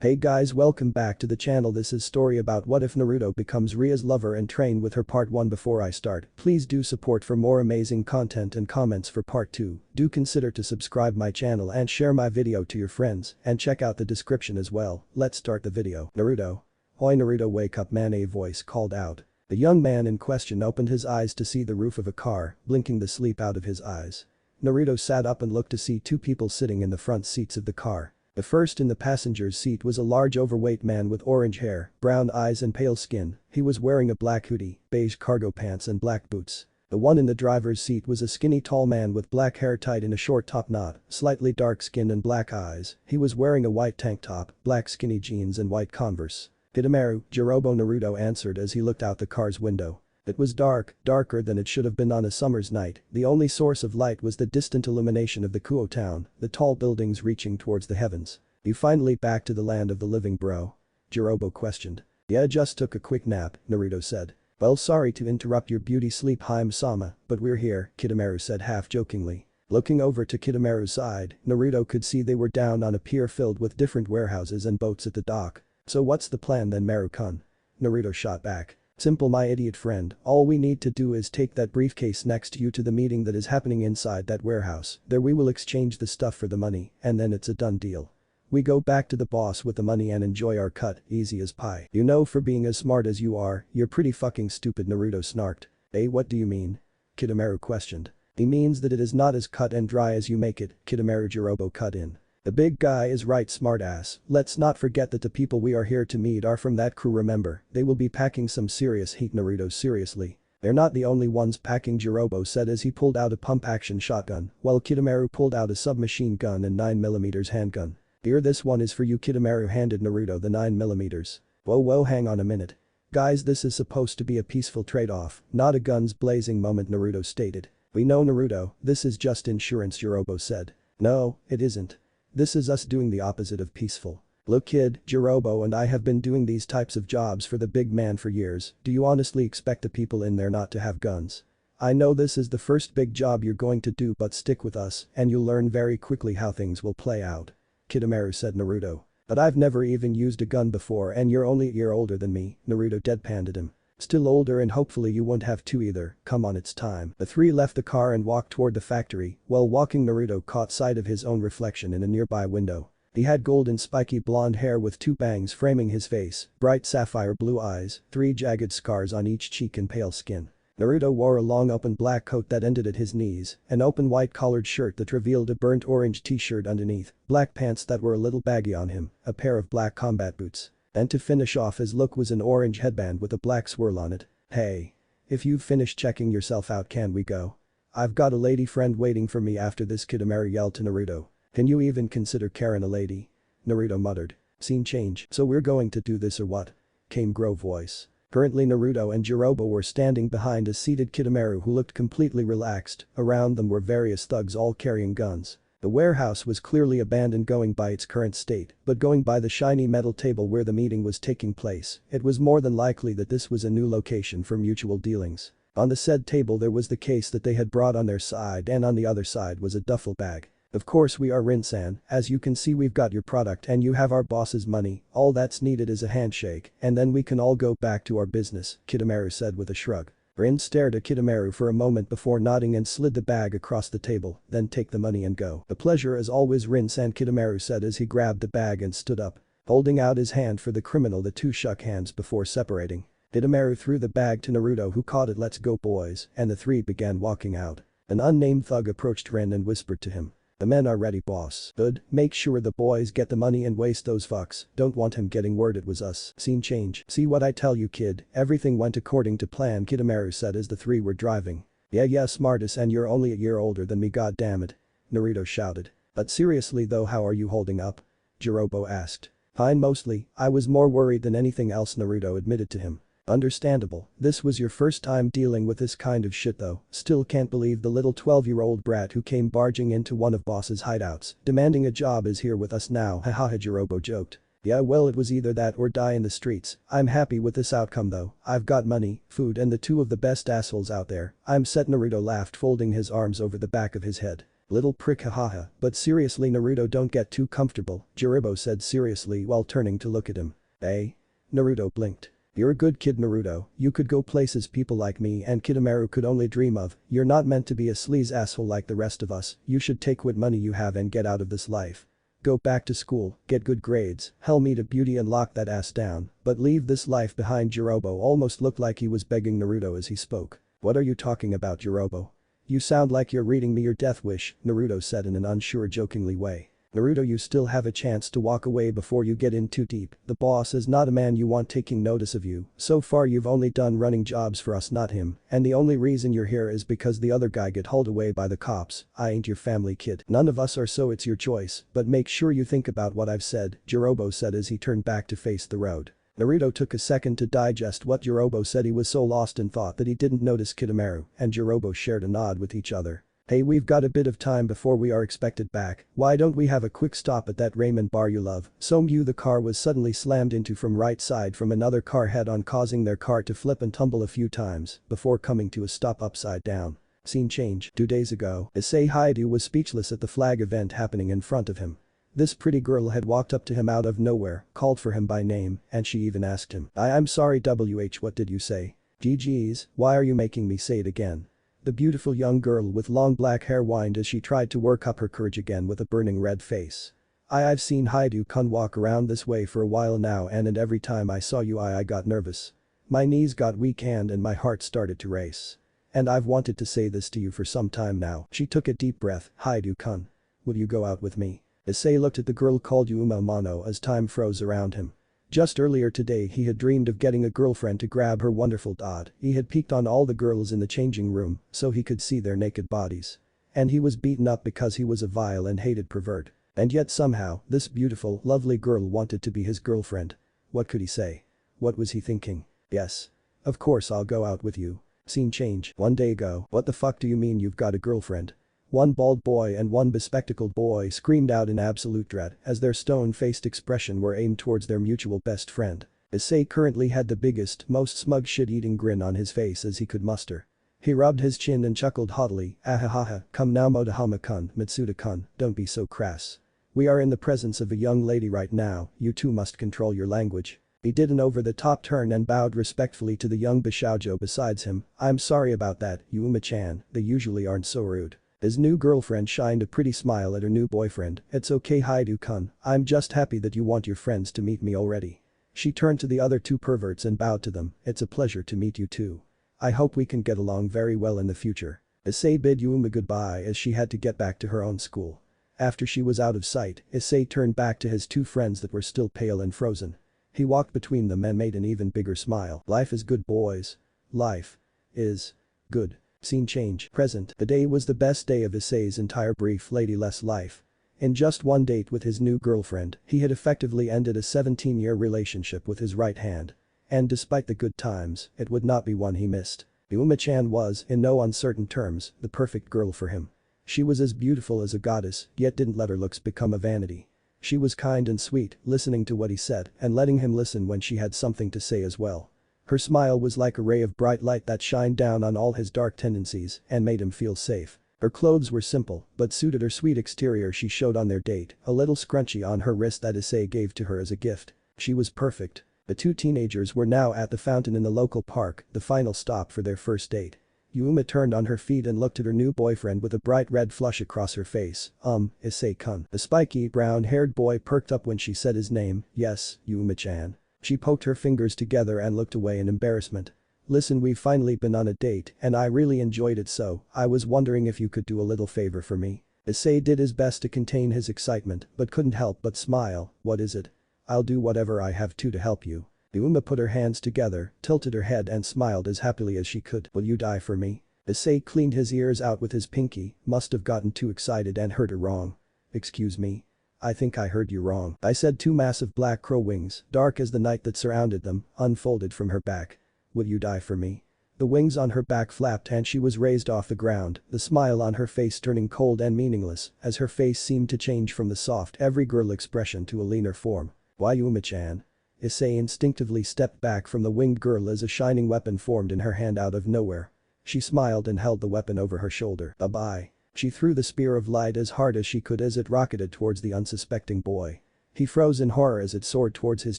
Hey guys, welcome back to the channel. This is story about what if Naruto becomes Ria's lover and train with her part 1. Before I start, please do support for more amazing content and comments for part 2. Do consider to subscribe my channel and share my video to your friends and check out the description as well. Let's start the video. Naruto. Oi Naruto, wake up man, a voice called out. The young man in question opened his eyes to see the roof of a car, blinking the sleep out of his eyes. Naruto sat up and looked to see two people sitting in the front seats of the car. The first in the passenger's seat was a large overweight man with orange hair, brown eyes and pale skin. He was wearing a black hoodie, beige cargo pants and black boots. The one in the driver's seat was a skinny tall man with black hair tied in a short top knot, slightly dark skin and black eyes. He was wearing a white tank top, black skinny jeans and white Converse. Kitamaru, Jirobo, Naruto answered as he looked out the car's window. It was dark, darker than it should have been on a summer's night. The only source of light was the distant illumination of the Kuo town, the tall buildings reaching towards the heavens. You finally back to the land of the living, bro? Jirobo questioned. Yeah, just took a quick nap, Naruto said. Well, sorry to interrupt your beauty sleep, Haim-sama, but we're here, Kitamaru said half-jokingly. Looking over to Kitamaru's side, Naruto could see they were down on a pier filled with different warehouses and boats at the dock. So what's the plan then, Maru-kun? Naruto shot back. Simple, my idiot friend, all we need to do is take that briefcase next to you to the meeting that is happening inside that warehouse. There we will exchange the stuff for the money, and then it's a done deal. We go back to the boss with the money and enjoy our cut, easy as pie. You know, for being as smart as you are, you're pretty fucking stupid, Naruto snarked. Eh, what do you mean? Kitamaru questioned. He means that it is not as cut and dry as you make it, Kitamaru. Jirobo cut in. The big guy is right, smartass. Let's not forget that the people we are here to meet are from that crew, remember. They will be packing some serious heat, Naruto seriously. They're not the only ones packing, Jirobo said as he pulled out a pump-action shotgun, while Kitamaru pulled out a submachine gun and 9mm handgun. Here, this one is for you, Kitamaru handed Naruto the 9mm. Whoa, hang on a minute. Guys, this is supposed to be a peaceful trade-off, not a guns blazing moment, Naruto stated. We know, Naruto, this is just insurance, Jirobo said. No, it isn't. This is us doing the opposite of peaceful. Look kid, Jirobo and I have been doing these types of jobs for the big man for years. Do you honestly expect the people in there not to have guns? I know this is the first big job you're going to do, but stick with us and you'll learn very quickly how things will play out. Kitamaru said. Naruto. But I've never even used a gun before and you're only a year older than me, Naruto deadpanned at him. Still older and hopefully you won't have to either, come on, it's time. The three left the car and walked toward the factory. While walking, Naruto caught sight of his own reflection in a nearby window. He had golden spiky blonde hair with two bangs framing his face, bright sapphire blue eyes, three jagged scars on each cheek and pale skin. Naruto wore a long open black coat that ended at his knees, an open white collared shirt that revealed a burnt orange t-shirt underneath, black pants that were a little baggy on him, a pair of black combat boots. And to finish off his look was an orange headband with a black swirl on it. Hey. If you've finished checking yourself out, can we go? I've got a lady friend waiting for me after this, Kitamaru yelled to Naruto. Can you even consider Karen a lady? Naruto muttered. Scene change. So we're going to do this or what? Came Grove's voice. Currently Naruto and Jirobo were standing behind a seated Kitamaru who looked completely relaxed. Around them were various thugs all carrying guns. The warehouse was clearly abandoned going by its current state, but going by the shiny metal table where the meeting was taking place, it was more than likely that this was a new location for mutual dealings. On the said table there was the case that they had brought on their side and on the other side was a duffel bag. Of course we are Rin-san, as you can see we've got your product and you have our boss's money, all that's needed is a handshake and then we can all go back to our business, Kitamaru said with a shrug. Rin stared at Kitamaru for a moment before nodding and slid the bag across the table, then take the money and go. A pleasure as always, Rin-san, Kitamaru said as he grabbed the bag and stood up. Holding out his hand for the criminal, the two shook hands before separating. Kitamaru threw the bag to Naruto who caught it. Let's go boys, and the three began walking out. An unnamed thug approached Rin and whispered to him. The men are ready, boss. Good, make sure the boys get the money and waste those fucks, don't want him getting word it was us. Scene change. See what I tell you kid, everything went according to plan, Kitamaru said as the three were driving. Yeah, smartest, and you're only a year older than me, god damn it. Naruto shouted. But seriously though, how are you holding up? Jirobo asked. Fine mostly, I was more worried than anything else, Naruto admitted to him. Understandable, this was your first time dealing with this kind of shit though, still can't believe the little 12-year-old brat who came barging into one of boss's hideouts, demanding a job is here with us now, haha, Jirobo joked. Yeah, well, it was either that or die in the streets. I'm happy with this outcome though, I've got money, food and the two of the best assholes out there, I'm set, Naruto laughed folding his arms over the back of his head. Little prick, hahaha, but seriously Naruto, don't get too comfortable, Jirobo said seriously while turning to look at him. Eh? Naruto blinked. You're a good kid, Naruto, you could go places people like me and Kidomaru could only dream of, you're not meant to be a sleaze asshole like the rest of us, you should take what money you have and get out of this life. Go back to school, get good grades, hell meet a beauty and lock that ass down, but leave this life behind. Jirobo almost looked like he was begging Naruto as he spoke. What are you talking about, Jirobo? You sound like you're reading me your death wish, Naruto said in an unsure jokingly way. Naruto, you still have a chance to walk away before you get in too deep, the boss is not a man you want taking notice of you, so far you've only done running jobs for us, not him, and the only reason you're here is because the other guy got hauled away by the cops, I ain't your family, kid. None of us are, so it's your choice, but make sure you think about what I've said, Jirobo said as he turned back to face the road. Naruto took a second to digest what Jirobo said. He was so lost in thought that he didn't notice Kidomaru and Jirobo shared a nod with each other. Hey, we've got a bit of time before we are expected back, why don't we have a quick stop at that ramen bar you love? Somyu, the car was suddenly slammed into from right side from another car head-on, causing their car to flip and tumble a few times before coming to a stop upside down. Scene change. 2 days ago, Issei Haidu was speechless at the flag event happening in front of him. This pretty girl had walked up to him out of nowhere, called for him by name, and she even asked him, I'm sorry what did you say? GG's, why are you making me say it again? The beautiful young girl with long black hair whined as she tried to work up her courage again with a burning red face. I've seen Haidu-kun walk around this way for a while now and every time I saw you I got nervous. My knees got weak and my heart started to race. And I've wanted to say this to you for some time now. She took a deep breath. Haidu-kun. Will you go out with me? Issei looked at the girl called Yuma Amano as time froze around him. Just earlier today he had dreamed of getting a girlfriend to grab her wonderful dot. He had peeked on all the girls in the changing room so he could see their naked bodies. And he was beaten up because he was a vile and hated pervert. And yet somehow, this beautiful, lovely girl wanted to be his girlfriend. What could he say? What was he thinking? Yes. Of course I'll go out with you. Scene change. 1 day ago. What the fuck do you mean you've got a girlfriend? One bald boy and one bespectacled boy screamed out in absolute dread as their stone-faced expression were aimed towards their mutual best friend. Issei currently had the biggest, most smug shit-eating grin on his face as he could muster. He rubbed his chin and chuckled haughtily, ahahaha, come now Motohama-kun, Mitsuda-kun, don't be so crass. We are in the presence of a young lady right now, you two must control your language. He did an over-the-top turn and bowed respectfully to the young Bishoujo besides him. I'm sorry about that, Yuma-chan, they usually aren't so rude. His new girlfriend shined a pretty smile at her new boyfriend. It's okay Haidu-kun, I'm just happy that you want your friends to meet me already. She turned to the other two perverts and bowed to them, it's a pleasure to meet you too. I hope we can get along very well in the future. Issei bid Yuma goodbye as she had to get back to her own school. After she was out of sight, Issei turned back to his two friends that were still pale and frozen. He walked between them and made an even bigger smile. Life is good, boys. Life is good. Scene change. Present. The day was the best day of Issei's entire brief ladyless life. In just one date with his new girlfriend, he had effectively ended a 17-year relationship with his right hand. And despite the good times, it would not be one he missed. Yuma-chan was, in no uncertain terms, the perfect girl for him. She was as beautiful as a goddess, yet didn't let her looks become a vanity. She was kind and sweet, listening to what he said and letting him listen when she had something to say as well. Her smile was like a ray of bright light that shined down on all his dark tendencies and made him feel safe. Her clothes were simple but suited her sweet exterior. She showed on their date a little scrunchie on her wrist that Issei gave to her as a gift. She was perfect. The two teenagers were now at the fountain in the local park, the final stop for their first date. Yuma turned on her feet and looked at her new boyfriend with a bright red flush across her face. Issei-kun. The spiky, brown-haired boy perked up when she said his name. Yes, Yuma-chan. She poked her fingers together and looked away in embarrassment. Listen, we've finally been on a date and I really enjoyed it, so I was wondering if you could do a little favor for me. Issei did his best to contain his excitement but couldn't help but smile. What is it? I'll do whatever I have to help you. Yuma put her hands together, tilted her head and smiled as happily as she could. Will you die for me? Issei cleaned his ears out with his pinky, must have gotten too excited and heard her wrong. Excuse me? I think I heard you wrong. I said two massive black crow wings, dark as the night that surrounded them, unfolded from her back. Will you die for me? The wings on her back flapped and she was raised off the ground, the smile on her face turning cold and meaningless as her face seemed to change from the soft every girl expression to a leaner form. Why Yuma-chan? Issei instinctively stepped back from the winged girl as a shining weapon formed in her hand out of nowhere. She smiled and held the weapon over her shoulder. Bye-bye. She threw the spear of light as hard as she could as it rocketed towards the unsuspecting boy. He froze in horror as it soared towards his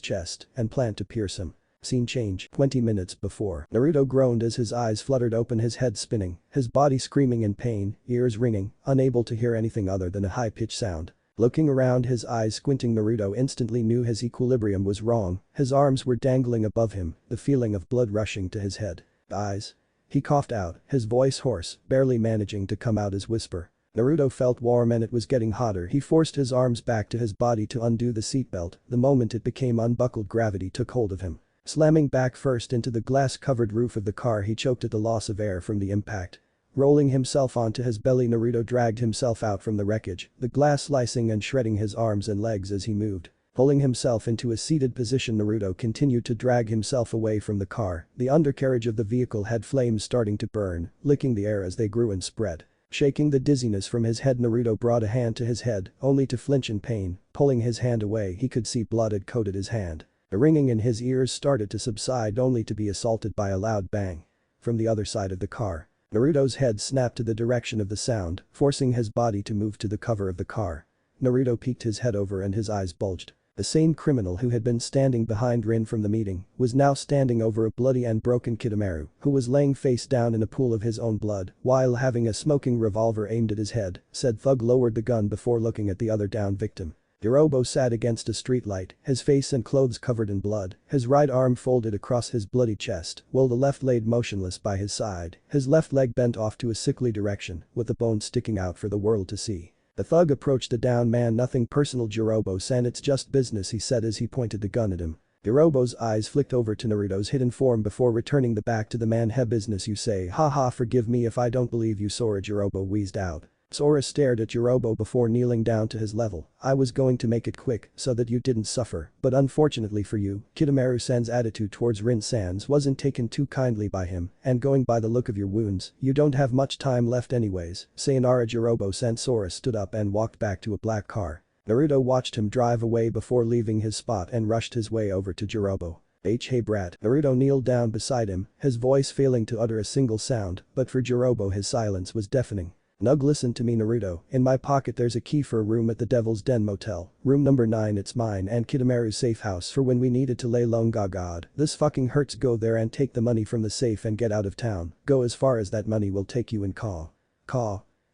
chest and planned to pierce him. Scene change. 20 minutes before. Naruto groaned as his eyes fluttered open, his head spinning, his body screaming in pain, ears ringing, unable to hear anything other than a high-pitched sound. Looking around, his eyes squinting, Naruto instantly knew his equilibrium was wrong. His arms were dangling above him, the feeling of blood rushing to his head. Eyes. He coughed out, his voice hoarse, barely managing to come out as whisper. Naruto felt warm and it was getting hotter. He forced his arms back to his body to undo the seatbelt. The moment it became unbuckled, gravity took hold of him. Slamming back first into the glass-covered roof of the car, he choked at the loss of air from the impact. Rolling himself onto his belly, Naruto dragged himself out from the wreckage, the glass slicing and shredding his arms and legs as he moved. Pulling himself into a seated position, Naruto continued to drag himself away from the car. The undercarriage of the vehicle had flames starting to burn, licking the air as they grew and spread. Shaking the dizziness from his head, Naruto brought a hand to his head, only to flinch in pain. Pulling his hand away, he could see blood had coated his hand. The ringing in his ears started to subside, only to be assaulted by a loud bang. From the other side of the car, Naruto's head snapped to the direction of the sound, forcing his body to move to the cover of the car. Naruto peeked his head over and his eyes bulged. The same criminal who had been standing behind Rin from the meeting was now standing over a bloody and broken Kidomaru, who was laying face down in a pool of his own blood while having a smoking revolver aimed at his head. Said thug lowered the gun before looking at the other downed victim. Jirobo sat against a streetlight, his face and clothes covered in blood, his right arm folded across his bloody chest, while the left laid motionless by his side, his left leg bent off to a sickly direction, with the bone sticking out for the world to see. The thug approached the downed man. Nothing personal, Jirobo-san, it's just business, he said as he pointed the gun at him. Jirobo's eyes flicked over to Naruto's hidden form before returning the back to the man. He business, you say? Haha, forgive me if I don't believe you, Sora, Jirobo wheezed out. Sora stared at Jirobo before kneeling down to his level. I was going to make it quick so that you didn't suffer, but unfortunately for you, Kidomaru-san's attitude towards Rin-sans wasn't taken too kindly by him, and going by the look of your wounds, you don't have much time left anyways. Sayonara, Jirobo-san. Sora stood up and walked back to a black car. Naruto watched him drive away before leaving his spot and rushed his way over to Jirobo. Hey brat. Naruto kneeled down beside him, his voice failing to utter a single sound, but for Jirobo his silence was deafening. Nug, listen to me, Naruto. In my pocket there's a key for a room at the Devil's Den Motel. Room number 9, it's mine and Kidomaru's safe house for when we needed to lay low. God, this fucking hurts. Go there and take the money from the safe and get out of town. Go as far as that money will take you in Caw.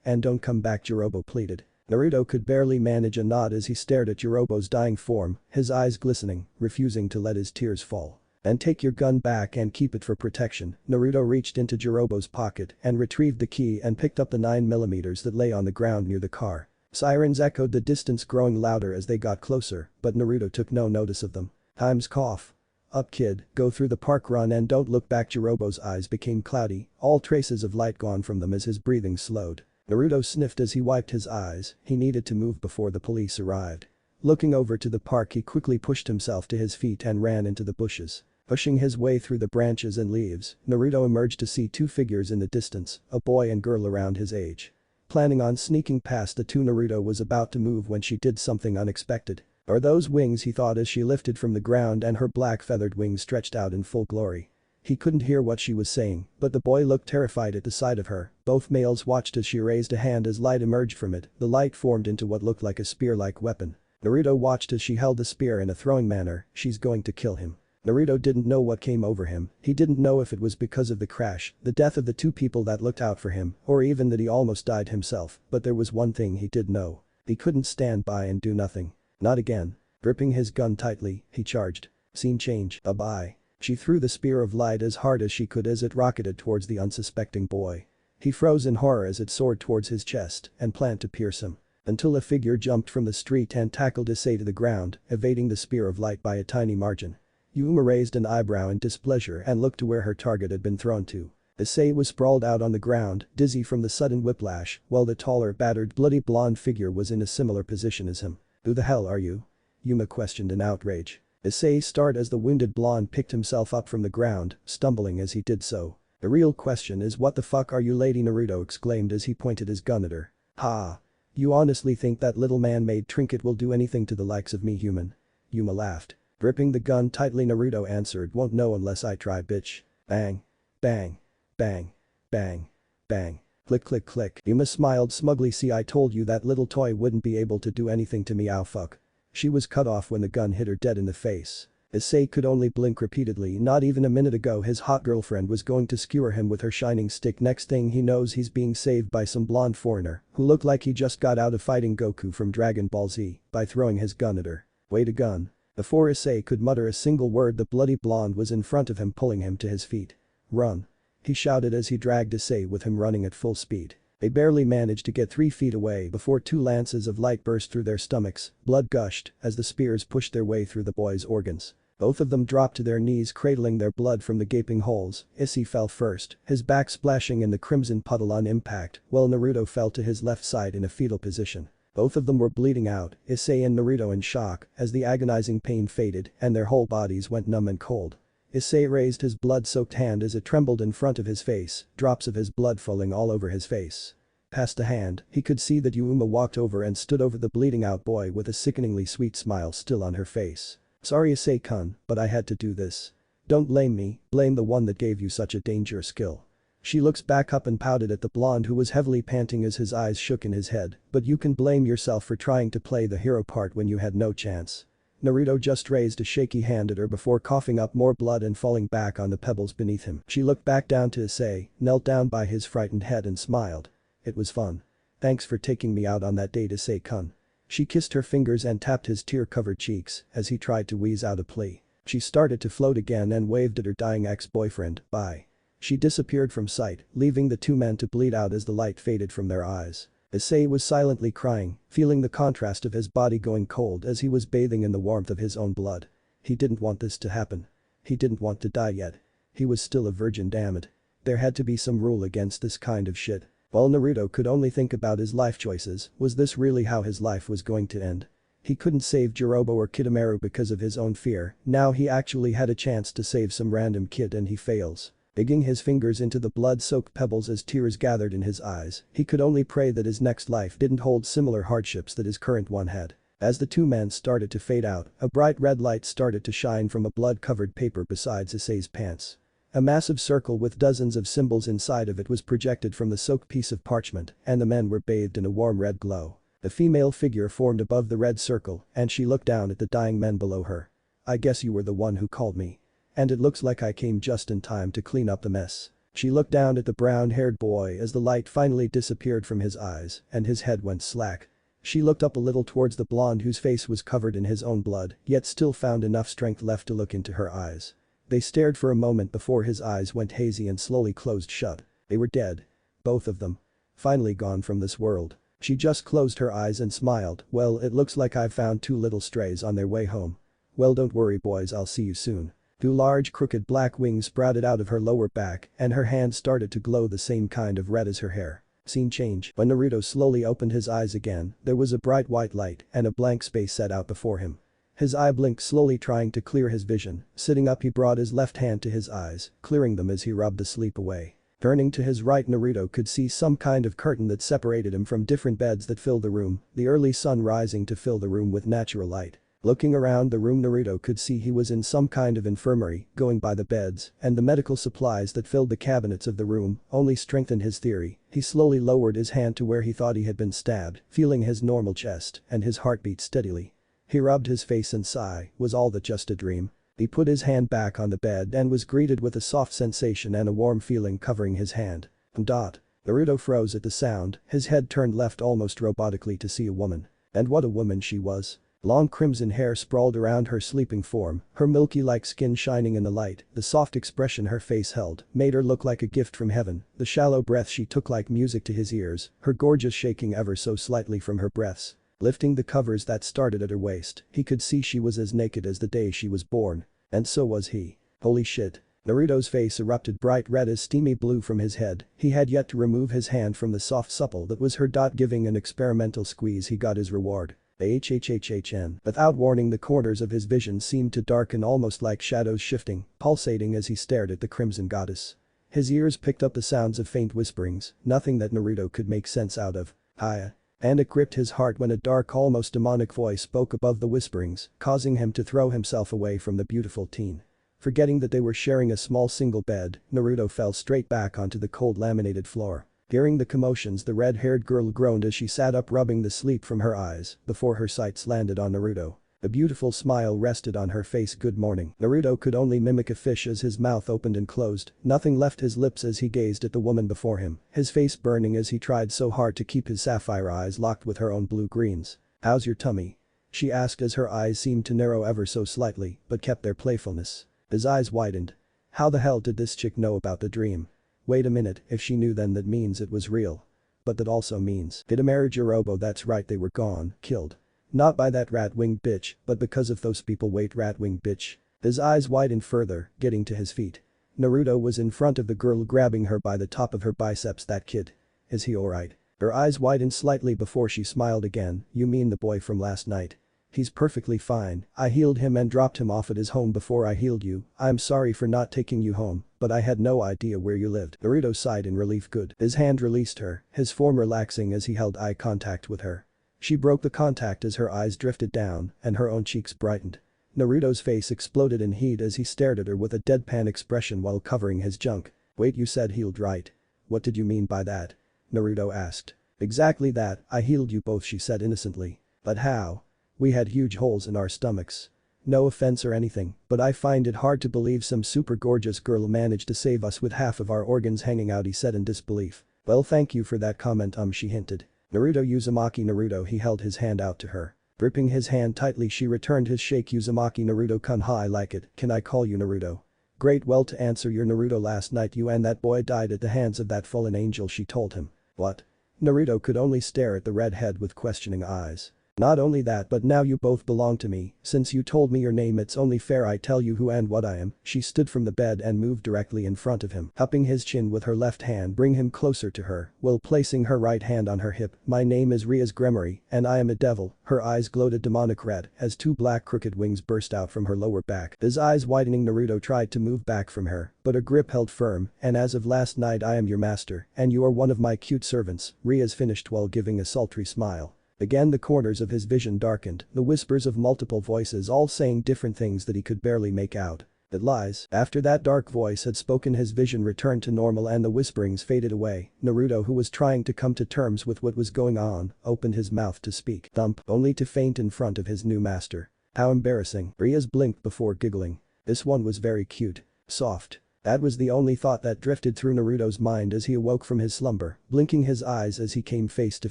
And don't come back, Jirobo pleaded. Naruto could barely manage a nod as he stared at Jirobo's dying form, his eyes glistening, refusing to let his tears fall. And take your gun back and keep it for protection. Naruto reached into Jirobo's pocket and retrieved the key and picked up the 9mm that lay on the ground near the car. Sirens echoed the distance, growing louder as they got closer, but Naruto took no notice of them. Time's cough. Up kid, go through the park, run and don't look back. Jirobo's eyes became cloudy, all traces of light gone from them as his breathing slowed. Naruto sniffed as he wiped his eyes. He needed to move before the police arrived. Looking over to the park, he quickly pushed himself to his feet and ran into the bushes. Pushing his way through the branches and leaves, Naruto emerged to see two figures in the distance, a boy and girl around his age. Planning on sneaking past the two, Naruto was about to move when she did something unexpected. Are those wings, he thought as she lifted from the ground and her black feathered wings stretched out in full glory. He couldn't hear what she was saying, but the boy looked terrified at the sight of her. Both males watched as she raised a hand. As light emerged from it, the light formed into what looked like a spear-like weapon. Naruto watched as she held the spear in a throwing manner. She's going to kill him. Naruto didn't know what came over him. He didn't know if it was because of the crash, the death of the two people that looked out for him, or even that he almost died himself, but there was one thing he did know. He couldn't stand by and do nothing. Not again. Gripping his gun tightly, he charged. Scene change. Bye-bye. She threw the spear of light as hard as she could as it rocketed towards the unsuspecting boy. He froze in horror as it soared towards his chest and planned to pierce him. Until a figure jumped from the street and tackled Issei to the ground, evading the spear of light by a tiny margin. Yuma raised an eyebrow in displeasure and looked to where her target had been thrown to. Issei was sprawled out on the ground, dizzy from the sudden whiplash, while the taller, battered, bloody blonde figure was in a similar position as him. Who the hell are you? Yuma questioned in outrage. Issei stared as the wounded blonde picked himself up from the ground, stumbling as he did so. The real question is, what the fuck are you, lady? Naruto exclaimed as he pointed his gun at her. Ha! You honestly think that little man-made trinket will do anything to the likes of me, human? Yuma laughed. Gripping the gun tightly, Naruto answered, won't know unless I try, bitch. Bang. Bang. Bang. Bang. Bang. Click click click. Yuma smiled smugly. See, I told you that little toy wouldn't be able to do anything to me. Ow fuck. She was cut off when the gun hit her dead in the face. Issei could only blink repeatedly. Not even a minute ago his hot girlfriend was going to skewer him with her shining stick. Next thing he knows he's being saved by some blonde foreigner who looked like he just got out of fighting Goku from Dragon Ball Z by throwing his gun at her. Wait, a gun. Before Issei could mutter a single word, the bloody blonde was in front of him, pulling him to his feet. Run. He shouted as he dragged Issei with him, running at full speed. They barely managed to get 3 feet away before 2 lances of light burst through their stomachs. Blood gushed as the spears pushed their way through the boy's organs. Both of them dropped to their knees, cradling their blood from the gaping holes. Issei fell first, his back splashing in the crimson puddle on impact, while Naruto fell to his left side in a fetal position. Both of them were bleeding out, Issei and Naruto in shock as the agonizing pain faded and their whole bodies went numb and cold. Issei raised his blood-soaked hand as it trembled in front of his face, drops of his blood falling all over his face. Past the hand, he could see that Yuma walked over and stood over the bleeding-out boy with a sickeningly sweet smile still on her face. Sorry Issei-kun, but I had to do this. Don't blame me, blame the one that gave you such a dangerous skill. She looks back up and pouted at the blonde who was heavily panting as his eyes shook in his head, but you can blame yourself for trying to play the hero part when you had no chance. Naruto just raised a shaky hand at her before coughing up more blood and falling back on the pebbles beneath him. She looked back down to Issei, knelt down by his frightened head and smiled. It was fun. Thanks for taking me out on that date, Issei-kun. She kissed her fingers and tapped his tear-covered cheeks as he tried to wheeze out a plea. She started to float again and waved at her dying ex-boyfriend, bye. She disappeared from sight, leaving the 2 men to bleed out as the light faded from their eyes. Issei was silently crying, feeling the contrast of his body going cold as he was bathing in the warmth of his own blood. He didn't want this to happen. He didn't want to die yet. He was still a virgin, damn it. There had to be some rule against this kind of shit. While Naruto could only think about his life choices, was this really how his life was going to end? He couldn't save Jirobo or Kidomaru because of his own fear. Now he actually had a chance to save some random kid and he fails. Digging his fingers into the blood-soaked pebbles as tears gathered in his eyes, he could only pray that his next life didn't hold similar hardships that his current one had. As the 2 men started to fade out, a bright red light started to shine from a blood-covered paper beside Issei's pants. A massive circle with dozens of symbols inside of it was projected from the soaked piece of parchment, and the men were bathed in a warm red glow. A female figure formed above the red circle, and she looked down at the dying men below her. I guess you were the one who called me. And it looks like I came just in time to clean up the mess. She looked down at the brown-haired boy as the light finally disappeared from his eyes and his head went slack. She looked up a little towards the blonde whose face was covered in his own blood, yet still found enough strength left to look into her eyes. They stared for a moment before his eyes went hazy and slowly closed shut. They were dead. Both of them. Finally gone from this world. She just closed her eyes and smiled. Well, it looks like I've found 2 little strays on their way home. Well, don't worry boys, I'll see you soon. 2 large crooked black wings sprouted out of her lower back and her hands started to glow the same kind of red as her hair. Scene change. When Naruto slowly opened his eyes again, there was a bright white light and a blank space set out before him. His eye blinked slowly, trying to clear his vision. Sitting up, he brought his left hand to his eyes, clearing them as he rubbed the sleep away. Turning to his right, Naruto could see some kind of curtain that separated him from different beds that filled the room, the early sun rising to fill the room with natural light. Looking around the room, Naruto could see he was in some kind of infirmary, going by the beds, and the medical supplies that filled the cabinets of the room only strengthened his theory. He slowly lowered his hand to where he thought he had been stabbed, feeling his normal chest and his heartbeat steadily. He rubbed his face and sighed, was all that just a dream? He put his hand back on the bed and was greeted with a soft sensation and a warm feeling covering his hand. Naruto froze at the sound, his head turned left almost robotically to see a woman. And what a woman she was. Long crimson hair sprawled around her sleeping form, her milky-like skin shining in the light, the soft expression her face held made her look like a gift from heaven, the shallow breath she took like music to his ears, her gorgeous shaking ever so slightly from her breaths. Lifting the covers that started at her waist, he could see she was as naked as the day she was born. And so was he. Holy shit. Naruto's face erupted bright red as steamy blue from his head. He had yet to remove his hand from the soft supple that was her. Giving an experimental squeeze, he got his reward. HHHHN. Without warning, the corners of his vision seemed to darken, almost like shadows shifting, pulsating as he stared at the crimson goddess. His ears picked up the sounds of faint whisperings, nothing that Naruto could make sense out of. Hiya. And it gripped his heart when a dark, almost demonic voice spoke above the whisperings, causing him to throw himself away from the beautiful teen. Forgetting that they were sharing a small single bed, Naruto fell straight back onto the cold laminated floor. Hearing the commotions, the red-haired girl groaned as she sat up, rubbing the sleep from her eyes before her sights landed on Naruto. A beautiful smile rested on her face. Good morning. Naruto could only mimic a fish as his mouth opened and closed, nothing left his lips as he gazed at the woman before him, his face burning as he tried so hard to keep his sapphire eyes locked with her own blue-greens. "How's your tummy?" she asked as her eyes seemed to narrow ever so slightly but kept their playfulness. His eyes widened. How the hell did this chick know about the dream? Wait a minute, if she knew then that means it was real. But that also means Hidamari Jirobo, that's right, they were gone, killed. Not by that rat-winged bitch, but because of those people. Wait, rat-winged bitch? His eyes widened further, getting to his feet. Naruto was in front of the girl, grabbing her by the top of her biceps. That kid. Is he alright? Her eyes widened slightly before she smiled again. You mean the boy from last night? He's perfectly fine. I healed him and dropped him off at his home before I healed you. I'm sorry for not taking you home, but I had no idea where you lived. Naruto sighed in relief. Good. His hand released her, his form relaxing as he held eye contact with her. She broke the contact as her eyes drifted down and her own cheeks brightened. Naruto's face exploded in heat as he stared at her with a deadpan expression while covering his junk. Wait, you said healed, right? What did you mean by that? Naruto asked. Exactly that, I healed you both, she said innocently. But how? We had huge holes in our stomachs. No offense or anything, but I find it hard to believe some super gorgeous girl managed to save us with half of our organs hanging out, he said in disbelief. Well, thank you for that comment, she hinted. Naruto Uzumaki. Naruto, he held his hand out to her. Gripping his hand tightly, she returned his shake. Uzumaki. Naruto-kun, I like it. Can I call you Naruto? Great, well, to answer your Naruto, last night you and that boy died at the hands of that fallen angel, she told him. What? Naruto could only stare at the redhead with questioning eyes. Not only that, but now you both belong to me. Since you told me your name, it's only fair I tell you who and what I am. She stood from the bed and moved directly in front of him, cupping his chin with her left hand, bring him closer to her, while placing her right hand on her hip. My name is Rias Gremory, and I am a devil. Her eyes glowed demonic red as two black crooked wings burst out from her lower back. His eyes widening, Naruto tried to move back from her, but her grip held firm, and as of last night I am your master, and you are one of my cute servants, Rias finished while giving a sultry smile. Again the corners of his vision darkened, the whispers of multiple voices all saying different things that he could barely make out. It lies. After that dark voice had spoken, his vision returned to normal and the whisperings faded away. Naruto, who was trying to come to terms with what was going on, opened his mouth to speak. Thump, only to faint in front of his new master. How embarrassing. Rias blinked before giggling. This one was very cute. Soft. That was the only thought that drifted through Naruto's mind as he awoke from his slumber, blinking his eyes as he came face to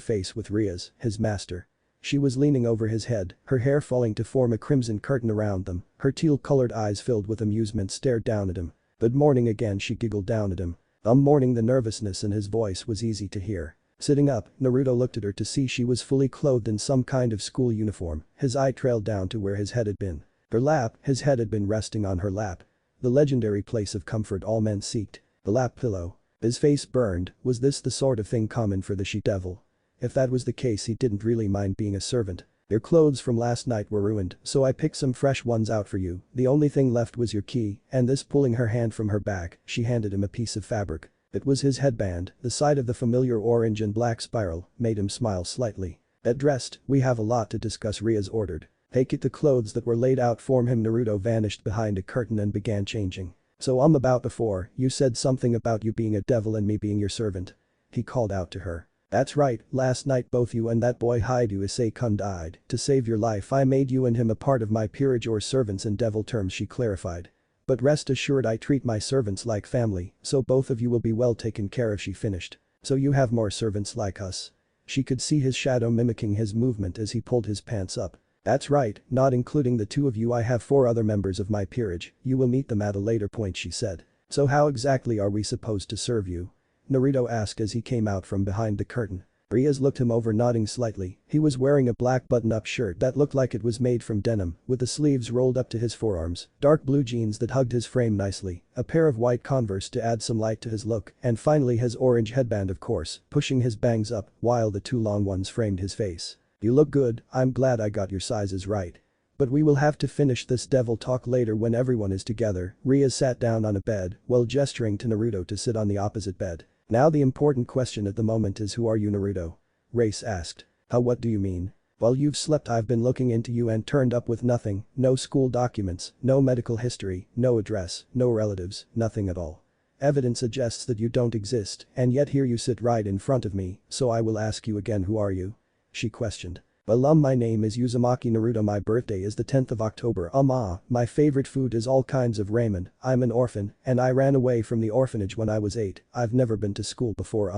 face with Rias, his master. She was leaning over his head, her hair falling to form a crimson curtain around them, her teal-colored eyes filled with amusement stared down at him. Good morning again, she giggled down at him. Morning. The nervousness in his voice was easy to hear. Sitting up, Naruto looked at her to see she was fully clothed in some kind of school uniform, his eye trailed down to where his head had been. Her lap, his head had been resting on her lap. The legendary place of comfort all men seeked. The lap pillow. His face burned. Was this the sort of thing common for the she-devil? If that was the case, he didn't really mind being a servant. Your clothes from last night were ruined, so I picked some fresh ones out for you. The only thing left was your key, and this. Pulling her hand from her back, she handed him a piece of fabric. It was his headband. The sight of the familiar orange and black spiral made him smile slightly. Get dressed, we have a lot to discuss, Rias ordered. Take it. The clothes that were laid out for him. Naruto vanished behind a curtain and began changing. So about before, you said something about you being a devil and me being your servant. He called out to her. That's right, last night both you and that boy Haidu Issei-kun died. To save your life I made you and him a part of my peerage, or servants in devil terms, she clarified. But rest assured I treat my servants like family, so both of you will be well taken care of, she finished. So you have more servants like us? She could see his shadow mimicking his movement as he pulled his pants up. That's right, not including the two of you, I have 4 other members of my peerage. You will meet them at a later point, she said. So how exactly are we supposed to serve you? Naruto asked as he came out from behind the curtain. Rias looked him over, nodding slightly. He was wearing a black button-up shirt that looked like it was made from denim, with the sleeves rolled up to his forearms, dark blue jeans that hugged his frame nicely, a pair of white Converse to add some light to his look, and finally his orange headband, of course, pushing his bangs up while the 2 long ones framed his face. You look good, I'm glad I got your sizes right. But we will have to finish this devil talk later when everyone is together. Rias sat down on a bed while gesturing to Naruto to sit on the opposite bed. Now the important question at the moment is, who are you, Naruto? Rias asked. How, what do you mean? While you've slept I've been looking into you and turned up with nothing, no school documents, no medical history, no address, no relatives, nothing at all. Evidence suggests that you don't exist, and yet here you sit right in front of me, so I will ask you again, who are you? She questioned. My name is Uzumaki Naruto. My birthday is the 10th of October. My favorite food is all kinds of ramen. I'm an orphan, and I ran away from the orphanage when I was 8. I've never been to school before.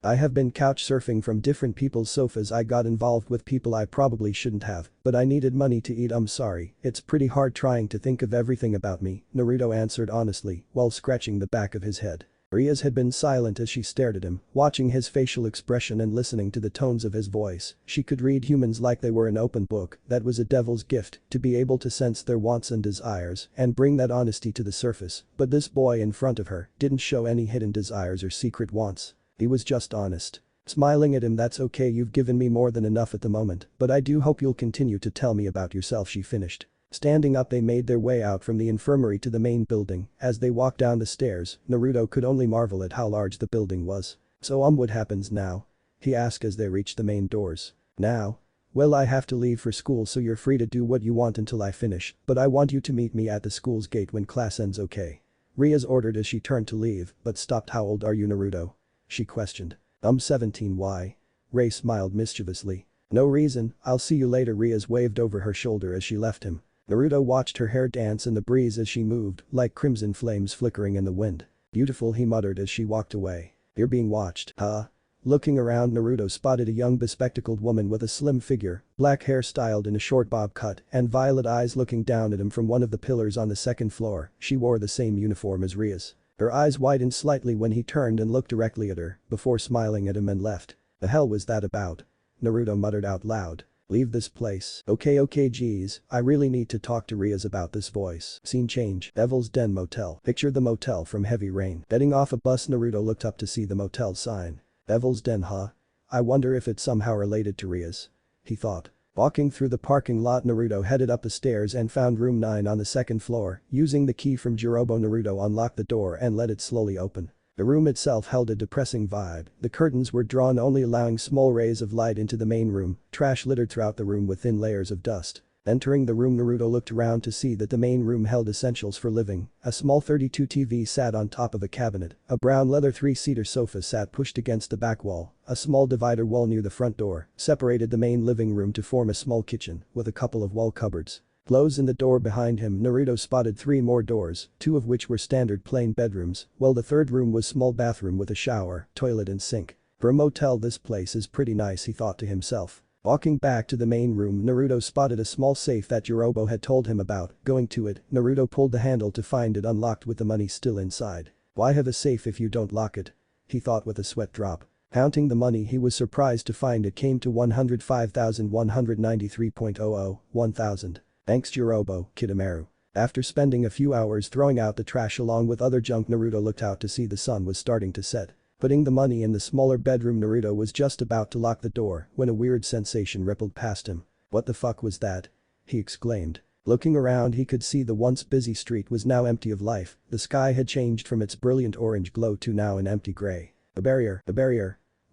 I have been couch surfing from different people's sofas. I got involved with people I probably shouldn't have, but I needed money to eat. I'm sorry, it's pretty hard trying to think of everything about me, Naruto answered honestly, while scratching the back of his head. Rias had been silent as she stared at him, watching his facial expression and listening to the tones of his voice. She could read humans like they were an open book. That was a devil's gift, to be able to sense their wants and desires and bring that honesty to the surface, but this boy in front of her didn't show any hidden desires or secret wants. He was just honest. Smiling at him. That's okay, you've given me more than enough at the moment, but I do hope you'll continue to tell me about yourself, she finished. Standing up, they made their way out from the infirmary to the main building. As they walked down the stairs, Naruto could only marvel at how large the building was. So what happens now? He asked as they reached the main doors. Now? Well, I have to leave for school, so you're free to do what you want until I finish, but I want you to meet me at the school's gate when class ends, okay? Rias ordered as she turned to leave, but stopped. How old are you, Naruto? She questioned. 17. Why? Ray smiled mischievously. No reason, I'll see you later. Rias waved over her shoulder as she left him. Naruto watched her hair dance in the breeze as she moved, like crimson flames flickering in the wind. Beautiful, he muttered as she walked away. You're being watched, huh? Looking around, Naruto spotted a young bespectacled woman with a slim figure, black hair styled in a short bob cut, and violet eyes looking down at him from one of the pillars on the second floor. She wore the same uniform as Rias. Her eyes widened slightly when he turned and looked directly at her, before smiling at him and left. The hell was that about? Naruto muttered out loud. Leave this place. Okay geez, I really need to talk to Rias about this. Voice. Scene change. Devil's Den Motel. Picture the motel from Heavy Rain. Getting off a bus, Naruto looked up to see the motel sign. Devil's Den, huh? I wonder if it's somehow related to Rias. He thought. Walking through the parking lot, Naruto headed up the stairs and found room 9 on the second floor. Using the key from Jirobo, Naruto unlocked the door and let it slowly open. The room itself held a depressing vibe. The curtains were drawn, only allowing small rays of light into the main room. Trash littered throughout the room with thin layers of dust. Entering the room, Naruto looked around to see that the main room held essentials for living. A small 32 TV sat on top of a cabinet. A brown leather 3-seater sofa sat pushed against the back wall. A small divider wall near the front door separated the main living room to form a small kitchen with a couple of wall cupboards. Closing the door behind him, Naruto spotted 3 more doors, 2 of which were standard plain bedrooms, while the third room was small bathroom with a shower, toilet and sink. For a motel, this place is pretty nice, he thought to himself. Walking back to the main room, Naruto spotted a small safe that Jirobo had told him about. Going to it, Naruto pulled the handle to find it unlocked with the money still inside. Why have a safe if you don't lock it? He thought with a sweat drop. Counting the money, he was surprised to find it came to 105,193.00, 1,000. Thanks Jirobo, Kidomaru. After spending a few hours throwing out the trash along with other junk, Naruto looked out to see the sun was starting to set. Putting the money in the smaller bedroom, Naruto was just about to lock the door when a weird sensation rippled past him. What the fuck was that? He exclaimed. Looking around, he could see the once busy street was now empty of life. The sky had changed from its brilliant orange glow to now an empty gray. A barrier.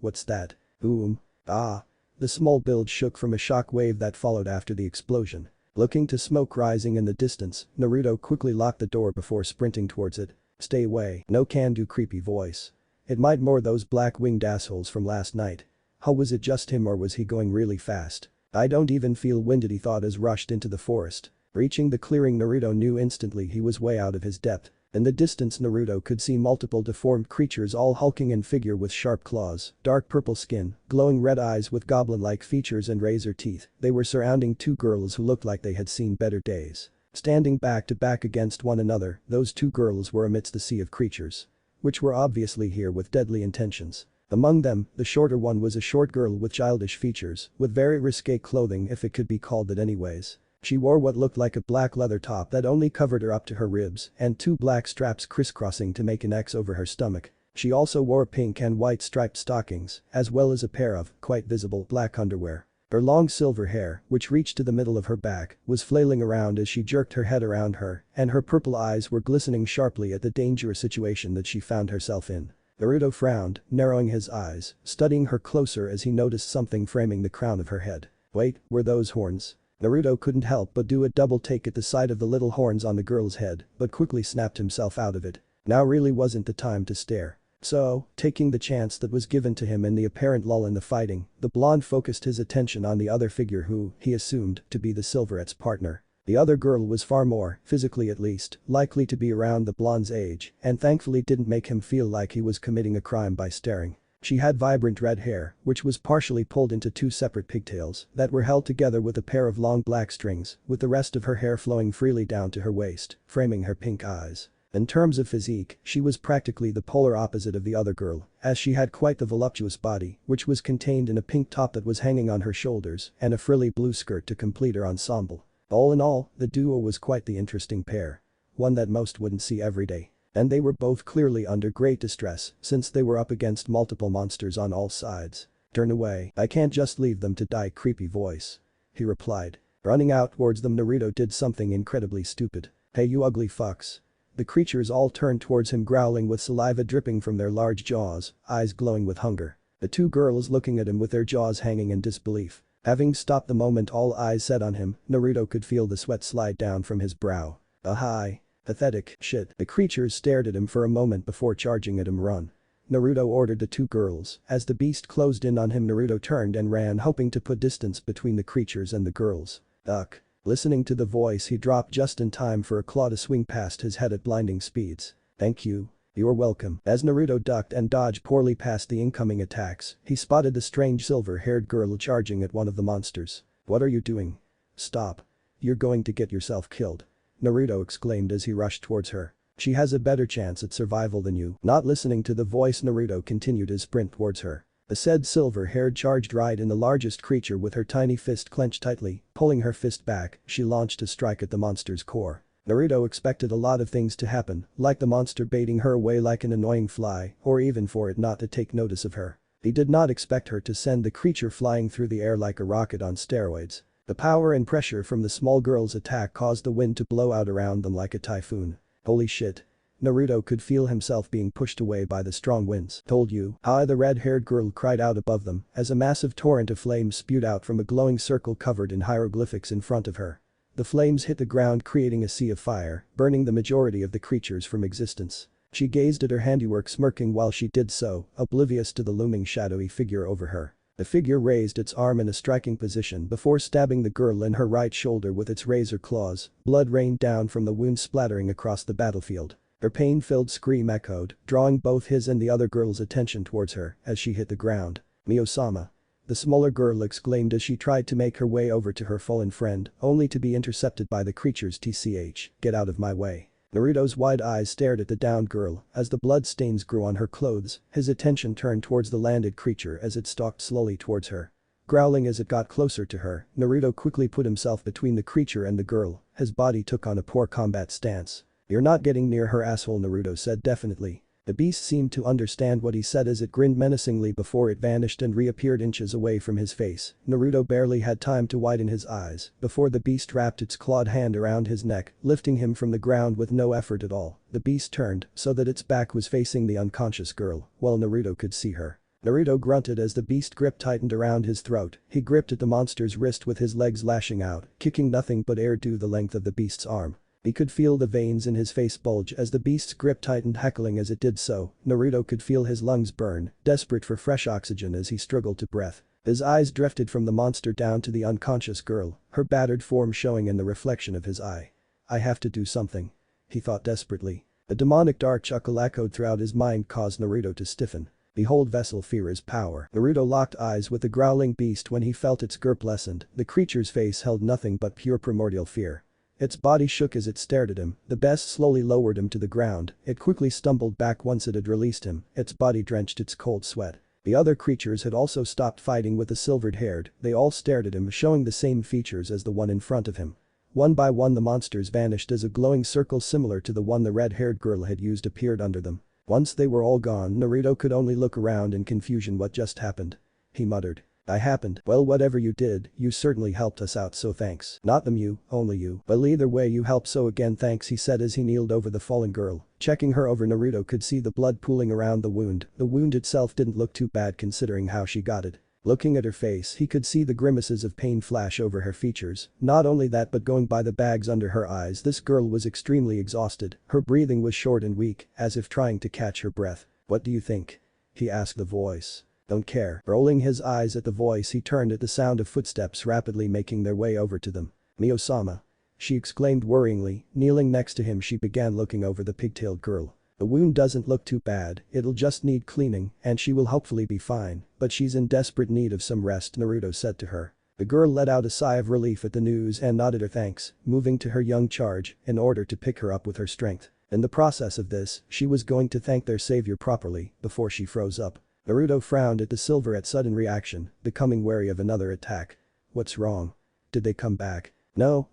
What's that? Boom. Ah. The small build shook from a shock wave that followed after the explosion. Looking to smoke rising in the distance, Naruto quickly locked the door before sprinting towards it. Stay away. No can do. Creepy voice. It might more those black-winged assholes from last night. How was it just him, or was he going really fast? I don't even feel winded, he thought as rushed into the forest. Reaching the clearing, Naruto knew instantly he was way out of his depth. In the distance, Naruto could see multiple deformed creatures, all hulking in figure with sharp claws, dark purple skin, glowing red eyes with goblin-like features and razor teeth. They were surrounding 2 girls who looked like they had seen better days. Standing back to back against one another, those 2 girls were amidst the sea of creatures, which were obviously here with deadly intentions. Among them, the shorter one was a short girl with childish features, with very risque clothing, if it could be called that anyways. She wore what looked like a black leather top that only covered her up to her ribs, and 2 black straps crisscrossing to make an X over her stomach. She also wore pink and white striped stockings, as well as a pair of, quite visible, black underwear. Her long silver hair, which reached to the middle of her back, was flailing around as she jerked her head around her, and her purple eyes were glistening sharply at the dangerous situation that she found herself in. Naruto frowned, narrowing his eyes, studying her closer as he noticed something framing the crown of her head. Wait, were those horns? Naruto couldn't help but do a double take at the sight of the little horns on the girl's head, but quickly snapped himself out of it. Now really wasn't the time to stare. So, taking the chance that was given to him in the apparent lull in the fighting, the blonde focused his attention on the other figure who, he assumed, to be the Silverette's partner. The other girl was far more, physically at least, likely to be around the blonde's age, and thankfully didn't make him feel like he was committing a crime by staring. She had vibrant red hair, which was partially pulled into two separate pigtails that were held together with a pair of long black strings, with the rest of her hair flowing freely down to her waist, framing her pink eyes. In terms of physique, she was practically the polar opposite of the other girl, as she had quite the voluptuous body, which was contained in a pink top that was hanging on her shoulders, and a frilly blue skirt to complete her ensemble. All in all, the duo was quite the interesting pair. One that most wouldn't see every day. And they were both clearly under great distress since they were up against multiple monsters on all sides. "Turn away, I can't just leave them to die." Creepy voice. He replied. Running out towards them, Naruto did something incredibly stupid. "Hey you ugly fucks." The creatures all turned towards him, growling with saliva dripping from their large jaws, eyes glowing with hunger. The two girls looking at him with their jaws hanging in disbelief. Having stopped the moment all eyes set on him, Naruto could feel the sweat slide down from his brow. Hi. Pathetic shit. The creatures stared at him for a moment before charging at him. "Run." Naruto ordered the two girls. As the beast closed in on him, Naruto turned and ran, hoping to put distance between the creatures and the girls. Duck. Listening to the voice, he dropped just in time for a claw to swing past his head at blinding speeds. "Thank you." "You're welcome." As Naruto ducked and dodged poorly past the incoming attacks, he spotted the strange silver-haired girl charging at one of the monsters. "What are you doing?" "Stop. You're going to get yourself killed," Naruto exclaimed as he rushed towards her. "She has a better chance at survival than you." Not listening to the voice, Naruto continued his sprint towards her. The said silver-haired charged right in the largest creature with her tiny fist clenched tightly. Pulling her fist back, she launched a strike at the monster's core. Naruto expected a lot of things to happen, like the monster baiting her away like an annoying fly, or even for it not to take notice of her. He did not expect her to send the creature flying through the air like a rocket on steroids. The power and pressure from the small girl's attack caused the wind to blow out around them like a typhoon. Holy shit. Naruto could feel himself being pushed away by the strong winds. "Told you." "Hi," the red-haired girl cried out above them as a massive torrent of flames spewed out from a glowing circle covered in hieroglyphics in front of her. The flames hit the ground, creating a sea of fire, burning the majority of the creatures from existence. She gazed at her handiwork, smirking while she did so, oblivious to the looming shadowy figure over her. The figure raised its arm in a striking position before stabbing the girl in her right shoulder with its razor claws. Blood rained down from the wound, splattering across the battlefield. Her pain-filled scream echoed, drawing both his and the other girl's attention towards her as she hit the ground. "Mio-sama." The smaller girl exclaimed as she tried to make her way over to her fallen friend, only to be intercepted by the creature's "Tch, get out of my way." Naruto's wide eyes stared at the downed girl as the blood stains grew on her clothes. His attention turned towards the landed creature as it stalked slowly towards her. Growling as it got closer to her, Naruto quickly put himself between the creature and the girl. His body took on a poor combat stance. "You're not getting near her, asshole," Naruto said definitely. The beast seemed to understand what he said as it grinned menacingly before it vanished and reappeared inches away from his face. Naruto barely had time to widen his eyes before the beast wrapped its clawed hand around his neck, lifting him from the ground with no effort at all. The beast turned so that its back was facing the unconscious girl, while Naruto could see her. Naruto grunted as the beast grip tightened around his throat. He gripped at the monster's wrist with his legs lashing out, kicking nothing but air due the length of the beast's arm. He could feel the veins in his face bulge as the beast's grip tightened, heckling as it did so. Naruto could feel his lungs burn, desperate for fresh oxygen as he struggled to breath. His eyes drifted from the monster down to the unconscious girl, her battered form showing in the reflection of his eye. "I have to do something," he thought desperately. A demonic dark chuckle echoed throughout his mind, caused Naruto to stiffen. "Behold vessel, fear is power." Naruto locked eyes with the growling beast when he felt its grip lessened. The creature's face held nothing but pure primordial fear. Its body shook as it stared at him. The beast slowly lowered him to the ground. It quickly stumbled back once it had released him, its body drenched its cold sweat. The other creatures had also stopped fighting with the silvered-haired. They all stared at him, showing the same features as the one in front of him. One by one the monsters vanished as a glowing circle similar to the one the red-haired girl had used appeared under them. Once they were all gone, Naruto could only look around in confusion. What just happened? He muttered. "I happened. Well, whatever you did, you certainly helped us out, so thanks." "Not them, you, only you." "Well, either way you helped, so again thanks," he said as he kneeled over the fallen girl. Checking her over, Naruto could see the blood pooling around the wound. The wound itself didn't look too bad considering how she got it. Looking at her face, he could see the grimaces of pain flash over her features. Not only that, but going by the bags under her eyes, this girl was extremely exhausted. Her breathing was short and weak, as if trying to catch her breath. "What do you think?" he asked the voice. "Don't care." Rolling his eyes at the voice, he turned at the sound of footsteps rapidly making their way over to them. "Mio-sama," she exclaimed worryingly. Kneeling next to him, she began looking over the pigtailed girl. "The wound doesn't look too bad, it'll just need cleaning and she will hopefully be fine, but she's in desperate need of some rest," Naruto said to her. The girl let out a sigh of relief at the news and nodded her thanks, moving to her young charge in order to pick her up with her strength. In the process of this, she was going to thank their savior properly before she froze up. Naruto frowned at the silver's sudden reaction, becoming wary of another attack. "What's wrong? Did they come back?" No,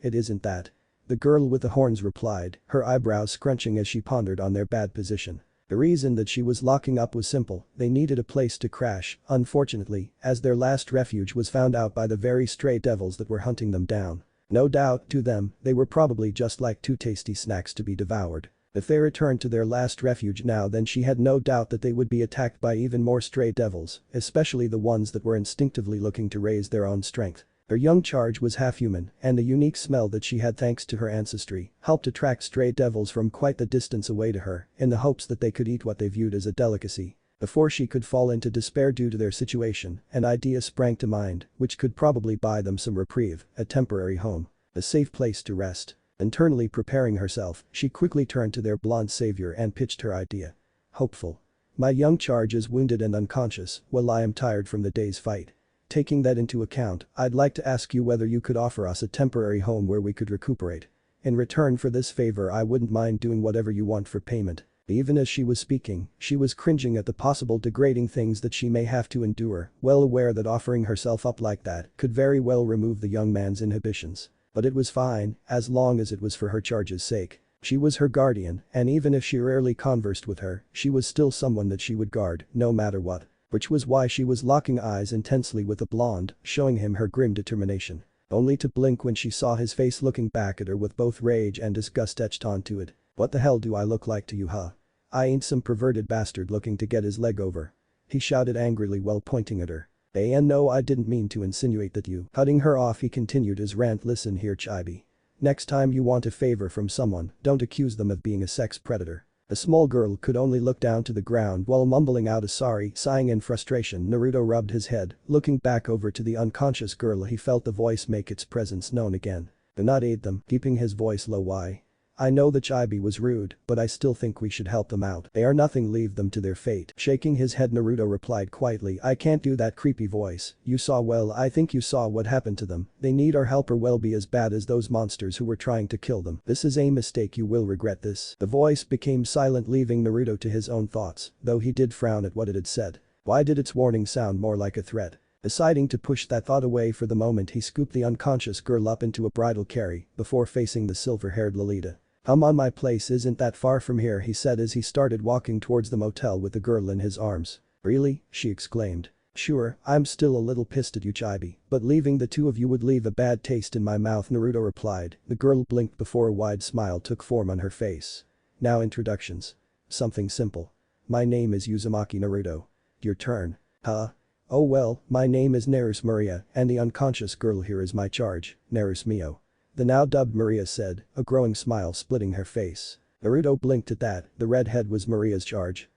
it isn't that." The girl with the horns replied, her eyebrows scrunching as she pondered on their bad position. The reason that she was locking up was simple: they needed a place to crash, unfortunately, as their last refuge was found out by the very stray devils that were hunting them down. No doubt, to them, they were probably just like too tasty snacks to be devoured. If they returned to their last refuge now, then she had no doubt that they would be attacked by even more stray devils, especially the ones that were instinctively looking to raise their own strength. Her young charge was half human, and the unique smell that she had thanks to her ancestry helped attract stray devils from quite the distance away to her in the hopes that they could eat what they viewed as a delicacy. Before she could fall into despair due to their situation, an idea sprang to mind which could probably buy them some reprieve: a temporary home. A safe place to rest. Internally preparing herself, she quickly turned to their blonde savior and pitched her idea. "Hopeful. My young charge is wounded and unconscious, while I am tired from the day's fight. Taking that into account, I'd like to ask you whether you could offer us a temporary home where we could recuperate. In return for this favor, I wouldn't mind doing whatever you want for payment." Even as she was speaking, she was cringing at the possible degrading things that she may have to endure, well aware that offering herself up like that could very well remove the young man's inhibitions. But it was fine, as long as it was for her charge's sake. She was her guardian, and even if she rarely conversed with her, she was still someone that she would guard, no matter what. Which was why she was locking eyes intensely with the blonde, showing him her grim determination. Only to blink when she saw his face looking back at her with both rage and disgust etched onto it. "What the hell do I look like to you, huh? I ain't some perverted bastard looking to get his leg over," he shouted angrily while pointing at her. "And no, I didn't mean to insinuate that you." Cutting her off, he continued his rant. "Listen here, Chibi. Next time you want a favor from someone, don't accuse them of being a sex predator." The small girl could only look down to the ground while mumbling out a sorry. Sighing in frustration, Naruto rubbed his head, looking back over to the unconscious girl. He felt the voice make its presence known again. "Do not aid them," keeping his voice low. "Why? I know that Chibi was rude, but I still think we should help them out. They are nothing, leave them to their fate." Shaking his head, Naruto replied quietly, "I can't do that." Creepy voice. I think you saw what happened to them. They need our help or will be as bad as those monsters who were trying to kill them. This is a mistake, you will regret this." The voice became silent, leaving Naruto to his own thoughts, though he did frown at what it had said. Why did its warning sound more like a threat? Deciding to push that thought away for the moment, he scooped the unconscious girl up into a bridal carry before facing the silver-haired Lolita. "Come on, my place isn't that far from here," he said as he started walking towards the motel with the girl in his arms. "Really?" she exclaimed. "Sure, I'm still a little pissed at you, Chibi, but leaving the two of you would leave a bad taste in my mouth," Naruto replied. The girl blinked before a wide smile took form on her face. "Now introductions. Something simple. My name is Uzumaki Naruto. Your turn." "Huh? Oh well, my name is Naruto Maria, and the unconscious girl here is my charge, Naruto Mio." The now dubbed Maria said, a growing smile splitting her face. Naruto blinked at that. The redhead was Maria's charge.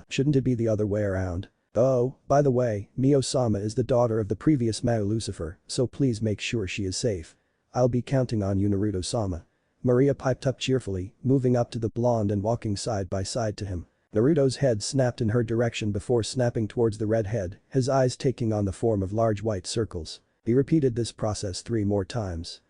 Shouldn't it be the other way around? "Oh, by the way, Mio-sama is the daughter of the previous Mao Lucifer, so please make sure she is safe. I'll be counting on you, Naruto-sama." Maria piped up cheerfully, moving up to the blonde and walking side by side to him. Naruto's head snapped in her direction before snapping towards the redhead, his eyes taking on the form of large white circles. He repeated this process 3 more times.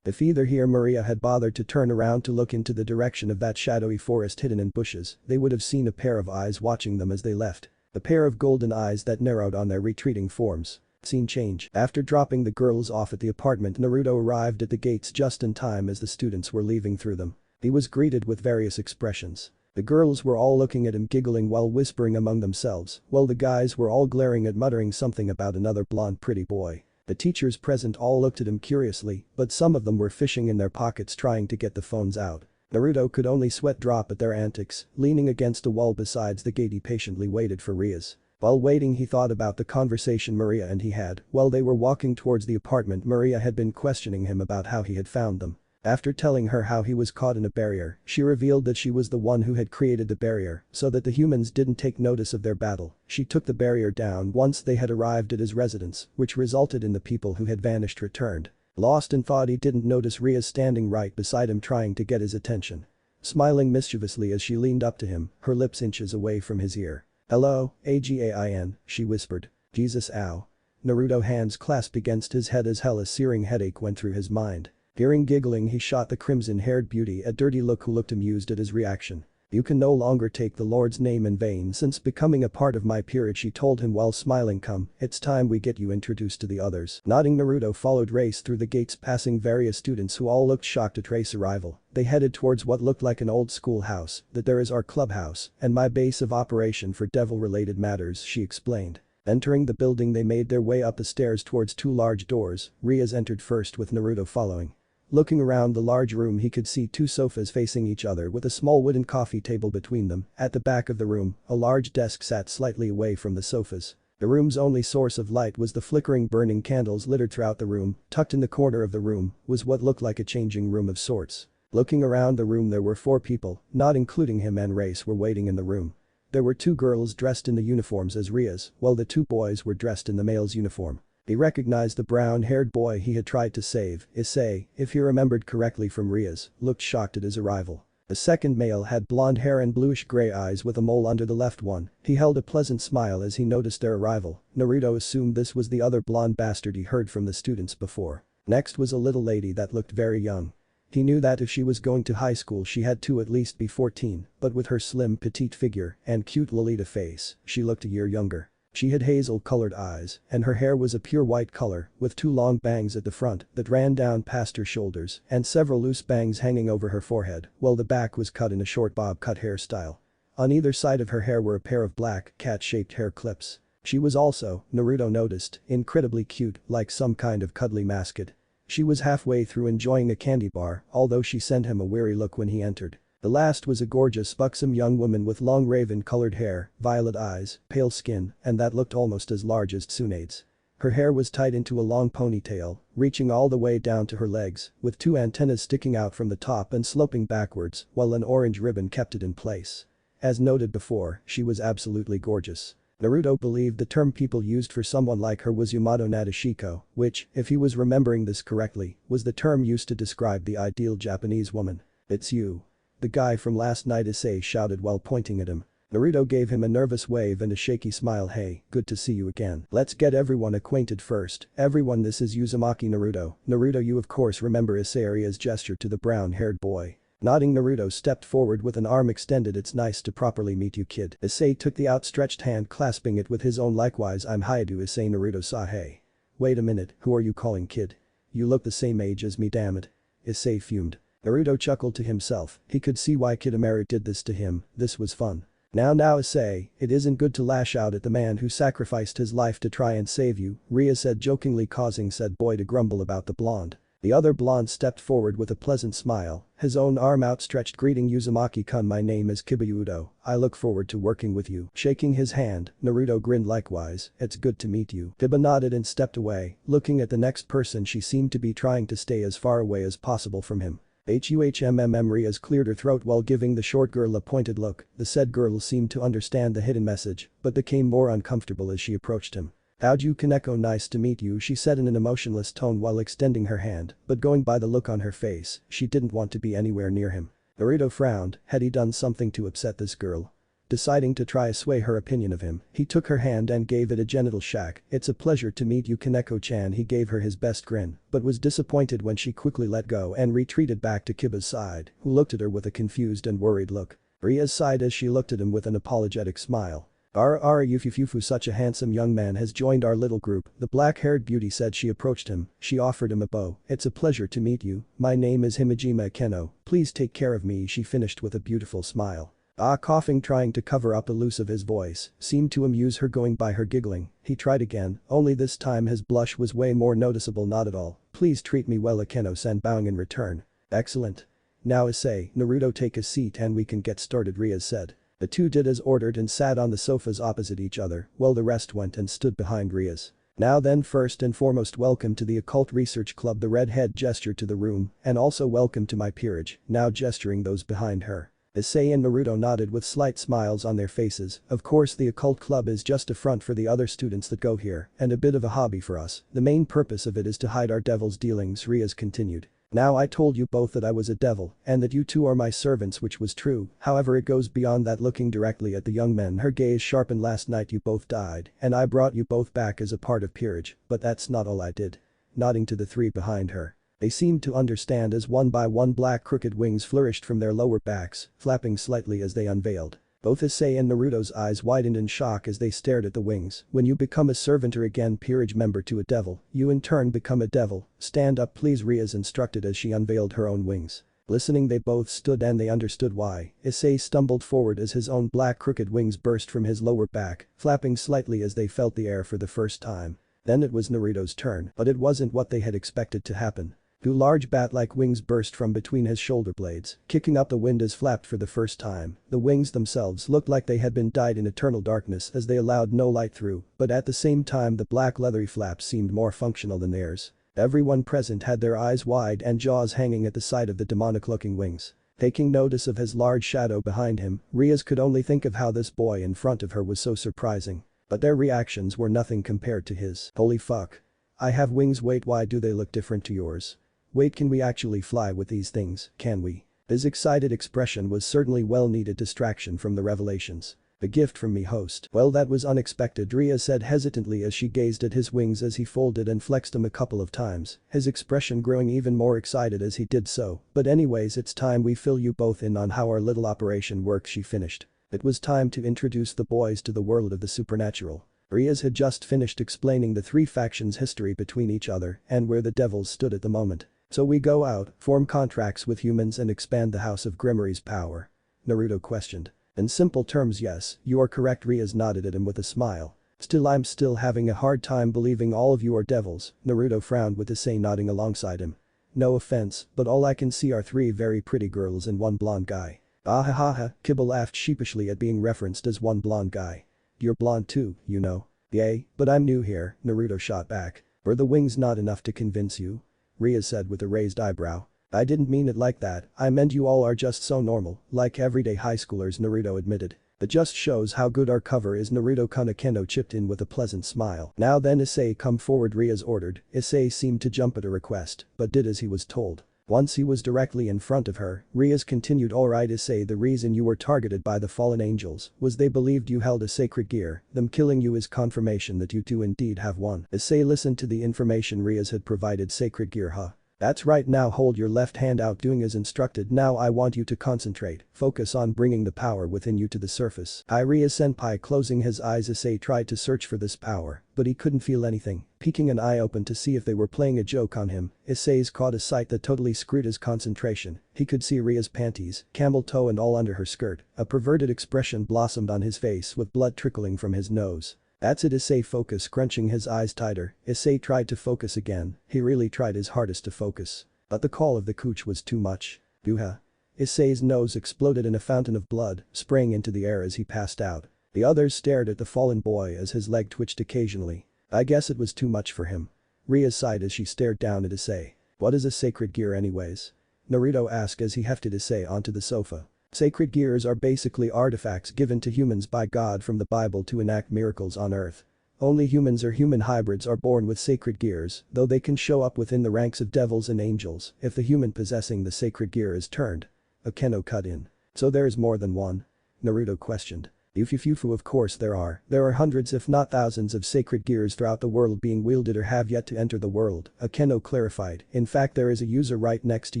If either he or Maria had bothered to turn around to look into the direction of that shadowy forest hidden in bushes, they would have seen a pair of eyes watching them as they left. A pair of golden eyes that narrowed on their retreating forms. Scene change. After dropping the girls off at the apartment, Naruto arrived at the gates just in time as the students were leaving through them. He was greeted with various expressions. The girls were all looking at him, giggling while whispering among themselves, while the guys were all glaring at, muttering something about another blonde pretty boy. The teachers present all looked at him curiously, but some of them were fishing in their pockets trying to get the phones out. Naruto could only sweat drop at their antics. Leaning against a wall besides the gate, he patiently waited for Rias. While waiting he thought about the conversation Maria and he had. While they were walking towards the apartment Maria had been questioning him about how he had found them. After telling her how he was caught in a barrier, she revealed that she was the one who had created the barrier so that the humans didn't take notice of their battle. She took the barrier down once they had arrived at his residence, which resulted in the people who had vanished returned. Lost in thought he didn't notice Rias standing right beside him trying to get his attention. Smiling mischievously as she leaned up to him, her lips inches away from his ear. "Hello, Again," she whispered. "Jesus ow." Naruto hands clasped against his head as hell a searing headache went through his mind. Hearing giggling he shot the crimson-haired beauty a dirty look who looked amused at his reaction. "You can no longer take the Lord's name in vain since becoming a part of my period," she told him while smiling. "Come, it's time we get you introduced to the others." Nodding Naruto followed Rias through the gates passing various students who all looked shocked at Rias' arrival. They headed towards what looked like an old schoolhouse. "That there is our clubhouse and my base of operation for devil-related matters," she explained. Entering the building they made their way up the stairs towards two large doors. Rias entered first with Naruto following. Looking around the large room he could see two sofas facing each other with a small wooden coffee table between them. At the back of the room, a large desk sat slightly away from the sofas. The room's only source of light was the flickering burning candles littered throughout the room. Tucked in the corner of the room was what looked like a changing room of sorts. Looking around the room there were 4 people, not including him and Rias, were waiting in the room. There were 2 girls dressed in the uniforms as Rias, while the 2 boys were dressed in the male's uniform. He recognized the brown-haired boy he had tried to save. Issei, if he remembered correctly from Rias, looked shocked at his arrival. The second male had blonde hair and bluish-gray eyes with a mole under the left one. He held a pleasant smile as he noticed their arrival. Naruto assumed this was the other blonde bastard he heard from the students before. Next was a little lady that looked very young. He knew that if she was going to high school she had to at least be 14, but with her slim petite figure and cute Lolita face, she looked a year younger. She had hazel-colored eyes, and her hair was a pure white color, with 2 long bangs at the front that ran down past her shoulders and several loose bangs hanging over her forehead, while the back was cut in a short bob-cut hairstyle. On either side of her hair were a pair of black, cat-shaped hair clips. She was also, Naruto noticed, incredibly cute, like some kind of cuddly mascot. She was halfway through enjoying a candy bar, although she sent him a weary look when he entered. The last was a gorgeous buxom young woman with long raven-colored hair, violet eyes, pale skin, and that looked almost as large as Tsunade's. Her hair was tied into a long ponytail, reaching all the way down to her legs, with 2 antennas sticking out from the top and sloping backwards, while an orange ribbon kept it in place. As noted before, she was absolutely gorgeous. Naruto believed the term people used for someone like her was Yamato Nadeshiko, which, if he was remembering this correctly, was the term used to describe the ideal Japanese woman. "It's you. The guy from last night," Issei shouted while pointing at him. Naruto gave him a nervous wave and a shaky smile. "Hey, good to see you again. Let's get everyone acquainted first. Everyone, this is Uzumaki Naruto." "Naruto, you of course remember," Issei Rias gestured to the brown-haired boy. Nodding, Naruto stepped forward with an arm extended. "It's nice to properly meet you, kid." Issei took the outstretched hand clasping it with his own. "Likewise, I'm Hayato Issei." Naruto saw. "Hey. Wait a minute, who are you calling kid? You look the same age as me, damn it." Issei fumed. Naruto chuckled to himself. He could see why Kitamari did this to him. This was fun. Now Issei, it isn't good to lash out at the man who sacrificed his life to try and save you," Rias said jokingly, causing said boy to grumble about the blonde. The other blonde stepped forward with a pleasant smile, his own arm outstretched. "Greeting Uzumaki-kun, my name is Kibayudo. I look forward to working with you." Shaking his hand, Naruto grinned. "Likewise, it's good to meet you." Kiba nodded and stepped away, looking at the next person. She seemed to be trying to stay as far away as possible from him. Rias cleared her throat while giving the short girl a pointed look. The said girl seemed to understand the hidden message, but became more uncomfortable as she approached him. "How'd you, Kaneko? Nice to meet you," she said in an emotionless tone while extending her hand, but going by the look on her face, she didn't want to be anywhere near him. Naruto frowned. Had he done something to upset this girl? Deciding to try sway her opinion of him, he took her hand and gave it a genital shake. "It's a pleasure to meet you, Kaneko-chan." He gave her his best grin, but was disappointed when she quickly let go and retreated back to Kiba's side, who looked at her with a confused and worried look. Rias sighed as she looked at him with an apologetic smile. Yufufufu, such a handsome young man has joined our little group," the black-haired beauty said. She approached him. She offered him a bow. "It's a pleasure to meet you. My name is Himejima Keno. Please take care of me," she finished with a beautiful smile. Coughing, trying to cover up the loose of his voice, seemed to amuse her. Going by her giggling, he tried again, only this time his blush was way more noticeable. "Not at all. Please treat me well," Akeno said, bowing in return. "Excellent. Now Issei, Naruto, take a seat and we can get started," Rias said. The two did as ordered and sat on the sofas opposite each other, while the rest went and stood behind Rias. Now then, first and foremost, welcome to the Occult Research Club. The redhead gestured to the room, and also welcome to my peerage, now gesturing those behind her. Issei and Naruto nodded with slight smiles on their faces. Of course, the occult club is just a front for the other students that go here, and a bit of a hobby for us. The main purpose of it is to hide our devil's dealings, Rias continued. Now I told you both that I was a devil, and that you two are my servants, which was true. However, it goes beyond that. Looking directly at the young men, her gaze sharpened. Last night you both died, and I brought you both back as a part of peerage, but that's not all I did. Nodding to the three behind her. They seemed to understand as one by one black crooked wings flourished from their lower backs, flapping slightly as they unveiled. Both Issei and Naruto's eyes widened in shock as they stared at the wings. When you become a servant or again peerage member to a devil, you in turn become a devil. Stand up please, Rias instructed as she unveiled her own wings. Listening, they both stood and they understood why. Issei stumbled forward as his own black crooked wings burst from his lower back, flapping slightly as they felt the air for the first time. Then it was Naruto's turn, but it wasn't what they had expected to happen. Two large bat-like wings burst from between his shoulder blades, kicking up the wind as flapped for the first time. The wings themselves looked like they had been dyed in eternal darkness as they allowed no light through, but at the same time the black leathery flaps seemed more functional than theirs. Everyone present had their eyes wide and jaws hanging at the sight of the demonic-looking wings. Taking notice of his large shadow behind him, Rias could only think of how this boy in front of her was so surprising. But their reactions were nothing compared to his. Holy fuck. I have wings, wait, why do they look different to yours? Wait, can we actually fly with these things, can we? His excited expression was certainly well-needed distraction from the revelations. A gift from me, host. Well, that was unexpected, Rias said hesitantly as she gazed at his wings as he folded and flexed them a couple of times, his expression growing even more excited as he did so. But anyways, it's time we fill you both in on how our little operation works, she finished. It was time to introduce the boys to the world of the supernatural. Rias had just finished explaining the three factions' history between each other and where the devils stood at the moment. So we go out, form contracts with humans and expand the House of Grimory's power? Naruto questioned. In simple terms, yes, you are correct, Rias nodded at him with a smile. Still, I'm still having a hard time believing all of you are devils, Naruto frowned with Issei nodding alongside him. No offense, but all I can see are three very pretty girls and one blonde guy. Ah ha ha ha, Kiba laughed sheepishly at being referenced as one blonde guy. You're blonde too, you know. Yay, but I'm new here, Naruto shot back. Were the wings not enough to convince you? Rias said with a raised eyebrow. I didn't mean it like that, I meant you all are just so normal, like everyday high schoolers, Naruto admitted. That just shows how good our cover is, Naruto Kanekeno chipped in with a pleasant smile. Now then, Issei, come forward, Rias ordered. Issei seemed to jump at a request, but did as he was told. Once he was directly in front of her, Rias continued, alright Issei, the reason you were targeted by the fallen angels was they believed you held a sacred gear, them killing you is confirmation that you two indeed have one. Issei listened to the information Rias had provided, sacred gear, huh? That's right, now hold your left hand out, doing as instructed. Now I want you to concentrate, focus on bringing the power within you to the surface. Rias senpai, closing his eyes, Issei tried to search for this power, but he couldn't feel anything. Peeking an eye open to see if they were playing a joke on him, Issei's caught a sight that totally screwed his concentration. He could see Ria's panties, camel toe and all under her skirt. A perverted expression blossomed on his face with blood trickling from his nose. That's it, Issei focused, crunching his eyes tighter. Issei tried to focus again, he really tried his hardest to focus. But the call of the cooch was too much. Boo-ha. Issei's nose exploded in a fountain of blood, spraying into the air as he passed out. The others stared at the fallen boy as his leg twitched occasionally. I guess it was too much for him. Rias sighed as she stared down at Issei. What is a sacred gear anyways? Naruto asked as he hefted Issei onto the sofa. Sacred gears are basically artifacts given to humans by God from the Bible to enact miracles on Earth. Only humans or human hybrids are born with sacred gears, though they can show up within the ranks of devils and angels if the human possessing the sacred gear is turned. Akeno cut in. So there is more than one? Naruto questioned. Yufufufu, of course there are. There are hundreds if not thousands of sacred gears throughout the world being wielded or have yet to enter the world, Akeno clarified. In fact, there is a user right next to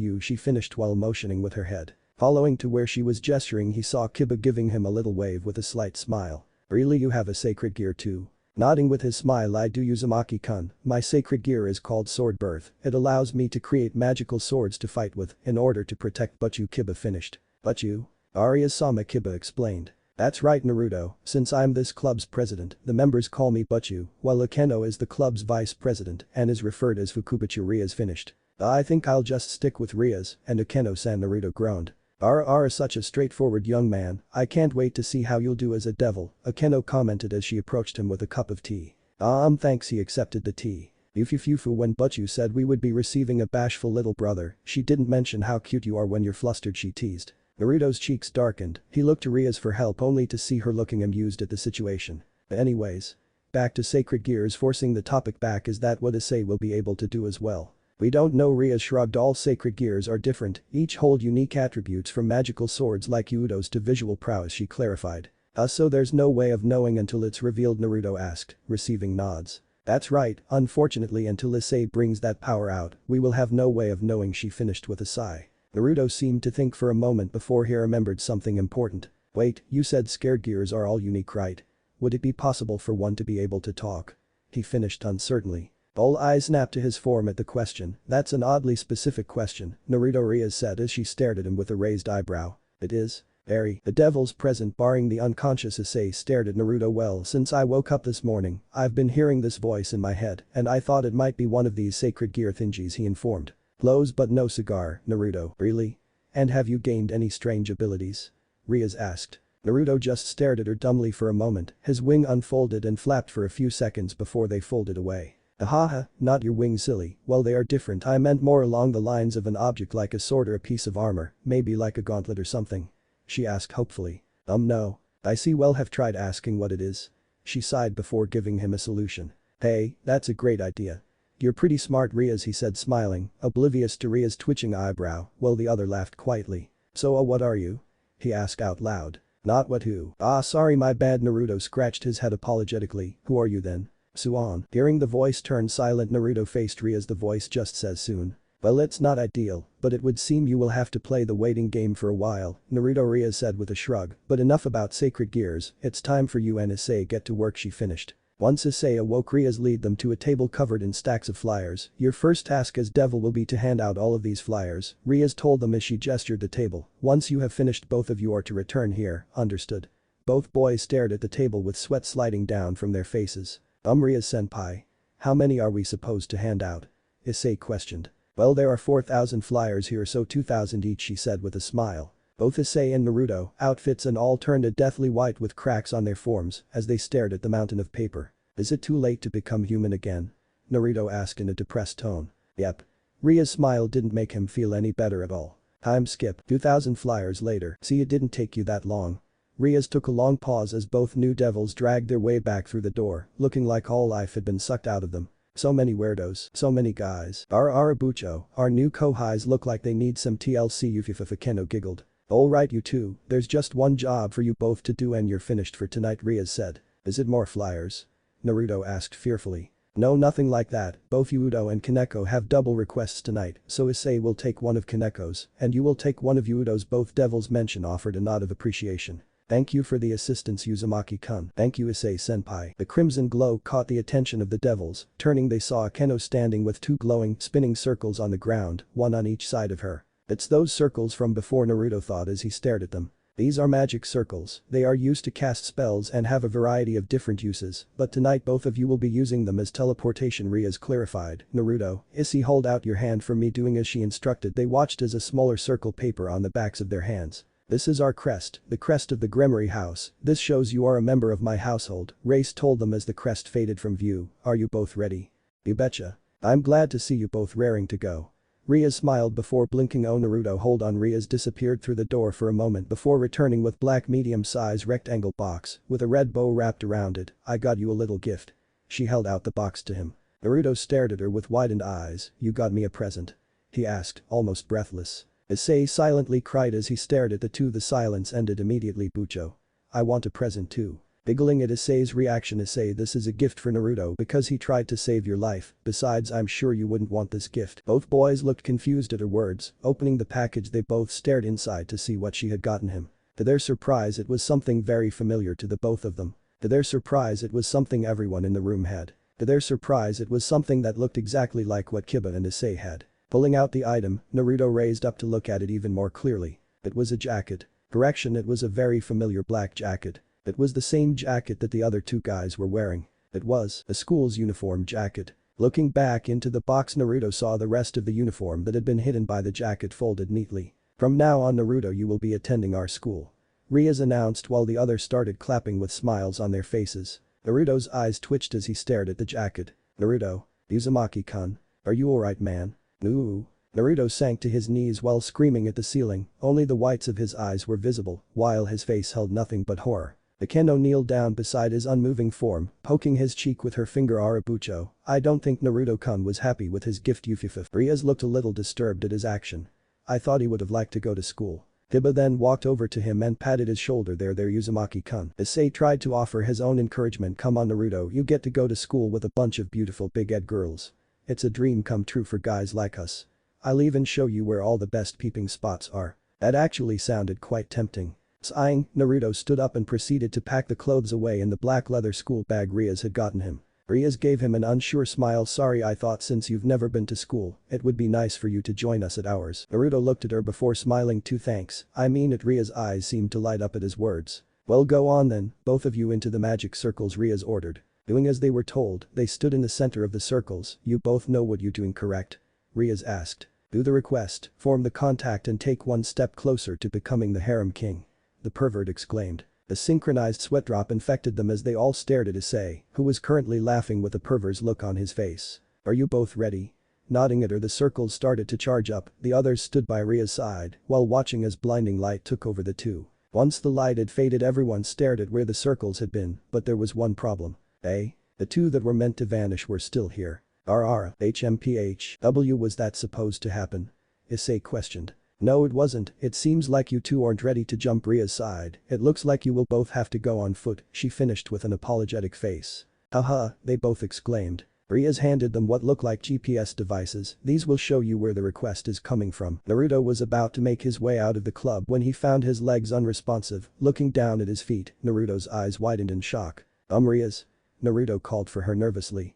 you, she finished while motioning with her head. Following to where she was gesturing, he saw Kiba giving him a little wave with a slight smile. Really, you have a sacred gear too? Nodding with his smile, I do, Uzumaki-kun. My sacred gear is called Sword Birth. It allows me to create magical swords to fight with in order to protect Butchu, Kiba finished. Butchu? Arya-sama, Kiba explained. That's right, Naruto, since I'm this club's president, the members call me Butchu, while Akeno is the club's vice president and is referred as Fukubachu. Rias finished. I think I'll just stick with Rias and Akeno-san, Naruto groaned. Such a straightforward young man, I can't wait to see how you'll do as a devil, Akeno commented as she approached him with a cup of tea. Thanks, he accepted the tea. Yufufufu, when Butchu said we would be receiving a bashful little brother, she didn't mention how cute you are when you're flustered, she teased. Naruto's cheeks darkened, he looked to Rias for help only to see her looking amused at the situation. Anyways. Back to Sacred Gears, forcing the topic back, is that what Issei will be able to do as well? We don't know, Rias shrugged. All Sacred Gears are different, each hold unique attributes from magical swords like Yudo's to visual prowess, she clarified. So there's no way of knowing until it's revealed, Naruto asked, receiving nods. That's right, unfortunately until Issei brings that power out, we will have no way of knowing, she finished with a sigh. Naruto seemed to think for a moment before he remembered something important. Wait, you said Sacred Gears are all unique, right? Would it be possible for one to be able to talk? He finished uncertainly. All eyes snapped to his form at the question. That's an oddly specific question, Naruto, Rias said as she stared at him with a raised eyebrow. It is? Very. The devils present barring the unconscious Issei stared at Naruto. Well, since I woke up this morning, I've been hearing this voice in my head and I thought it might be one of these Sacred Gear thingies, he informed. Blows but no cigar, Naruto. Really? And have you gained any strange abilities? Rias asked. Naruto just stared at her dumbly for a moment, his wing unfolded and flapped for a few seconds before they folded away. Ahaha, not your wing, silly, well they are different, I meant more along the lines of an object like a sword or a piece of armor, maybe like a gauntlet or something. She asked hopefully. No. I see, well have tried asking what it is. She sighed before giving him a solution. Hey, that's a great idea. You're pretty smart, Rias, he said smiling, oblivious to Rias' twitching eyebrow, while the other laughed quietly. So what are you? He asked out loud. Not what, who? Sorry, my bad, Naruto scratched his head apologetically. Who are you then? Suan. Hearing the voice turn silent, Naruto faced Rias. The voice just says soon. Well, it's not ideal, but it would seem you will have to play the waiting game for a while, Naruto, Rias said with a shrug, but enough about Sacred Gears, it's time for you and Issei get to work, she finished. Once Issei awoke, Rias lead them to a table covered in stacks of flyers. Your first task as devil will be to hand out all of these flyers, Rias told them as she gestured the table. Once you have finished, both of you are to return here, understood? Both boys stared at the table with sweat sliding down from their faces. Rias-senpai. How many are we supposed to hand out? Issei questioned. Well, there are 4,000 flyers here, so 2,000 each, she said with a smile. Both Issei and Naruto, outfits and all, turned a deathly white with cracks on their forms as they stared at the mountain of paper. Is it too late to become human again? Naruto asked in a depressed tone. Yep. Ria's smile didn't make him feel any better at all. Time skip, 2,000 flyers later. See, it didn't take you that long. Rias took a long pause as both new devils dragged their way back through the door, looking like all life had been sucked out of them. So many weirdos, so many guys. Arabucho, our new Kohais look like they need some TLC, Akeno giggled. Alright you two, there's just one job for you both to do and you're finished for tonight, Rias said. Is it more flyers? Naruto asked fearfully. No, nothing like that, both Yudo and Kaneko have double requests tonight, so Issei will take one of Kaneko's, and you will take one of Yudo's. Both devils mention offered a nod of appreciation. Thank you for the assistance, Uzumaki-kun. Thank you, Issei-senpai. The crimson glow caught the attention of the devils. Turning, they saw Akeno standing with two glowing, spinning circles on the ground, one on each side of her. It's those circles from before, Naruto thought as he stared at them. These are magic circles. They are used to cast spells and have a variety of different uses, but tonight both of you will be using them as teleportation, Rias clarified. Naruto, Issei, hold out your hand for me. Doing as she instructed, they watched as a smaller circle paper on the backs of their hands. This is our crest, the crest of the Gremory house. This shows you are a member of my household, Rias told them as the crest faded from view. Are you both ready? You betcha. I'm glad to see you both raring to go. Rias smiled before blinking. Oh, Naruto, hold on. Rias disappeared through the door for a moment before returning with black medium-size rectangle box with a red bow wrapped around it. I got you a little gift. She held out the box to him. Naruto stared at her with widened eyes. You got me a present? He asked, almost breathless. Issei silently cried as he stared at the two. The silence ended immediately. Bucho. I want a present too. Giggling at Issei's reaction, Issei, this is a gift for Naruto because he tried to save your life, besides I'm sure you wouldn't want this gift. Both boys looked confused at her words. Opening the package, they both stared inside to see what she had gotten him. To their surprise, it was something very familiar to the both of them. To their surprise, it was something everyone in the room had. To their surprise, it was something that looked exactly like what Kiba and Issei had. Pulling out the item, Naruto raised up to look at it even more clearly. It was a jacket. Correction, it was a very familiar black jacket. It was the same jacket that the other two guys were wearing. It was a school's uniform jacket. Looking back into the box, Naruto saw the rest of the uniform that had been hidden by the jacket folded neatly. From now on Naruto you will be attending our school. Rias announced while the others started clapping with smiles on their faces. Naruto's eyes twitched as he stared at the jacket. Naruto. Uzumaki-kun. Are you alright man? Ooh. Naruto sank to his knees while screaming at the ceiling, only the whites of his eyes were visible, while his face held nothing but horror. Akeno kneeled down beside his unmoving form, poking his cheek with her finger. Arabucho, I don't think Naruto-kun was happy with his gift Yufifif. Rias looked a little disturbed at his action. I thought he would have liked to go to school. Hiba then walked over to him and patted his shoulder. There Uzumaki-kun. Issei tried to offer his own encouragement. Come on Naruto, you get to go to school with a bunch of beautiful big-head girls. It's a dream come true for guys like us. I'll even show you where all the best peeping spots are. That actually sounded quite tempting. Sighing, Naruto stood up and proceeded to pack the clothes away in the black leather school bag Rias had gotten him. Rias gave him an unsure smile. Sorry, I thought since you've never been to school, it would be nice for you to join us at ours. Naruto looked at her before smiling too. Thanks, I mean it. Rias' eyes seemed to light up at his words. Well go on then, both of you into the magic circles Rias ordered. Doing as they were told, they stood in the center of the circles. You both know what you're doing, correct? Rias asked. Do the request, form the contact and take one step closer to becoming the harem king. The pervert exclaimed. A synchronized sweat drop infected them as they all stared at Issei, who was currently laughing with a pervert's look on his face. Are you both ready? Nodding at her, the circles started to charge up. The others stood by Ria's side while watching as blinding light took over the two. Once the light had faded, everyone stared at where the circles had been, but there was one problem. The two that were meant to vanish were still here. HMPH. Was that supposed to happen? Issei questioned. No it wasn't, it seems like you two aren't ready to jump. Ria's sighed. It looks like you will both have to go on foot, she finished with an apologetic face. Haha, they both exclaimed. Rias handed them what looked like GPS devices. These will show you where the request is coming from. Naruto was about to make his way out of the club when he found his legs unresponsive. Looking down at his feet, Naruto's eyes widened in shock. Rias? Naruto called for her nervously.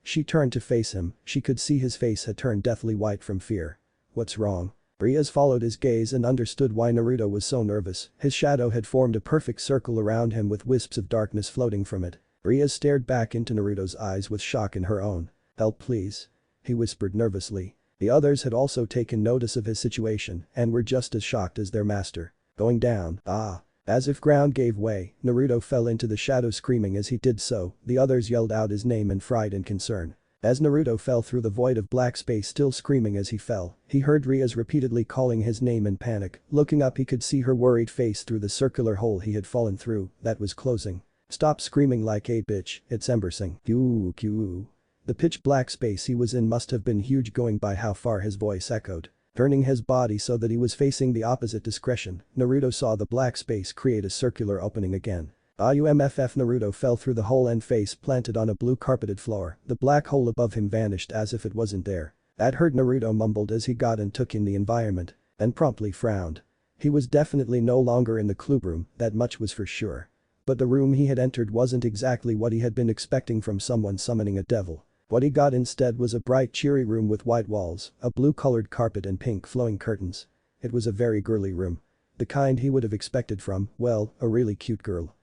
She turned to face him. She could see his face had turned deathly white from fear. What's wrong? Rias followed his gaze and understood why Naruto was so nervous. His shadow had formed a perfect circle around him with wisps of darkness floating from it. Rias stared back into Naruto's eyes with shock in her own. Help please. He whispered nervously. The others had also taken notice of his situation and were just as shocked as their master. Going down. As if ground gave way, Naruto fell into the shadow screaming as he did so. The others yelled out his name in fright and concern. As Naruto fell through the void of black space, still screaming as he fell, he heard Rias repeatedly calling his name in panic. Looking up, he could see her worried face through the circular hole he had fallen through that was closing. Stop screaming like a bitch, it's Embersing. Q. The pitch black space he was in must have been huge going by how far his voice echoed. Turning his body so that he was facing the opposite direction, Naruto saw the black space create a circular opening again. Naruto fell through the hole and face planted on a blue carpeted floor. The black hole above him vanished as if it wasn't there. That hurt, Naruto mumbled as he got and took in the environment. Then promptly frowned. He was definitely no longer in the club room, that much was for sure. But the room he had entered wasn't exactly what he had been expecting from someone summoning a devil. What he got instead was a bright cheery room with white walls, a blue-colored carpet and pink flowing curtains. It was a very girly room. The kind he would have expected from, well, a really cute girl.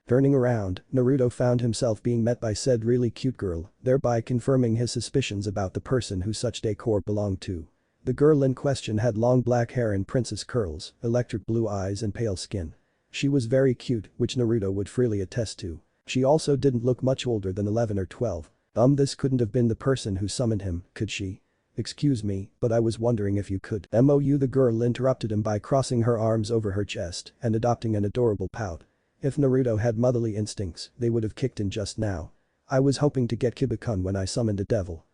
Turning around, Naruto found himself being met by said really cute girl, thereby confirming his suspicions about the person who such decor belonged to. The girl in question had long black hair and princess curls, electric blue eyes and pale skin. She was very cute, which Naruto would freely attest to. She also didn't look much older than 11 or 12. This couldn't have been the person who summoned him, could she? Excuse me, but I was wondering if you could. The girl interrupted him by crossing her arms over her chest and adopting an adorable pout. If Naruto had motherly instincts, they would have kicked in just now. I was hoping to get Kiba-kun when I summoned a devil.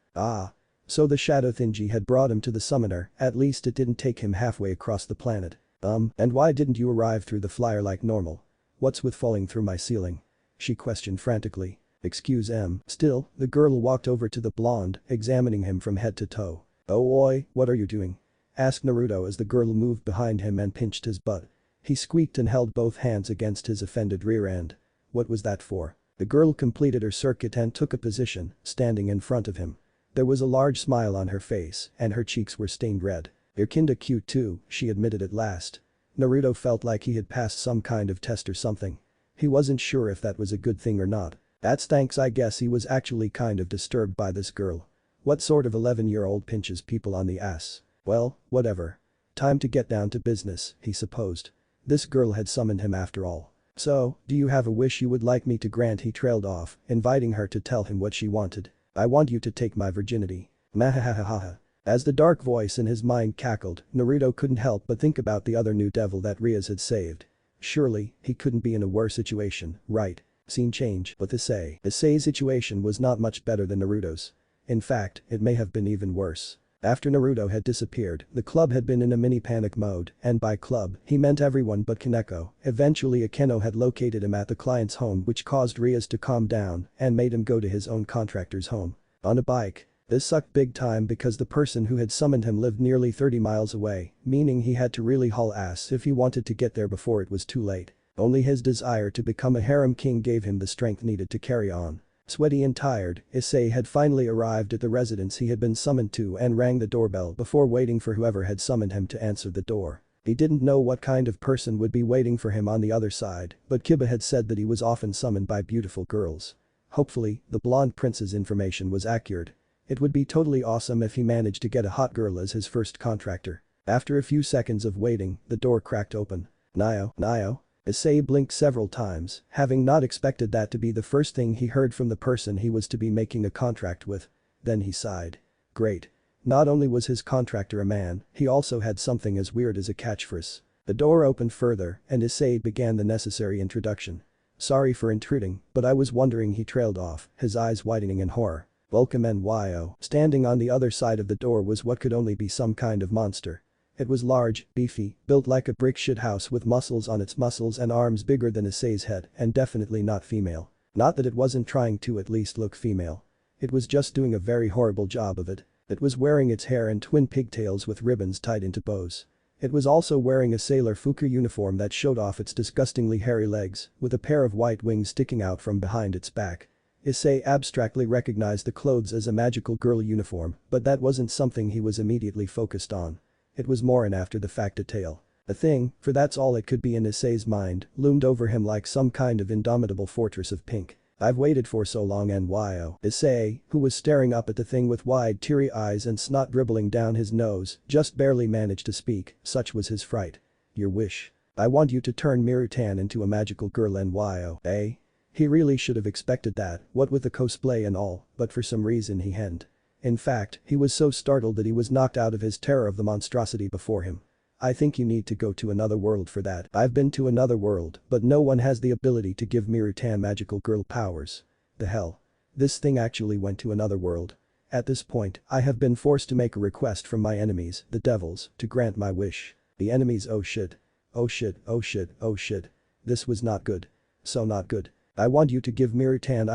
So the Shadow Thingy had brought him to the summoner, at least it didn't take him halfway across the planet. And why didn't you arrive through the flyer like normal? What's with falling through my ceiling? She questioned frantically. Excuse em. Still, the girl walked over to the blonde, examining him from head to toe. Oh oi, what are you doing? Asked Naruto as the girl moved behind him and pinched his butt. He squeaked and held both hands against his offended rear end. What was that for? The girl completed her circuit and took a position, standing in front of him. There was a large smile on her face, and her cheeks were stained red. You're kinda cute too, she admitted at last. Naruto felt like he had passed some kind of test or something. He wasn't sure if that was a good thing or not. That's thanks, I guess he was actually kind of disturbed by this girl. What sort of 11-year-old pinches people on the ass? Well, whatever. Time to get down to business, he supposed. This girl had summoned him after all. So, do you have a wish you would like me to grant? He trailed off, inviting her to tell him what she wanted. I want you to take my virginity. Mahahahaha. As the dark voice in his mind cackled, Naruto couldn't help but think about the other new devil that Rias had saved. Surely, he couldn't be in a worse situation, right? Scene change, but Issei's situation was not much better than Naruto's. In fact, it may have been even worse. After Naruto had disappeared, the club had been in a mini panic mode, and by club, he meant everyone but Kaneko. Eventually Akeno had located him at the client's home, which caused Rias to calm down and made him go to his own contractor's home. On a bike. This sucked big time because the person who had summoned him lived nearly 30 miles away, meaning he had to really haul ass if he wanted to get there before it was too late. Only his desire to become a harem king gave him the strength needed to carry on. Sweaty and tired, Issei had finally arrived at the residence he had been summoned to and rang the doorbell before waiting for whoever had summoned him to answer the door. He didn't know what kind of person would be waiting for him on the other side, but Kiba had said that he was often summoned by beautiful girls. Hopefully, the blonde prince's information was accurate. It would be totally awesome if he managed to get a hot girl as his first contractor. After a few seconds of waiting, the door cracked open. Nio? Issei blinked several times, having not expected that to be the first thing he heard from the person he was to be making a contract with. Then he sighed. Great. Not only was his contractor a man, he also had something as weird as a catchphrase. The door opened further, and Issei began the necessary introduction. Sorry for intruding, but I was wondering. He trailed off, his eyes widening in horror. Welcome NYO. Standing on the other side of the door was what could only be some kind of monster. It was large, beefy, built like a brick shithouse with muscles on its muscles and arms bigger than Issei's head, and definitely not female. Not that it wasn't trying to at least look female. It was just doing a very horrible job of it. It was wearing its hair in twin pigtails with ribbons tied into bows. It was also wearing a sailor Fuku uniform that showed off its disgustingly hairy legs, with a pair of white wings sticking out from behind its back. Issei abstractly recognized the clothes as a magical girl uniform, but that wasn't something he was immediately focused on. It was more an after-the-fact detail. A thing, for that's all it could be in Issei's mind, loomed over him like some kind of indomitable fortress of pink. I've waited for so long NYO. Issei, who was staring up at the thing with wide teary eyes and snot dribbling down his nose, just barely managed to speak, such was his fright. Your wish. I want you to turn Mirutan into a magical girl NYO, eh? He really should have expected that, what with the cosplay and all, but for some reason he hadn't. In fact, he was so startled that he was knocked out of his terror of the monstrosity before him. I think you need to go to another world for that. I've been to another world, but no one has the ability to give Mirutan magical girl powers. The hell? This thing actually went to another world. At this point, I have been forced to make a request from my enemies, the devils, to grant my wish. The enemies. Oh shit. Oh shit, oh shit, oh shit. This was not good. So not good. I want you to give Mirutan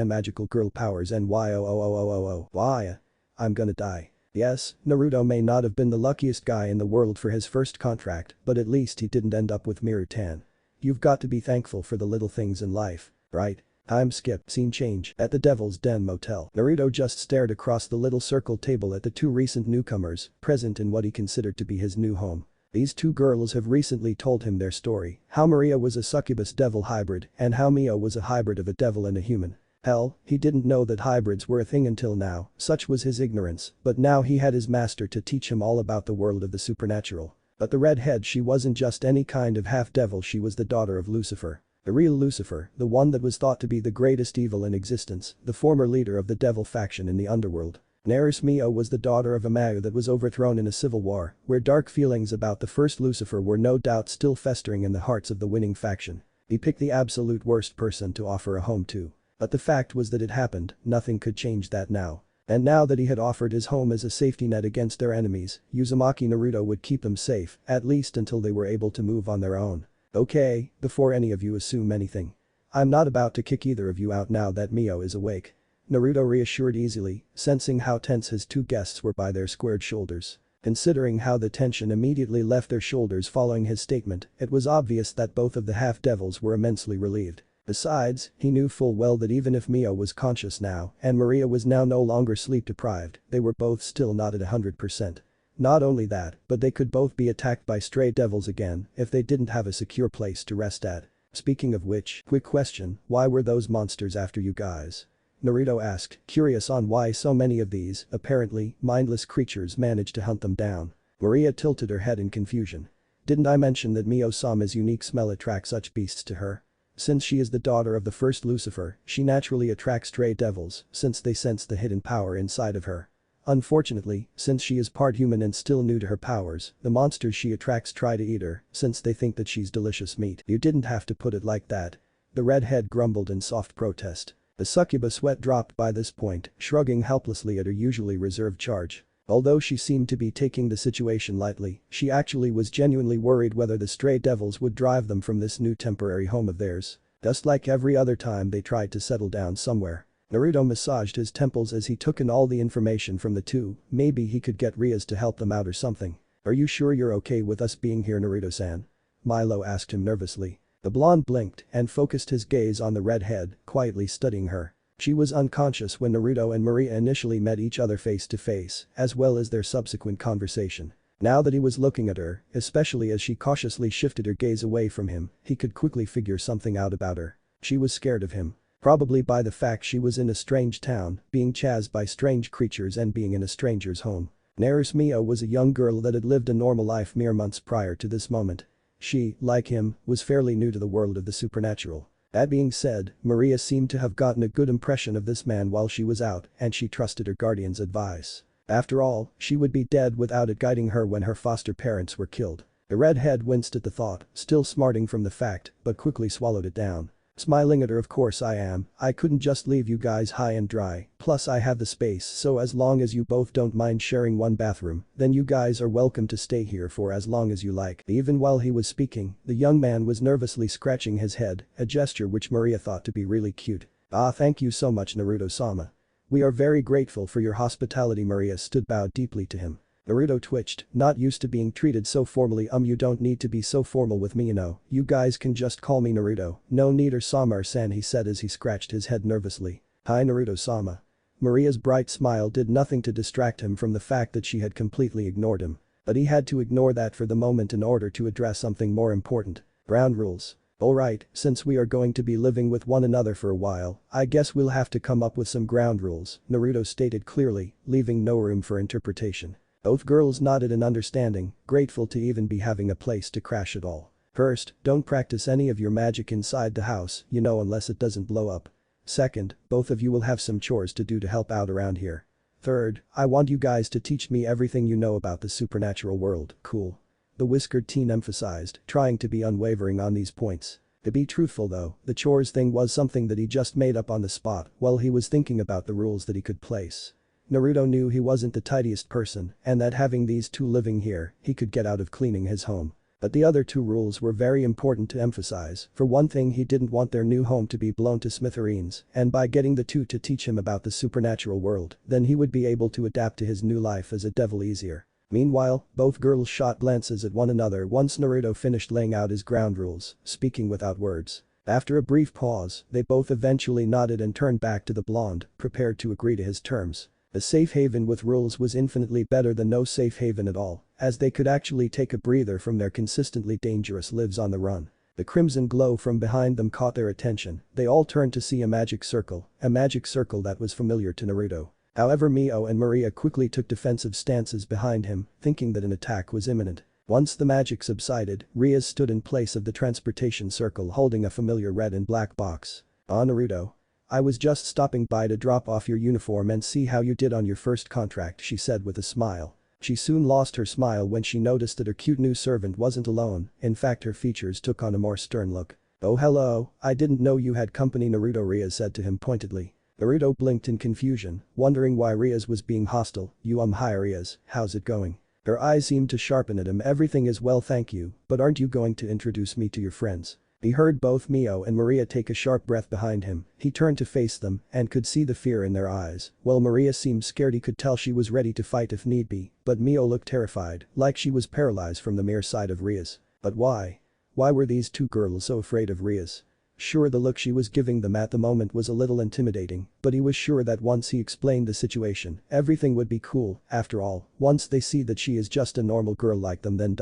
magical girl powers NYO. Why? I'm gonna die. Yes, Naruto may not have been the luckiest guy in the world for his first contract, but at least he didn't end up with Mirutan. You've got to be thankful for the little things in life, right? Time skip. Scene change. At the Devil's Den Motel. Naruto just stared across the little circle table at the two recent newcomers, present in what he considered to be his new home. These two girls have recently told him their story, how Maria was a succubus devil hybrid and how Mio was a hybrid of a devil and a human. Hell, he didn't know that hybrids were a thing until now, such was his ignorance, but now he had his master to teach him all about the world of the supernatural. But the redhead, she wasn't just any kind of half-devil, she was the daughter of Lucifer. The real Lucifer, the one that was thought to be the greatest evil in existence, the former leader of the devil faction in the underworld. Neris Mio was the daughter of a Mao that was overthrown in a civil war, where dark feelings about the first Lucifer were no doubt still festering in the hearts of the winning faction. He picked the absolute worst person to offer a home to. But the fact was that it happened, nothing could change that now. And now that he had offered his home as a safety net against their enemies, Uzumaki Naruto would keep them safe, at least until they were able to move on their own. Okay, before any of you assume anything. I'm not about to kick either of you out now that Mio is awake. Naruto reassured easily, sensing how tense his two guests were by their squared shoulders. Considering how the tension immediately left their shoulders following his statement, it was obvious that both of the half-devils were immensely relieved. Besides, he knew full well that even if Mio was conscious now and Maria was now no longer sleep-deprived, they were both still not at 100%. Not only that, but they could both be attacked by stray devils again if they didn't have a secure place to rest at. Speaking of which, quick question, why were those monsters after you guys? Naruto asked, curious on why so many of these, apparently, mindless creatures managed to hunt them down. Maria tilted her head in confusion. Didn't I mention that Mio-sama's unique smell attracts such beasts to her? Since she is the daughter of the first Lucifer, she naturally attracts stray devils since they sense the hidden power inside of her. Unfortunately, since she is part human and still new to her powers, the monsters she attracts try to eat her since they think that she's delicious meat. You didn't have to put it like that. The redhead grumbled in soft protest. The succubus sweat dropped by this point, shrugging helplessly at her usually reserved charge. Although she seemed to be taking the situation lightly, she actually was genuinely worried whether the stray devils would drive them from this new temporary home of theirs. Just like every other time they tried to settle down somewhere. Naruto massaged his temples as he took in all the information from the two, maybe he could get Rias to help them out or something. Are you sure you're okay with us being here, Naruto-san? Milo asked him nervously. The blonde blinked and focused his gaze on the redhead, quietly studying her. She was unconscious when Naruto and Maria initially met each other face to face, as well as their subsequent conversation. Now that he was looking at her, especially as she cautiously shifted her gaze away from him, he could quickly figure something out about her. She was scared of him. Probably by the fact she was in a strange town, being chased by strange creatures and being in a stranger's home. Naruto Mio was a young girl that had lived a normal life mere months prior to this moment. She, like him, was fairly new to the world of the supernatural. That being said, Maria seemed to have gotten a good impression of this man while she was out and she trusted her guardian's advice. After all, she would be dead without it guiding her when her foster parents were killed. The redhead winced at the thought, still smarting from the fact, but quickly swallowed it down. Smiling at her, of course I am, I couldn't just leave you guys high and dry, plus I have the space, so as long as you both don't mind sharing one bathroom, then you guys are welcome to stay here for as long as you like. Even while he was speaking, the young man was nervously scratching his head, a gesture which Maria thought to be really cute. Ah, thank you so much, Naruto-sama. We are very grateful for your hospitality. Maria stood bowed deeply to him. Naruto twitched, not used to being treated so formally. You don't need to be so formal with me, you guys can just call me Naruto. No need or Sama-san, he said as he scratched his head nervously. Hi Naruto-sama. Maria's bright smile did nothing to distract him from the fact that she had completely ignored him. But he had to ignore that for the moment in order to address something more important. Ground rules. Alright, since we are going to be living with one another for a while, I guess we'll have to come up with some ground rules, Naruto stated clearly, leaving no room for interpretation. Both girls nodded in understanding, grateful to even be having a place to crash at all. First, don't practice any of your magic inside the house, unless it doesn't blow up. Second, both of you will have some chores to do to help out around here. Third, I want you guys to teach me everything you know about the supernatural world, cool? The whiskered teen emphasized, trying to be unwavering on these points. To be truthful though, the chores thing was something that he just made up on the spot while he was thinking about the rules that he could place. Naruto knew he wasn't the tidiest person and that having these two living here, he could get out of cleaning his home. But the other two rules were very important to emphasize. For one thing, he didn't want their new home to be blown to smithereens, and by getting the two to teach him about the supernatural world, then he would be able to adapt to his new life as a devil easier. Meanwhile, both girls shot glances at one another once Naruto finished laying out his ground rules, speaking without words. After a brief pause, they both eventually nodded and turned back to the blonde, prepared to agree to his terms. A safe haven with rules was infinitely better than no safe haven at all, as they could actually take a breather from their consistently dangerous lives on the run. The crimson glow from behind them caught their attention. They all turned to see a magic circle that was familiar to Naruto. However, Mio and Maria quickly took defensive stances behind him, thinking that an attack was imminent. Once the magic subsided, Rias stood in place of the transportation circle holding a familiar red and black box. Ah, Naruto. I was just stopping by to drop off your uniform and see how you did on your first contract, she said with a smile. She soon lost her smile when she noticed that her cute new servant wasn't alone. In fact, her features took on a more stern look. Oh hello, I didn't know you had company, Naruto, Rias said to him pointedly. Naruto blinked in confusion, wondering why Rias was being hostile. Hi Rias, how's it going? Her eyes seemed to sharpen at him. Everything is well, thank you, but aren't you going to introduce me to your friends? He heard both Mio and Maria take a sharp breath behind him. He turned to face them and could see the fear in their eyes. While Maria seemed scared, he could tell she was ready to fight if need be, but Mio looked terrified, like she was paralyzed from the mere sight of Rias. But why? Why were these two girls so afraid of Rias? Sure, the look she was giving them at the moment was a little intimidating, but he was sure that once he explained the situation, everything would be cool. After all, once they see that she is just a normal girl like them, then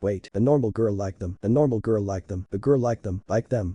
wait, a normal girl like them, a normal girl like them, a girl like them.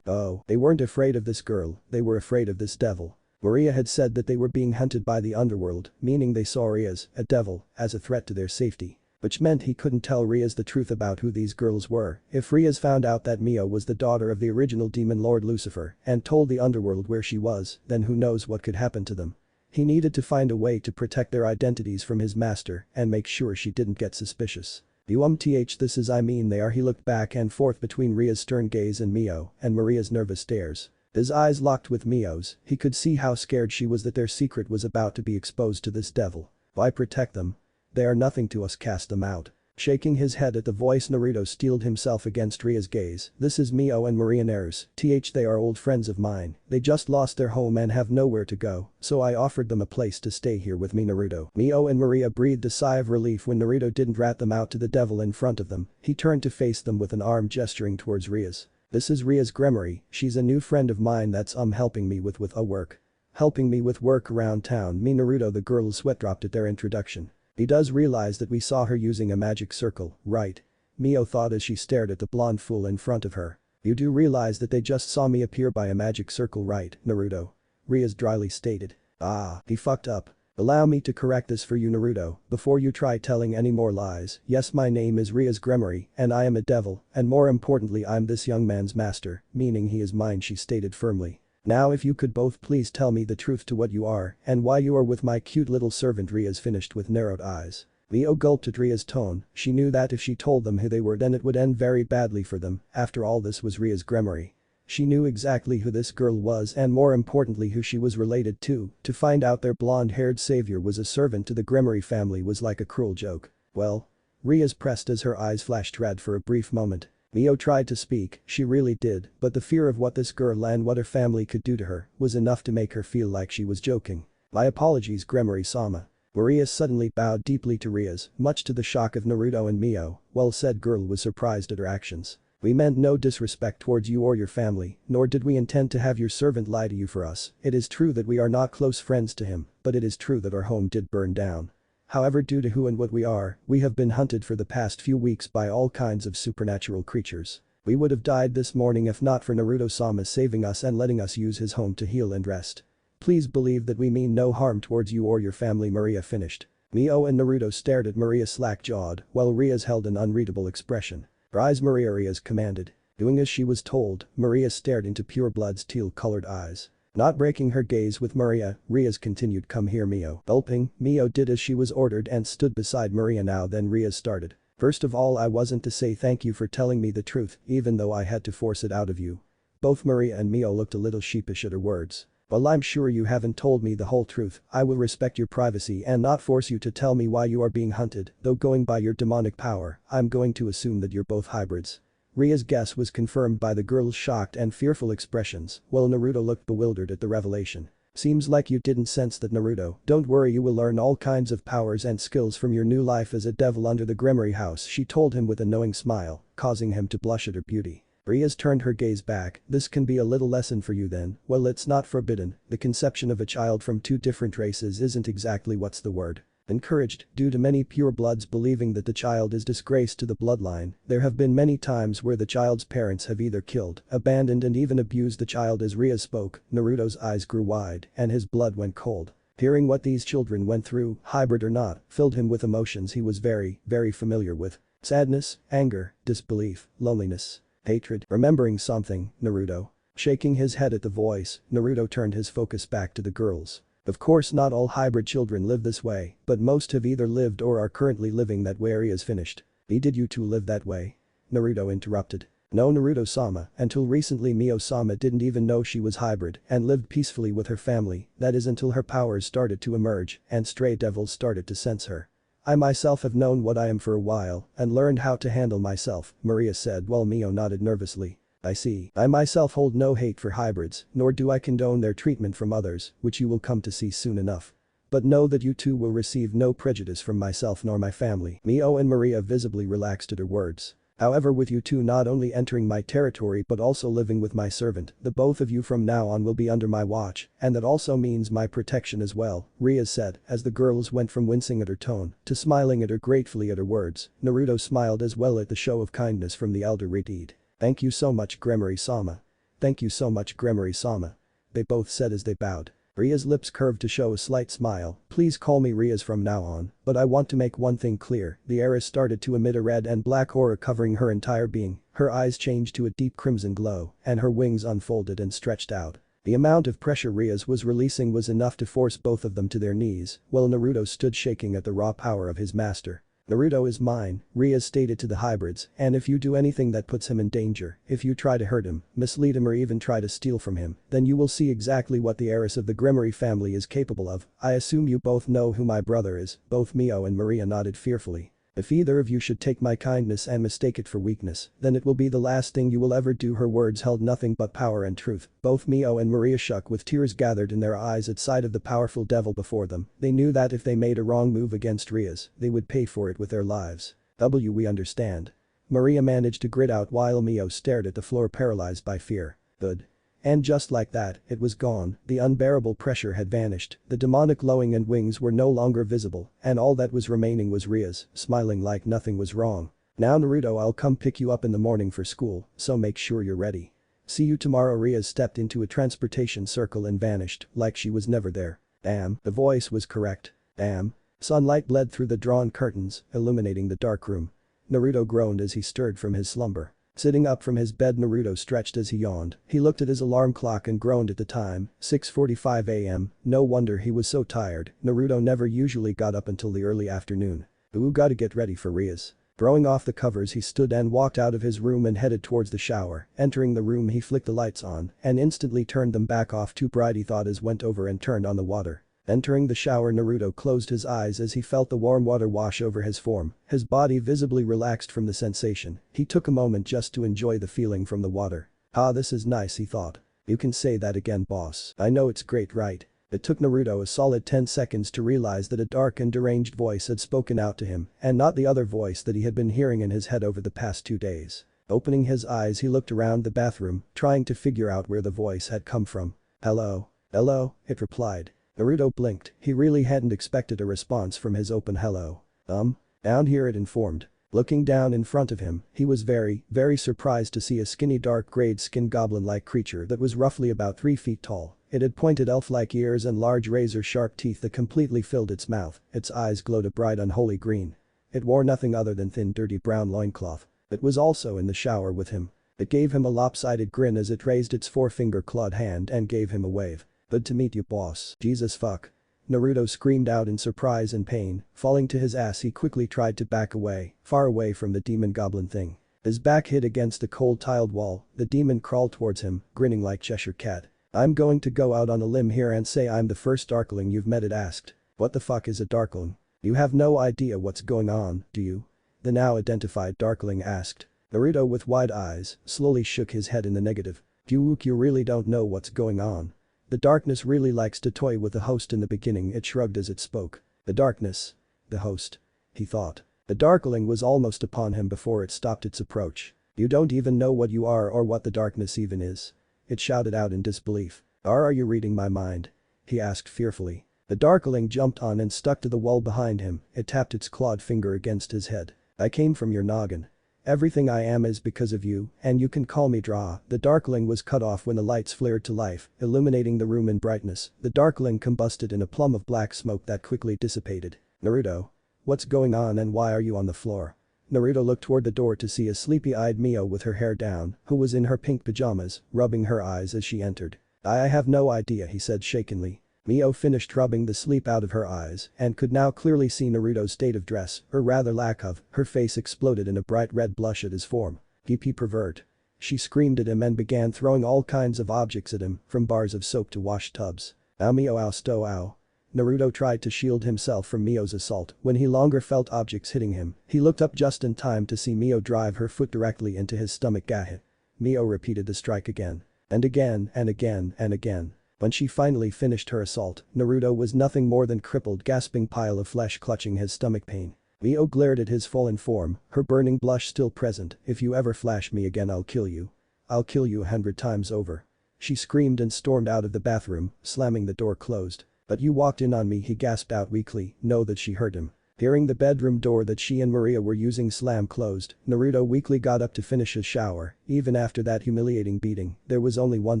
Oh, they weren't afraid of this girl, they were afraid of this devil. Maria had said that they were being hunted by the underworld, meaning they saw Rias, a devil, as a threat to their safety. which meant he couldn't tell Rias the truth about who these girls were. If Rias found out that Mio was the daughter of the original demon lord Lucifer and told the underworld where she was, then who knows what could happen to them. He needed to find a way to protect their identities from his master and make sure she didn't get suspicious. This is they are. He looked back and forth between Ria's stern gaze and Mio and Maria's nervous stares. His eyes locked with Mio's. He could see how scared she was that their secret was about to be exposed to this devil. Why protect them? They are nothing to us, cast them out. Shaking his head at the voice, Naruto steeled himself against Ria's gaze. This is Mio and Maria Neres. They are old friends of mine. They just lost their home and have nowhere to go, so I offered them a place to stay here with me, Naruto. Mio and Maria breathed a sigh of relief when Naruto didn't rat them out to the devil in front of them. He turned to face them with an arm gesturing towards Rias. This is Rias Gremory. She's a new friend of mine that's helping me with work. Helping me with work around town. Me, Naruto. The girl's sweat dropped at their introduction. He does realize that we saw her using a magic circle, right? Mio thought as she stared at the blonde fool in front of her. You do realize that they just saw me appear by a magic circle, right, Naruto? Rias dryly stated. Ah, he fucked up. Allow me to correct this for you, Naruto, before you try telling any more lies. Yes, my name is Rias Gremory, and I am a devil, and more importantly I'm this young man's master, meaning he is mine, she stated firmly. Now if you could both please tell me the truth to what you are and why you are with my cute little servant. Rias finished with narrowed eyes. Mio gulped at Ria's tone. She knew that if she told them who they were then it would end very badly for them. After all, this was Rias Gremory. She knew exactly who this girl was and more importantly who she was related to. To find out their blonde-haired savior was a servant to the Gremory family was like a cruel joke. Well? Rias pressed as her eyes flashed red for a brief moment. Mio tried to speak, she really did, but the fear of what this girl and what her family could do to her was enough to make her feel like she was joking. My apologies, Gremory-sama. Rias suddenly bowed deeply to Rias, much to the shock of Naruto and Mio, while said girl was surprised at her actions. We meant no disrespect towards you or your family, nor did we intend to have your servant lie to you for us. It is true that we are not close friends to him, but it is true that our home did burn down. However, due to who and what we are, we have been hunted for the past few weeks by all kinds of supernatural creatures. We would have died this morning if not for Naruto-sama saving us and letting us use his home to heal and rest. Please believe that we mean no harm towards you or your family, Maria finished. Mio and Naruto stared at Maria slack-jawed, while Rias held an unreadable expression. Rise, Maria, Rias commanded. Doing as she was told, Maria stared into pure blood's teal-colored eyes. Not breaking her gaze with Maria, Rias continued, come here, Mio. Gulping, Mio did as she was ordered and stood beside Maria. Now then, Rias started. First of all, I wasn't to say thank you for telling me the truth, even though I had to force it out of you. Both Maria and Mio looked a little sheepish at her words. Well, I'm sure you haven't told me the whole truth. I will respect your privacy and not force you to tell me why you are being hunted, though going by your demonic power, I'm going to assume that you're both hybrids. Ria's guess was confirmed by the girl's shocked and fearful expressions, while Naruto looked bewildered at the revelation. Seems like you didn't sense that, Naruto. Don't worry, you will learn all kinds of powers and skills from your new life as a devil under the Gremory house, she told him with a knowing smile, causing him to blush at her beauty. Rias turned her gaze back. This can be a little lesson for you then. Well, it's not forbidden. The conception of a child from two different races isn't exactly what's the word. Encouraged, due to many purebloods believing that the child is disgrace to the bloodline, there have been many times where the child's parents have either killed, abandoned and even abused the child. As Rias spoke, Naruto's eyes grew wide and his blood went cold. Hearing what these children went through, hybrid or not, filled him with emotions he was very, very familiar with. Sadness, anger, disbelief, loneliness. Hatred. Remembering something, Naruto. Shaking his head at the voice, Naruto turned his focus back to the girls. Of course not all hybrid children live this way, but most have either lived or are currently living that way. Rias finished. Did you two live that way? Naruto interrupted. No, Naruto-sama, until recently Mio-sama didn't even know she was hybrid and lived peacefully with her family, that is until her powers started to emerge and stray devils started to sense her. I myself have known what I am for a while and learned how to handle myself, Maria said while Mio nodded nervously. I see. I myself hold no hate for hybrids, nor do I condone their treatment from others, which you will come to see soon enough. But know that you two will receive no prejudice from myself nor my family. Mio and Maria visibly relaxed at her words. However, with you two not only entering my territory but also living with my servant, the both of you from now on will be under my watch, and that also means my protection as well, Rias said as the girls went from wincing at her tone to smiling at her gratefully at her words. Naruto smiled as well at the show of kindness from the elder Rias. Thank you so much, Gremory-sama. Thank you so much, Gremory-sama. They both said as they bowed. Ria's lips curved to show a slight smile. Please call me Rias from now on, but I want to make one thing clear. The heiress started to emit a red and black aura covering her entire being. Her eyes changed to a deep crimson glow, and her wings unfolded and stretched out. The amount of pressure Rias was releasing was enough to force both of them to their knees, while Naruto stood shaking at the raw power of his master. Naruto is mine, Rias stated to the hybrids, and if you do anything that puts him in danger, if you try to hurt him, mislead him or even try to steal from him, then you will see exactly what the heiress of the Gremory family is capable of. I assume you both know who my brother is. Both Mio and Maria nodded fearfully. If either of you should take my kindness and mistake it for weakness, then it will be the last thing you will ever do. Her words held nothing but power and truth. Both Mio and Maria shook with tears gathered in their eyes at sight of the powerful devil before them. They knew that if they made a wrong move against Rias, they would pay for it with their lives. We understand. Maria managed to grit out while Mio stared at the floor paralyzed by fear. Good. And just like that, it was gone. The unbearable pressure had vanished, the demonic lowing and wings were no longer visible, and all that was remaining was Rias, smiling like nothing was wrong. Now Naruto, I'll come pick you up in the morning for school, so make sure you're ready. See you tomorrow. Rias stepped into a transportation circle and vanished, like she was never there. Damn, the voice was correct. Damn. Sunlight bled through the drawn curtains, illuminating the dark room. Naruto groaned as he stirred from his slumber. Sitting up from his bed, Naruto stretched as he yawned. He looked at his alarm clock and groaned at the time, 6:45 a.m. No wonder he was so tired. Naruto never usually got up until the early afternoon. Ooh, gotta get ready for Rias. Throwing off the covers, he stood and walked out of his room and headed towards the shower. Entering the room, he flicked the lights on and instantly turned them back off. Too bright, he thought, as went over and turned on the water. Entering the shower, Naruto closed his eyes as he felt the warm water wash over his form. His body visibly relaxed from the sensation. He took a moment just to enjoy the feeling from the water. Ah, this is nice, he thought. You can say that again, boss. I know it's great, right? It took Naruto a solid 10 seconds to realize that a dark and deranged voice had spoken out to him, and not the other voice that he had been hearing in his head over the past 2 days. Opening his eyes, he looked around the bathroom, trying to figure out where the voice had come from. Hello? Hello? It replied. Naruto blinked. He really hadn't expected a response from his open hello. Down here, it informed. Looking down in front of him, he was very surprised to see a skinny dark-grayed skinned goblin-like creature that was roughly about 3 feet tall. It had pointed elf-like ears and large razor-sharp teeth that completely filled its mouth. Its eyes glowed a bright unholy green. It wore nothing other than thin dirty brown loincloth. It was also in the shower with him. It gave him a lopsided grin as it raised its 4-finger clawed hand and gave him a wave. Good to meet you, boss. Jesus fuck. Naruto screamed out in surprise and pain. Falling to his ass, he quickly tried to back away, far away from the demon goblin thing. His back hit against the cold tiled wall. The demon crawled towards him, grinning like Cheshire Cat. I'm going to go out on a limb here and say I'm the first Darkling you've met. It asked. What the fuck is a Darkling? You have no idea what's going on, do you? The now identified Darkling asked. Naruto, with wide eyes, slowly shook his head in the negative. You really don't know what's going on. The darkness really likes to toy with the host. In the beginning, it shrugged as it spoke. The darkness. The host. He thought. The Darkling was almost upon him before it stopped its approach. You don't even know what you are or what the darkness even is. It shouted out in disbelief. Are you reading my mind? He asked fearfully. The Darkling jumped on and stuck to the wall behind him. It tapped its clawed finger against his head. I came from your noggin. Everything I am is because of you, and you can call me Dra. The Darkling was cut off when the lights flared to life, illuminating the room in brightness. The Darkling combusted in a plume of black smoke that quickly dissipated. Naruto. What's going on and why are you on the floor? Naruto looked toward the door to see a sleepy-eyed Mio with her hair down, who was in her pink pajamas, rubbing her eyes as she entered. I have no idea, he said shakenly. Mio finished rubbing the sleep out of her eyes and could now clearly see Naruto's state of dress, or rather lack of. Her face exploded in a bright red blush at his form. "PP pervert." She screamed at him and began throwing all kinds of objects at him, from bars of soap to wash tubs. Ow Mio, ow sto ow. Naruto tried to shield himself from Mio's assault when he longer felt objects hitting him. He looked up just in time to see Mio drive her foot directly into his stomach. Gah. Mio repeated the strike again. And again and again and again. When she finally finished her assault, Naruto was nothing more than crippled, gasping pile of flesh clutching his stomach pain. Mio glared at his fallen form, her burning blush still present. If you ever flash me again, I'll kill you. I'll kill you 100 times over. She screamed and stormed out of the bathroom, slamming the door closed. But you walked in on me, he gasped out weakly. Know that she heard him. Hearing the bedroom door that she and Maria were using slam closed, Naruto weakly got up to finish his shower. Even after that humiliating beating, there was only one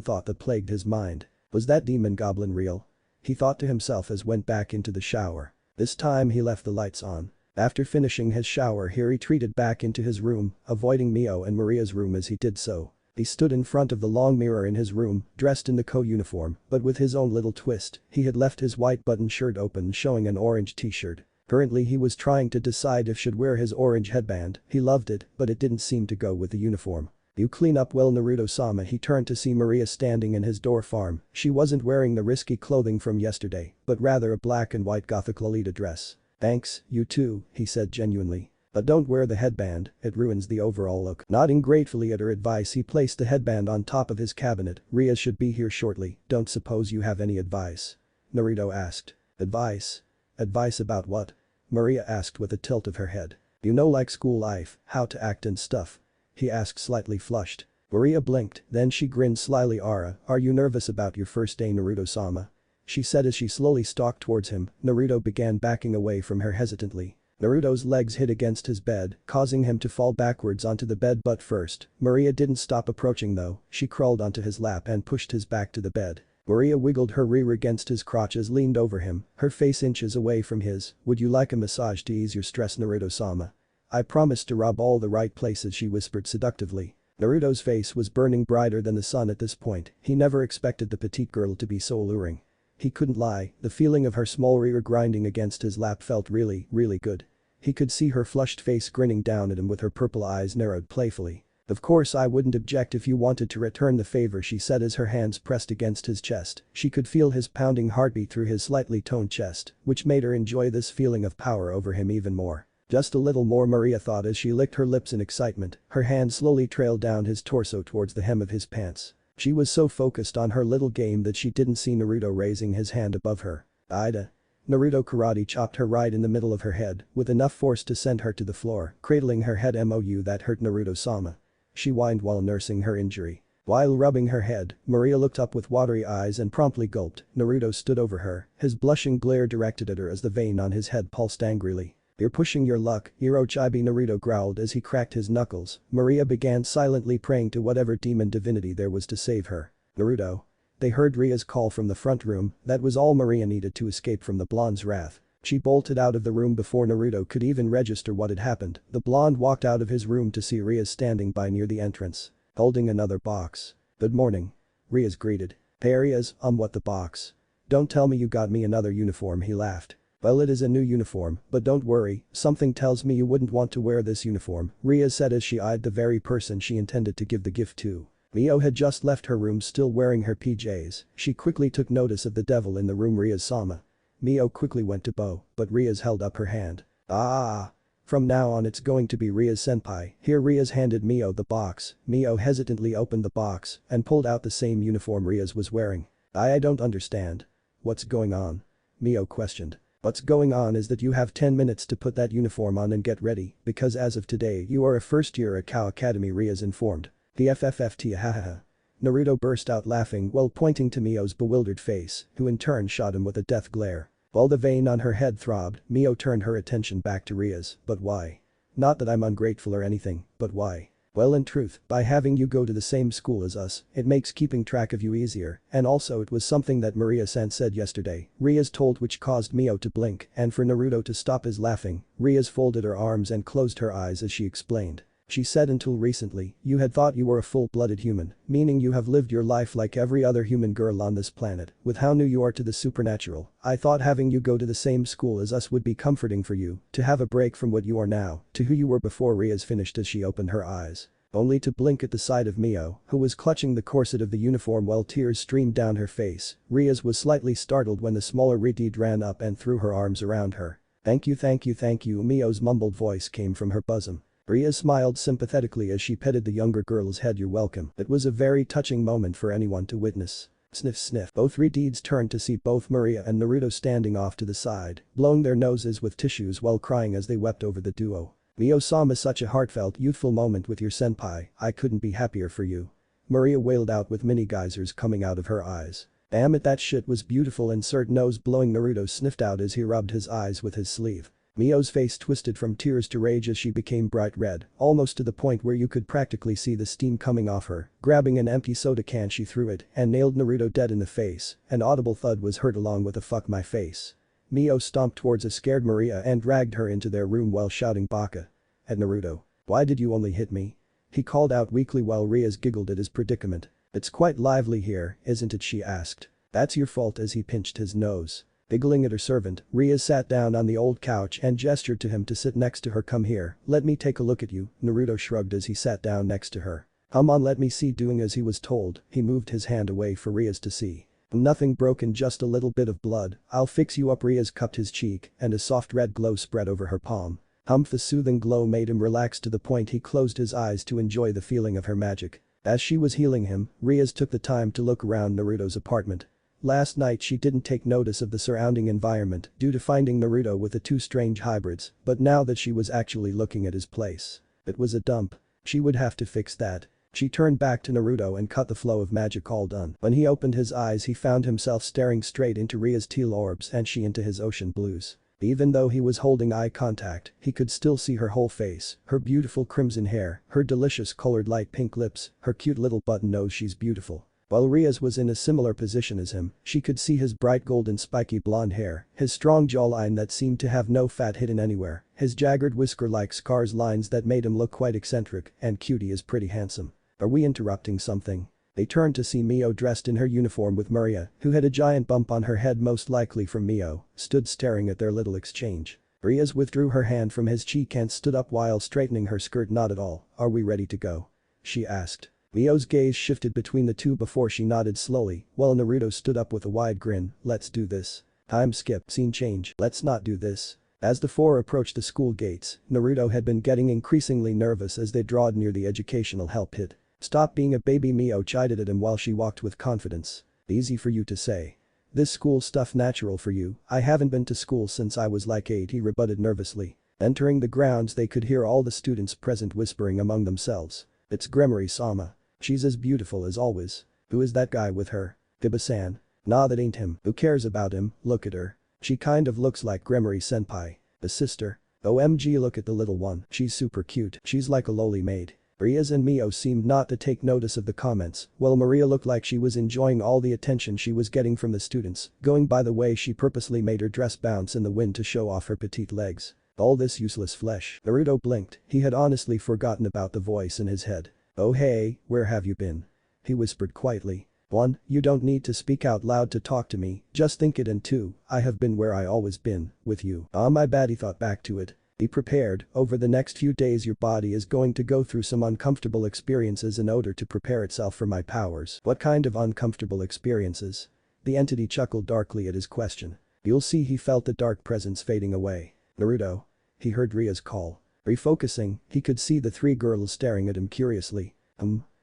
thought that plagued his mind. Was that demon goblin real? he thought to himself as went back into the shower. This time he left the lights on. After finishing his shower he retreated back into his room, avoiding Mio and Maria's room as he did so. He stood in front of the long mirror in his room, dressed in the co-uniform, but with his own little twist. He had left his white button shirt open showing an orange t-shirt. Currently he was trying to decide if should wear his orange headband. He loved it, but it didn't seem to go with the uniform. You clean up well, Naruto-sama. He turned to see Maria standing in his door farm. She wasn't wearing the risky clothing from yesterday, but rather a black and white gothic Lolita dress. Thanks, you too, he said genuinely. But don't wear the headband, it ruins the overall look. Nodding gratefully at her advice, he placed the headband on top of his cabinet. Rias should be here shortly. Don't suppose you have any advice? Naruto asked. Advice? Advice about what? Maria asked with a tilt of her head. You know, like school life, how to act and stuff? He asked, slightly flushed. Maria blinked, then she grinned slyly. Are you nervous about your first day, Naruto-sama? She said as she slowly stalked towards him. Naruto began backing away from her hesitantly. Naruto's legs hit against his bed, causing him to fall backwards onto the bed but first. Maria didn't stop approaching though. She crawled onto his lap and pushed his back to the bed. Maria wiggled her rear against his crotches, leaned over him, her face inches away from his. Would you like a massage to ease your stress, Naruto-sama? I promised to rub all the right places, she whispered seductively. Naruto's face was burning brighter than the sun at this point. He never expected the petite girl to be so alluring. He couldn't lie, the feeling of her small rear grinding against his lap felt really good. He could see her flushed face grinning down at him with her purple eyes narrowed playfully. Of course I wouldn't object if you wanted to return the favor, she said as her hands pressed against his chest. She could feel his pounding heartbeat through his slightly toned chest, which made her enjoy this feeling of power over him even more. Just a little more, Maria thought as she licked her lips in excitement. Her hand slowly trailed down his torso towards the hem of his pants. She was so focused on her little game that she didn't see Naruto raising his hand above her. Ida. Naruto karate chopped her right in the middle of her head, with enough force to send her to the floor, cradling her head. Mou, that hurt, Naruto-sama. She whined while nursing her injury. While rubbing her head, Maria looked up with watery eyes and promptly gulped. Naruto stood over her, his blushing glare directed at her as the vein on his head pulsed angrily. You're pushing your luck, Orochibi, Naruto growled as he cracked his knuckles. Maria began silently praying to whatever demon divinity there was to save her. Naruto. They heard Ria's call from the front room. That was all Maria needed to escape from the blonde's wrath. She bolted out of the room before Naruto could even register what had happened. The blonde walked out of his room to see Rias standing by near the entrance, holding another box. Good morning. Rias greeted. Hey Rias, what the box? Don't tell me you got me another uniform, he laughed. Well, it is a new uniform, but don't worry, something tells me you wouldn't want to wear this uniform, Rias said as she eyed the very person she intended to give the gift to. Mio had just left her room still wearing her PJs. She quickly took notice of the devil in the room. Rias-sama. Mio quickly went to bow, but Rias held up her hand. From now on it's going to be Rias-senpai. Here, Rias handed Mio the box. Mio hesitantly opened the box and pulled out the same uniform Rias was wearing. I don't understand. What's going on? Mio questioned. What's going on is that you have 10 minutes to put that uniform on and get ready, because as of today you are a first year at Kao Academy, Rias informed. The FFFT, hahaha. Naruto burst out laughing while pointing to Mio's bewildered face, who in turn shot him with a death glare. While the vein on her head throbbed, Mio turned her attention back to Rias. But why? Not that I'm ungrateful or anything, but why? Well, in truth, by having you go to the same school as us, it makes keeping track of you easier, and also it was something that Maria-san said yesterday, Rias told, which caused Mio to blink, and for Naruto to stop his laughing. Rias folded her arms and closed her eyes as she explained. She said until recently, you had thought you were a full-blooded human, meaning you have lived your life like every other human girl on this planet. With how new you are to the supernatural, I thought having you go to the same school as us would be comforting for you, to have a break from what you are now, to who you were before. Rias finished as she opened her eyes. Only to blink at the sight of Mio, who was clutching the corset of the uniform while tears streamed down her face. Rias was slightly startled when the smaller Redid ran up and threw her arms around her. Thank you, Mio's mumbled voice came from her bosom. Rias smiled sympathetically as she petted the younger girl's head. You're welcome. It was a very touching moment for anyone to witness. Sniff sniff. Both Redids turned to see both Maria and Naruto standing off to the side, blowing their noses with tissues while crying as they wept over the duo. Mio-sama, such a heartfelt, youthful moment with your senpai, I couldn't be happier for you. Maria wailed out with mini geysers coming out of her eyes. Damn it, that shit was beautiful, insert nose blowing, Naruto sniffed out as he rubbed his eyes with his sleeve. Mio's face twisted from tears to rage as she became bright red, almost to the point where you could practically see the steam coming off her. Grabbing an empty soda can she threw it and nailed Naruto dead in the face. An audible thud was heard along with a "fuck my face." Mio stomped towards a scared Maria and dragged her into their room while shouting "Baka" at Naruto. "Why did you only hit me?" he called out weakly while Rias giggled at his predicament. "It's quite lively here, isn't it?" she asked. "That's your fault," as he pinched his nose. Giggling at her servant, Rias sat down on the old couch and gestured to him to sit next to her. "Come here, let me take a look at you." Naruto shrugged as he sat down next to her. "Come on, let me see." Doing as he was told, he moved his hand away for Rias to see. "Nothing broken, just a little bit of blood. I'll fix you up." Rias cupped his cheek and a soft red glow spread over her palm. The soothing glow made him relax to the point he closed his eyes to enjoy the feeling of her magic. As she was healing him, Rias took the time to look around Naruto's apartment. Last night she didn't take notice of the surrounding environment due to finding Naruto with the two strange hybrids, but now that she was actually looking at his place, it was a dump. She would have to fix that. She turned back to Naruto and cut the flow of magic. All done. When he opened his eyes he found himself staring straight into Ria's teal orbs and she into his ocean blues. Even though he was holding eye contact, he could still see her whole face, her beautiful crimson hair, her delicious colored light pink lips, her cute little button nose. She's beautiful. While Rias was in a similar position as him, she could see his bright golden spiky blonde hair, his strong jawline that seemed to have no fat hidden anywhere, his jagged whisker-like scars lines that made him look quite eccentric, and cutie is pretty handsome. "Are we interrupting something?" They turned to see Mio dressed in her uniform with Maria, who had a giant bump on her head most likely from Mio, stood staring at their little exchange. Rias withdrew her hand from his cheek and stood up while straightening her skirt. "Not at all. Are we ready to go?" she asked. Mio's gaze shifted between the two before she nodded slowly, while Naruto stood up with a wide grin. "Let's do this." Time skip, scene change. "Let's not do this." As the four approached the school gates, Naruto had been getting increasingly nervous as they drawed near the educational hell pit. "Stop being a baby," Mio chided at him while she walked with confidence. "Easy for you to say. This school stuff natural for you. I haven't been to school since I was like 8, he rebutted nervously. Entering the grounds they could hear all the students present whispering among themselves. "It's Gremory-sama. She's as beautiful as always. Who is that guy with her? Giba-san." "Nah, that ain't him." "Who cares about him? Look at her. She kind of looks like Gremory-senpai." "The sister. OMG, look at the little one. She's super cute. She's like a loli maid." Rias and Mio seemed not to take notice of the comments, while Maria looked like she was enjoying all the attention she was getting from the students, going by the way she purposely made her dress bounce in the wind to show off her petite legs. All this useless flesh. Naruto blinked, he had honestly forgotten about the voice in his head. "Oh hey, where have you been?" he whispered quietly. 1. You don't need to speak out loud to talk to me, just think it, and 2. I have been where I always been, with you. Ah, my bad, he thought back to it. Be prepared, over the next few days your body is going to go through some uncomfortable experiences in order to prepare itself for my powers. What kind of uncomfortable experiences? The entity chuckled darkly at his question. You'll see. He felt the dark presence fading away. Naruto. He heard Ria's call. Refocusing, he could see the 3 girls staring at him curiously.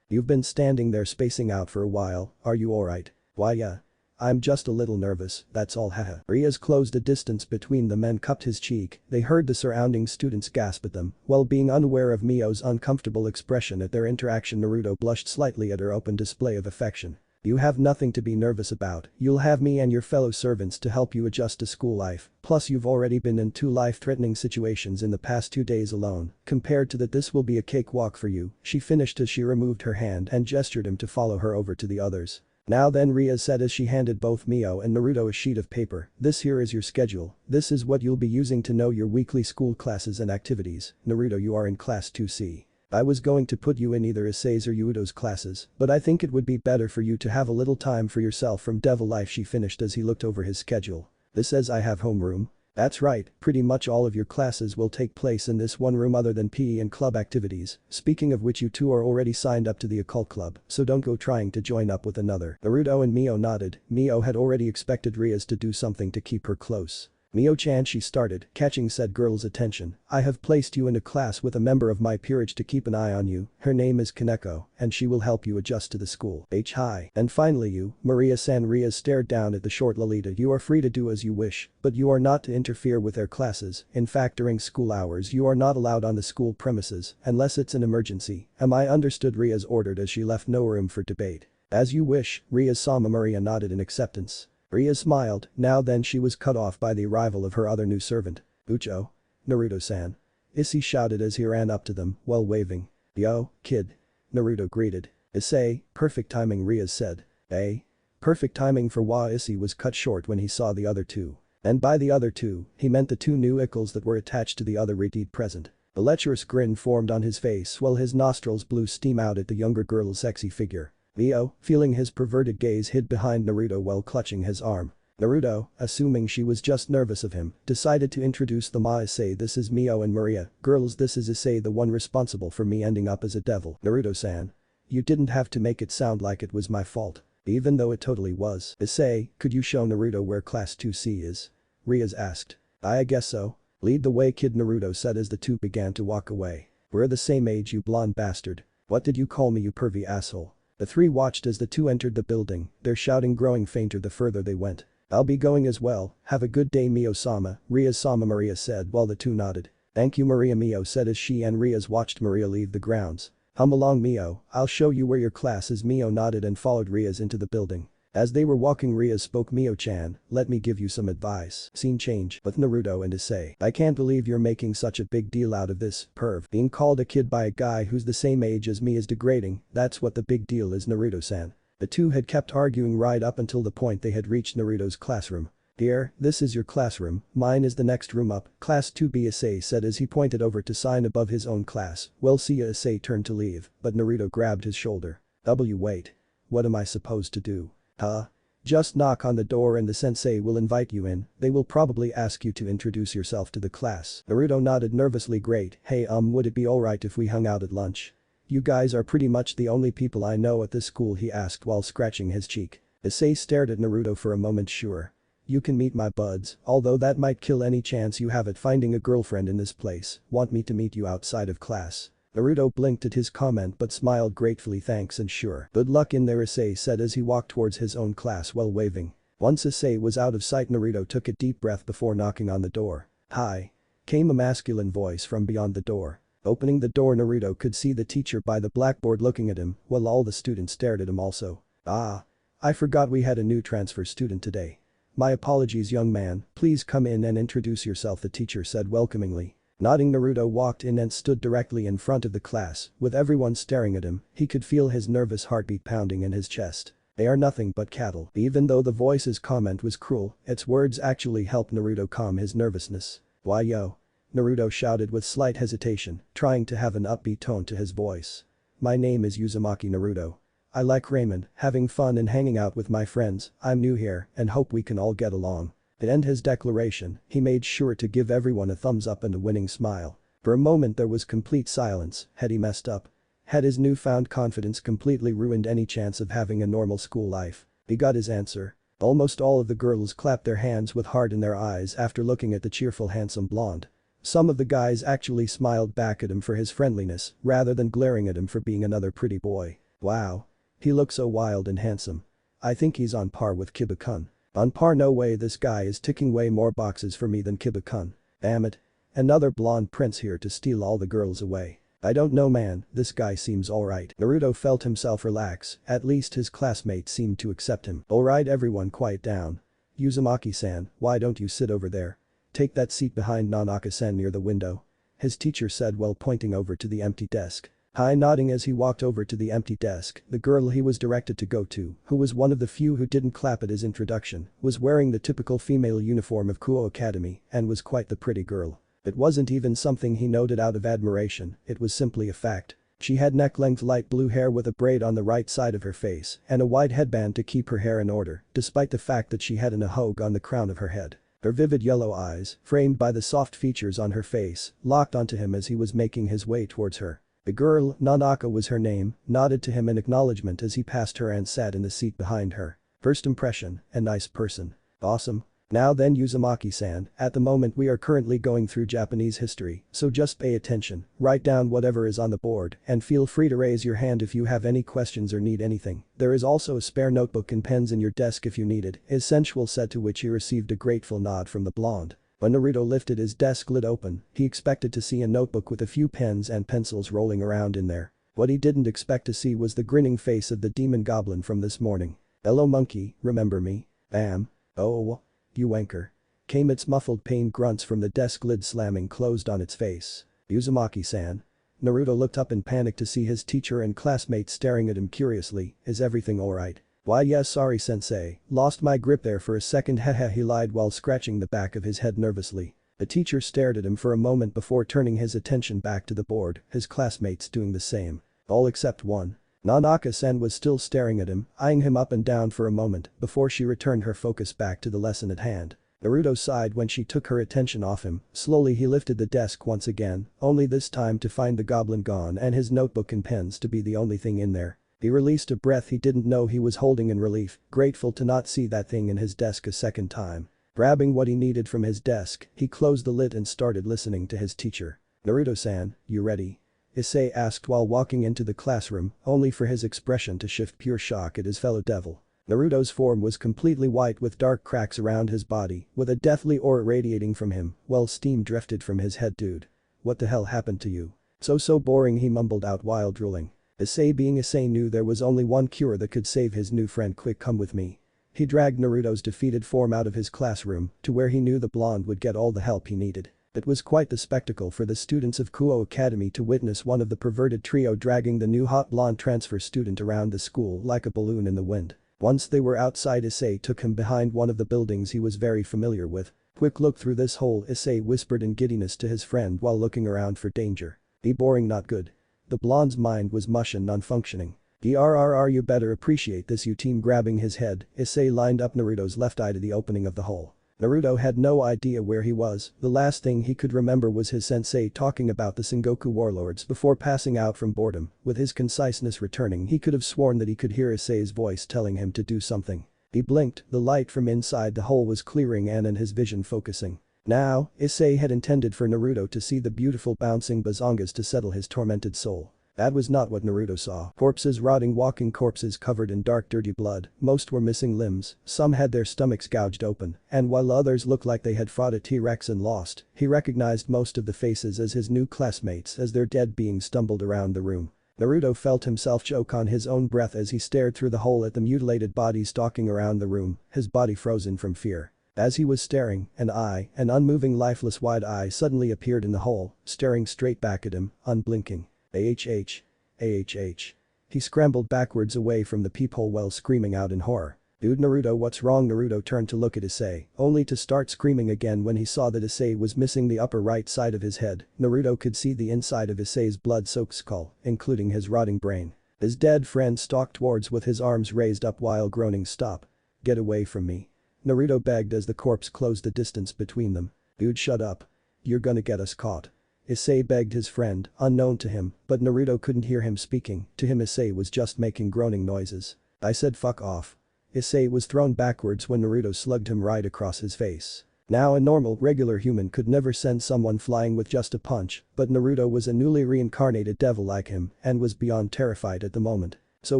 You've been standing there spacing out for a while, are you alright? Why yeah. I'm just a little nervous, that's all, haha. Rias closed a distance between them and cupped his cheek. They heard the surrounding students gasp at them, while being unaware of Mio's uncomfortable expression at their interaction. Naruto blushed slightly at her open display of affection. You have nothing to be nervous about, you'll have me and your fellow servants to help you adjust to school life, plus you've already been in 2 life-threatening situations in the past 2 days alone, compared to that this will be a cakewalk for you, she finished as she removed her hand and gestured him to follow her over to the others. Now then, Rias said as she handed both Mio and Naruto a sheet of paper, this here is your schedule, this is what you'll be using to know your weekly school classes and activities. Naruto, you are in class 2C. I was going to put you in either Issei's or Yuuto's classes, but I think it would be better for you to have a little time for yourself from Devil Life, she finished as he looked over his schedule. This says I have homeroom. That's right, pretty much all of your classes will take place in this one room other than PE and club activities, speaking of which you 2 are already signed up to the occult club, so don't go trying to join up with another. Naruto and Mio nodded. Mio had already expected Rias to do something to keep her close. Mio-chan, she started, catching said girl's attention. I have placed you in a class with a member of my peerage to keep an eye on you. Her name is Kaneko, and she will help you adjust to the school. Hi. And finally you, Maria-san. Rias stared down at the short Lolita. You are free to do as you wish, but you are not to interfere with their classes. In fact, during school hours you are not allowed on the school premises, unless it's an emergency. Am I understood? Rias ordered as she left no room for debate. As you wish, Rias-sama. Maria nodded in acceptance. Rias smiled. Now then, she was cut off by the arrival of her other new servant. Ucho. Naruto-san. Issei shouted as he ran up to them while waving. Yo, kid. Naruto greeted. Issei, perfect timing, Rias said. Eh? Perfect timing for Wa. Issei was cut short when he saw the other two. And by the other two, he meant the two new ickles that were attached to the other Redeed present. A lecherous grin formed on his face while his nostrils blew steam out at the younger girl's sexy figure. Mio, feeling his perverted gaze, hid behind Naruto while clutching his arm. Naruto, assuming she was just nervous of him, decided to introduce them. Issei, this is Mio and Maria. Girls, this is Issei, the one responsible for me ending up as a devil. Naruto-san. You didn't have to make it sound like it was my fault. Even though it totally was. Issei, could you show Naruto where class 2C is? Rias asked. I guess so. Lead the way, kid, Naruto said as the two began to walk away. We're the same age, you blonde bastard. What did you call me, you pervy asshole? The three watched as the two entered the building, their shouting growing fainter the further they went. I'll be going as well, have a good day, Mio-sama, Rias-sama, Maria said while the two nodded. Thank you, Maria, Mio said as she and Rias watched Maria leave the grounds. Come along, Mio, I'll show you where your class is. Mio nodded and followed Rias into the building. As they were walking, Rias spoke. Mio-chan, let me give you some advice. Scene change with Naruto and Issei. I can't believe you're making such a big deal out of this, perv. Being called a kid by a guy who's the same age as me is degrading, that's what the big deal is, Naruto-san. The two had kept arguing right up until the point they had reached Naruto's classroom. Dear, this is your classroom, mine is the next room up, class 2B, Issei said as he pointed over to sign above his own class. Well, see ya. Issei turned to leave, but Naruto grabbed his shoulder. Wait. What am I supposed to do? Huh? Just knock on the door and the sensei will invite you in. They will probably ask you to introduce yourself to the class. Naruto nodded nervously. Great. Hey, would it be alright if we hung out at lunch? You guys are pretty much the only people I know at this school, he asked while scratching his cheek. Issei stared at Naruto for a moment. Sure. You can meet my buds, although that might kill any chance you have at finding a girlfriend in this place. Want me to meet you outside of class? Naruto blinked at his comment but smiled gratefully. Thanks and sure. Good luck in there, Issei said as he walked towards his own class while waving. Once Issei was out of sight, Naruto took a deep breath before knocking on the door. Hi. Came a masculine voice from beyond the door. Opening the door, Naruto could see the teacher by the blackboard looking at him while all the students stared at him also. Ah. I forgot we had a new transfer student today. My apologies, young man, please come in and introduce yourself, the teacher said welcomingly. Nodding, Naruto walked in and stood directly in front of the class, with everyone staring at him. He could feel his nervous heartbeat pounding in his chest. They are nothing but cattle. Even though the voice's comment was cruel, its words actually helped Naruto calm his nervousness. Why yo? Naruto shouted with slight hesitation, trying to have an upbeat tone to his voice. My name is Uzumaki Naruto. I like ramen, having fun and hanging out with my friends. I'm new here and hope we can all get along. To end his declaration, he made sure to give everyone a thumbs up and a winning smile. For a moment there was complete silence. Had he messed up? Had his newfound confidence completely ruined any chance of having a normal school life? He got his answer. Almost all of the girls clapped their hands with heart in their eyes after looking at the cheerful handsome blonde. Some of the guys actually smiled back at him for his friendliness rather than glaring at him for being another pretty boy. Wow. He looks so wild and handsome. I think he's on par with Kiba-kun. On par? No way, this guy is ticking way more boxes for me than Kiba-kun. Damn it. Another blonde prince here to steal all the girls away. I don't know, man, this guy seems alright. Naruto felt himself relax, at least his classmates seemed to accept him. Alright everyone, quiet down. Uzumaki-san, why don't you sit over there? Take that seat behind Nanaka-san near the window. His teacher said while pointing over to the empty desk. Hi, nodding as he walked over to the empty desk, the girl he was directed to go to, who was one of the few who didn't clap at his introduction, was wearing the typical female uniform of Kuo Academy and was quite the pretty girl. It wasn't even something he noted out of admiration, it was simply a fact. She had neck-length light blue hair with a braid on the right side of her face and a white headband to keep her hair in order, despite the fact that she had an ahogue on the crown of her head. Her vivid yellow eyes, framed by the soft features on her face, locked onto him as he was making his way towards her. The girl, Nanaka was her name, nodded to him in acknowledgement as he passed her and sat in the seat behind her. First impression, a nice person. Awesome. Now then, Uzumaki-san, at the moment we are currently going through Japanese history, so just pay attention, write down whatever is on the board, and feel free to raise your hand if you have any questions or need anything. There is also a spare notebook and pens in your desk if you need it, his sensual said, to which he received a grateful nod from the blonde. When Naruto lifted his desk lid open, he expected to see a notebook with a few pens and pencils rolling around in there. What he didn't expect to see was the grinning face of the demon goblin from this morning. Hello monkey, remember me? Bam. Oh. You wanker. came its muffled pain grunts from the desk lid slamming closed on its face. Uzumaki-san. Naruto looked up in panic to see his teacher and classmates staring at him curiously, is everything alright? Why yes sorry sensei, lost my grip there for a second haha he lied while scratching the back of his head nervously. The teacher stared at him for a moment before turning his attention back to the board, his classmates doing the same. All except one. Nanaka-san was still staring at him, eyeing him up and down for a moment before she returned her focus back to the lesson at hand. Naruto sighed when she took her attention off him, slowly he lifted the desk once again, only this time to find the goblin gone and his notebook and pens to be the only thing in there. He released a breath he didn't know he was holding in relief, grateful to not see that thing in his desk a second time. Grabbing what he needed from his desk, he closed the lid and started listening to his teacher. Naruto-san, you ready? Issei asked while walking into the classroom, only for his expression to shift pure shock at his fellow devil. Naruto's form was completely white with dark cracks around his body, with a deathly aura radiating from him, while steam drifted from his head. Dude. What the hell happened to you? So boring he mumbled out while drooling. Issei being Issei knew there was only one cure that could save his new friend. Quick, come with me. He dragged Naruto's defeated form out of his classroom to where he knew the blonde would get all the help he needed. It was quite the spectacle for the students of Kuo Academy to witness one of the perverted trio dragging the new hot blonde transfer student around the school like a balloon in the wind. Once they were outside, Issei took him behind one of the buildings he was very familiar with. Quick look through this hole, Issei whispered in giddiness to his friend while looking around for danger. Be boring, not good. The blonde's mind was mush and non-functioning. You better appreciate this, you team. Grabbing his head, Issei lined up Naruto's left eye to the opening of the hole. Naruto had no idea where he was, the last thing he could remember was his sensei talking about the Sengoku warlords before passing out from boredom. With his conciseness returning, he could have sworn that he could hear Issei's voice telling him to do something. He blinked, the light from inside the hole was clearing and his vision focusing. Now, Issei had intended for Naruto to see the beautiful bouncing bazongas to settle his tormented soul. That was not what Naruto saw. Corpses, rotting walking corpses covered in dark dirty blood, most were missing limbs, some had their stomachs gouged open, and while others looked like they had fought a T-Rex and lost, he recognized most of the faces as his new classmates as their dead beings stumbled around the room. Naruto felt himself choke on his own breath as he stared through the hole at the mutilated bodies stalking around the room, his body frozen from fear. As he was staring, an unmoving lifeless wide eye suddenly appeared in the hole, staring straight back at him, unblinking. AHH. He scrambled backwards away from the peephole while screaming out in horror. Dude, Naruto, what's wrong? Naruto turned to look at Issei, only to start screaming again when he saw that Issei was missing the upper right side of his head. Naruto could see the inside of Issei's blood-soaked skull, including his rotting brain. His dead friend stalked towards with his arms raised up while groaning, "Stop. Get away from me." Naruto begged as the corpse closed the distance between them. Dude, shut up. You're gonna get us caught. Issei begged his friend, unknown to him, but Naruto couldn't hear him speaking. To him, Issei was just making groaning noises. I said fuck off. Issei was thrown backwards when Naruto slugged him right across his face. Now, a normal, regular human could never send someone flying with just a punch, but Naruto was a newly reincarnated devil like him and was beyond terrified at the moment. So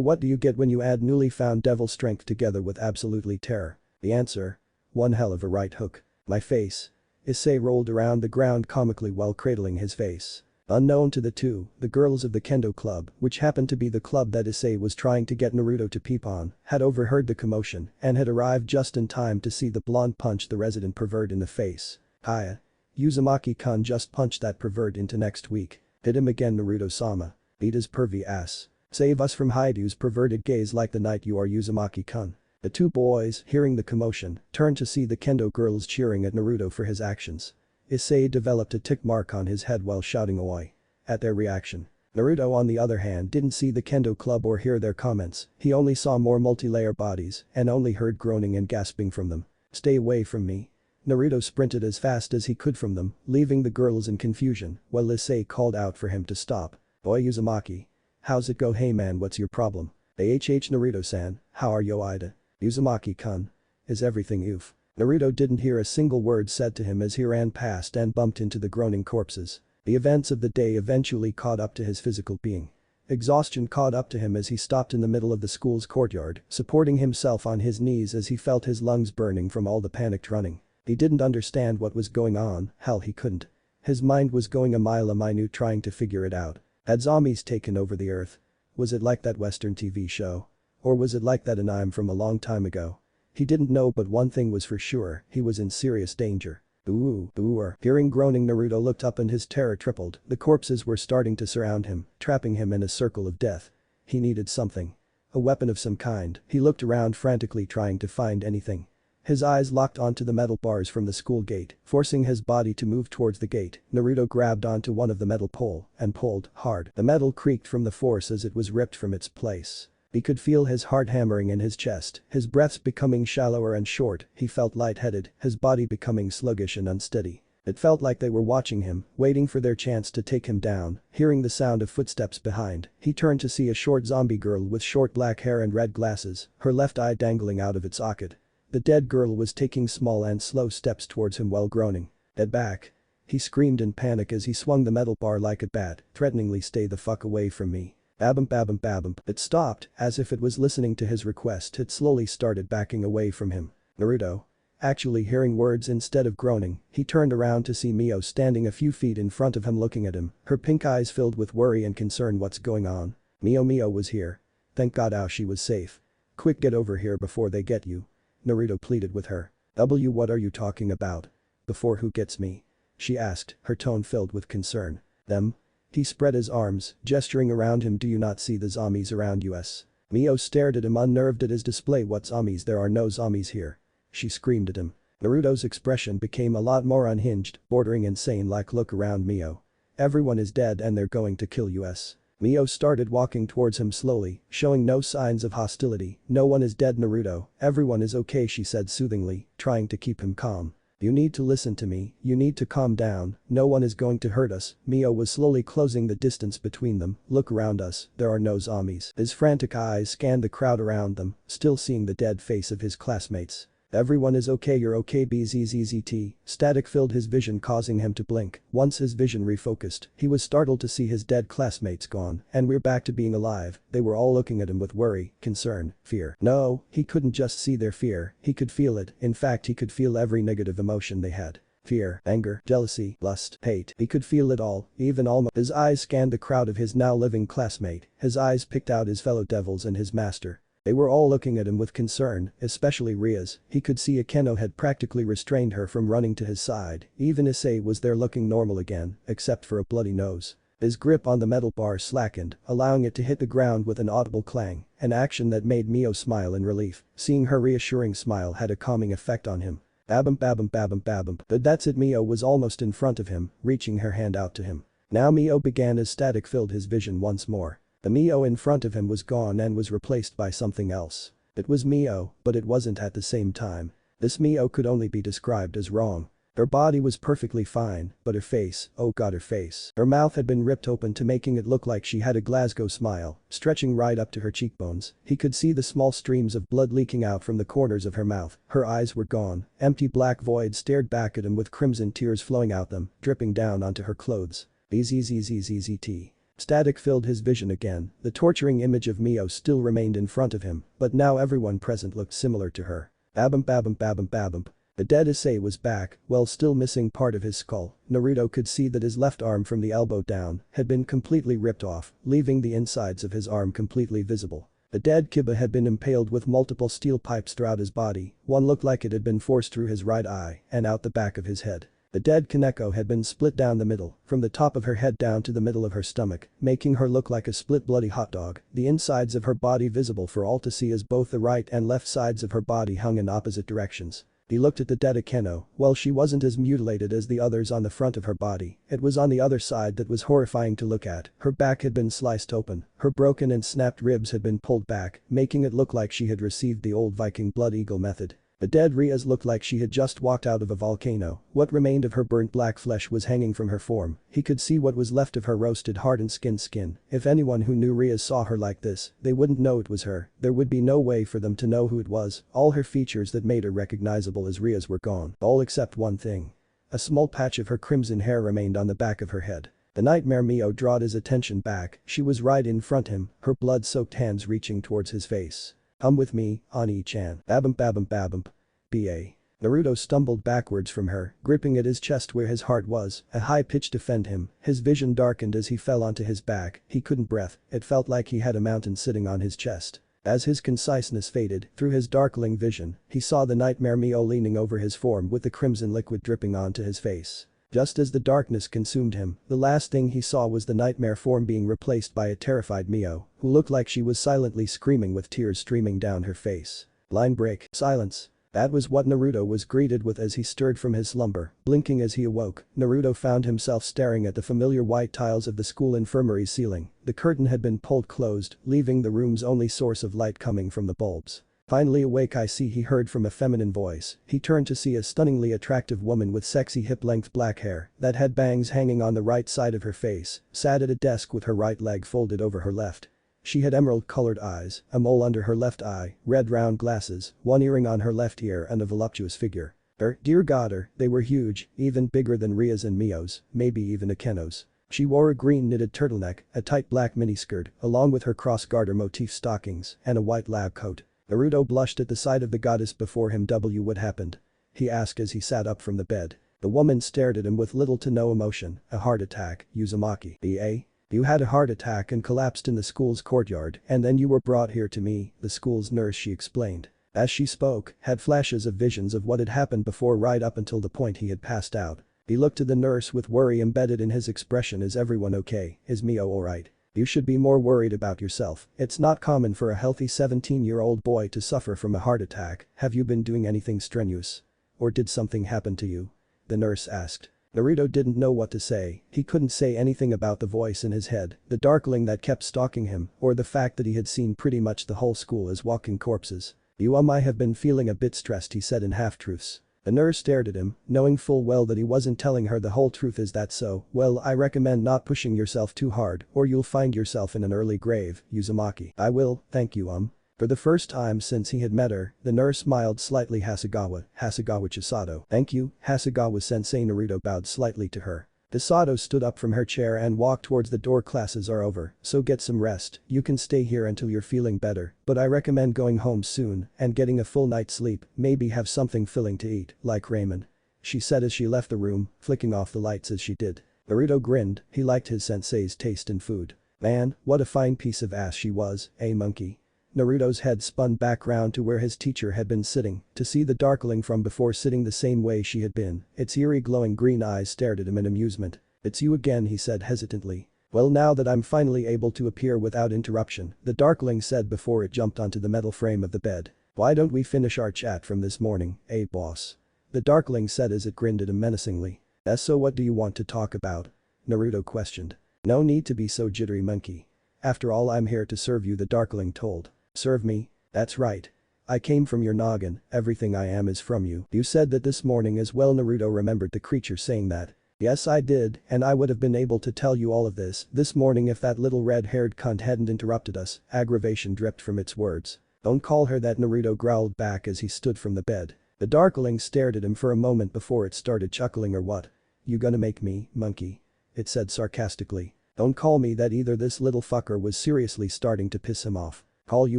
what do you get when you add newly found devil strength together with absolutely terror? The answer? One hell of a right hook. My face. Issei rolled around the ground comically while cradling his face. Unknown to the two, the girls of the Kendo Club, which happened to be the club that Issei was trying to get Naruto to peep on, had overheard the commotion and had arrived just in time to see the blonde punch the resident pervert in the face. Hiya. Uzumaki-kun just punched that pervert into next week. Hit him again, Naruto-sama. Beat his pervy ass. Save us from Haidu's perverted gaze like the night you are, Uzumaki-kun. The two boys, hearing the commotion, turned to see the Kendo girls cheering at Naruto for his actions. Issei developed a tick mark on his head while shouting oi at their reaction. Naruto, on the other hand, didn't see the Kendo club or hear their comments. He only saw more multi-layer bodies and only heard groaning and gasping from them. Stay away from me. Naruto sprinted as fast as he could from them, leaving the girls in confusion while Issei called out for him to stop. Oi, Uzumaki. How's it go? Hey man, what's your problem? AHH, Naruto-san, how are yo, Ida? Uzumaki-kun. Is everything oof? Naruto didn't hear a single word said to him as he ran past and bumped into the groaning corpses. The events of the day eventually caught up to his physical being. Exhaustion caught up to him as he stopped in the middle of the school's courtyard, supporting himself on his knees as he felt his lungs burning from all the panicked running. He didn't understand what was going on, hell he couldn't. His mind was going a mile minute trying to figure it out. Had zombies taken over the earth? Was it like that Western TV show? Or was it like that anime from a long time ago? He didn't know, but one thing was for sure, he was in serious danger. Ooh, ooh. Hearing groaning, Naruto looked up and his terror tripled. The corpses were starting to surround him, trapping him in a circle of death. He needed something. A weapon of some kind. He looked around frantically, trying to find anything. His eyes locked onto the metal bars from the school gate, forcing his body to move towards the gate. Naruto grabbed onto one of the metal pole and pulled hard. The metal creaked from the force as it was ripped from its place. He could feel his heart hammering in his chest, his breaths becoming shallower and short. He felt lightheaded, his body becoming sluggish and unsteady. It felt like they were watching him, waiting for their chance to take him down. Hearing the sound of footsteps behind, he turned to see a short zombie girl with short black hair and red glasses, her left eye dangling out of its socket. The dead girl was taking small and slow steps towards him while groaning. "Get back." He screamed in panic as he swung the metal bar like a bat, threateningly, "Stay the fuck away from me." Babum babum babum. It stopped, as if it was listening to his request. It slowly started backing away from him. Naruto. Actually hearing words instead of groaning, he turned around to see Mio standing a few feet in front of him looking at him, her pink eyes filled with worry and concern. What's going on? Mio was here. Thank God she was safe. Quick, get over here before they get you. Naruto pleaded with her. What are you talking about? Before who gets me? She asked, her tone filled with concern. Them? He spread his arms, gesturing around him. Do you not see the zombies around us? Mio stared at him, unnerved at his display. What zombies? There are no zombies here. She screamed at him. Naruto's expression became a lot more unhinged, bordering insane. Like, look around, Mio. Everyone is dead and they're going to kill us. Mio started walking towards him slowly, showing no signs of hostility. No one is dead, Naruto. Everyone is okay, she said soothingly, trying to keep him calm. You need to listen to me, you need to calm down, no one is going to hurt us. Mio was slowly closing the distance between them. Look around us, there are no zombies. His frantic eyes scanned the crowd around them, still seeing the dead face of his classmates. Everyone is okay, you're okay, bzzzt. Static filled his vision, causing him to blink. Once his vision refocused, he was startled to see his dead classmates gone, and we're back to being alive. They were all looking at him with worry, concern, fear. No, he couldn't just see their fear, he could feel it. In fact, he could feel every negative emotion they had. Fear, anger, jealousy, lust, hate. He could feel it all, even almost. His eyes scanned the crowd of his now living classmate. His eyes picked out his fellow devils and his master. They were all looking at him with concern, especially Rias. He could see Akeno had practically restrained her from running to his side. Even Issei was there looking normal again, except for a bloody nose. His grip on the metal bar slackened, allowing it to hit the ground with an audible clang, an action that made Mio smile in relief. Seeing her reassuring smile had a calming effect on him. Babum babum babum babum. That's it. Mio was almost in front of him, reaching her hand out to him. Now Mio began as static filled his vision once more. The Mio in front of him was gone and was replaced by something else. It was Mio, but it wasn't at the same time. This Mio could only be described as wrong. Her body was perfectly fine, but her face, oh god, her face. Her mouth had been ripped open to making it look like she had a Glasgow smile, stretching right up to her cheekbones. He could see the small streams of blood leaking out from the corners of her mouth. Her eyes were gone. Empty black void stared back at him with crimson tears flowing out them, dripping down onto her clothes. Bzzzt. Static filled his vision again. The torturing image of Mio still remained in front of him, but now everyone present looked similar to her. Babum babum babum babum. The dead Issei was back, while still missing part of his skull. Naruto could see that his left arm from the elbow down had been completely ripped off, leaving the insides of his arm completely visible. The dead Kiba had been impaled with multiple steel pipes throughout his body. One looked like it had been forced through his right eye and out the back of his head. The dead Kaneko had been split down the middle, from the top of her head down to the middle of her stomach, making her look like a split bloody hot dog. The insides of her body visible for all to see as both the right and left sides of her body hung in opposite directions. He looked at the dead Akeno. Well, she wasn't as mutilated as the others on the front of her body. It was on the other side that was horrifying to look at. Her back had been sliced open. Her broken and snapped ribs had been pulled back, making it look like she had received the old Viking blood eagle method. The dead Rias looked like she had just walked out of a volcano. What remained of her burnt black flesh was hanging from her form. He could see what was left of her roasted hardened skin. If anyone who knew Rias saw her like this, they wouldn't know it was her. There would be no way for them to know who it was. All her features that made her recognizable as Rias were gone. All except one thing. A small patch of her crimson hair remained on the back of her head. The nightmare Mio drawed his attention back. She was right in front of him, her blood-soaked hands reaching towards his face. Come with me, Ani-chan. Babum babum babum. B.A. Naruto stumbled backwards from her, gripping at his chest where his heart was. A high pitch to fend him. His vision darkened as he fell onto his back. He couldn't breathe. It felt like he had a mountain sitting on his chest. As his conciseness faded, through his darkling vision, he saw the nightmare Mio leaning over his form with the crimson liquid dripping onto his face. Just as the darkness consumed him, the last thing he saw was the nightmare form being replaced by a terrified Mio, who looked like she was silently screaming with tears streaming down her face. Line break. Silence. That was what Naruto was greeted with as he stirred from his slumber. Blinking as he awoke, Naruto found himself staring at the familiar white tiles of the school infirmary's ceiling. The curtain had been pulled closed, leaving the room's only source of light coming from the bulbs. Finally awake, I see, he heard from a feminine voice. He turned to see a stunningly attractive woman with sexy hip-length black hair that had bangs hanging on the right side of her face, sat at a desk with her right leg folded over her left. She had emerald-colored eyes, a mole under her left eye, red round glasses, one earring on her left ear and a voluptuous figure. Dear God, they were huge, even bigger than Rias and Mio's, maybe even Akeno's. She wore a green knitted turtleneck, a tight black miniskirt, along with her cross-garter motif stockings, and a white lab coat. Naruto blushed at the sight of the goddess before him. What happened? He asked as he sat up from the bed. The woman stared at him with little to no emotion. A heart attack, Uzumaki. B.A.? You had a heart attack and collapsed in the school's courtyard, and then you were brought here to me, the school's nurse, she explained. As she spoke, had flashes of visions of what had happened before right up until the point he had passed out. He looked to the nurse with worry embedded in his expression. Is everyone okay? Is Mio alright? You should be more worried about yourself. It's not common for a healthy 17-year-old boy to suffer from a heart attack. Have you been doing anything strenuous? Or did something happen to you? The nurse asked. Naruto didn't know what to say. He couldn't say anything about the voice in his head, the darkling that kept stalking him, or the fact that he had seen pretty much the whole school as walking corpses. I have been feeling a bit stressed, he said in half-truths. The nurse stared at him, knowing full well that he wasn't telling her the whole truth. Is that so? Well, I recommend not pushing yourself too hard, or you'll find yourself in an early grave, Uzumaki. I will, thank you. For the first time since he had met her, the nurse smiled slightly. Hasegawa Chisato. Thank you, Hasegawa-sensei. Naruto bowed slightly to her. Chisato stood up from her chair and walked towards the door. Classes are over, so get some rest. You can stay here until you're feeling better, but I recommend going home soon and getting a full night's sleep, maybe have something filling to eat, like ramen. She said as she left the room, flicking off the lights as she did. Naruto grinned. He liked his sensei's taste in food. Man, what a fine piece of ass she was, eh, monkey? Naruto's head spun back round to where his teacher had been sitting, to see the darkling from before sitting the same way she had been. Its eerie glowing green eyes stared at him in amusement. It's you again, he said hesitantly. Well, now that I'm finally able to appear without interruption, the darkling said before it jumped onto the metal frame of the bed. Why don't we finish our chat from this morning, eh, boss? The darkling said as it grinned at him menacingly. So what do you want to talk about? Naruto questioned. No need to be so jittery, monkey. After all, I'm here to serve you, the darkling told. Serve me? That's right. I came from your noggin, everything I am is from you. You said that this morning as well. Naruto remembered the creature saying that. Yes, I did, and I would have been able to tell you all of this morning if that little red-haired cunt hadn't interrupted us. Aggravation dripped from its words. Don't call her that, Naruto growled back as he stood from the bed. The darkling stared at him for a moment before it started chuckling. Or what? You gonna make me, monkey? It said sarcastically. Don't call me that either. This little fucker was seriously starting to piss him off. Call you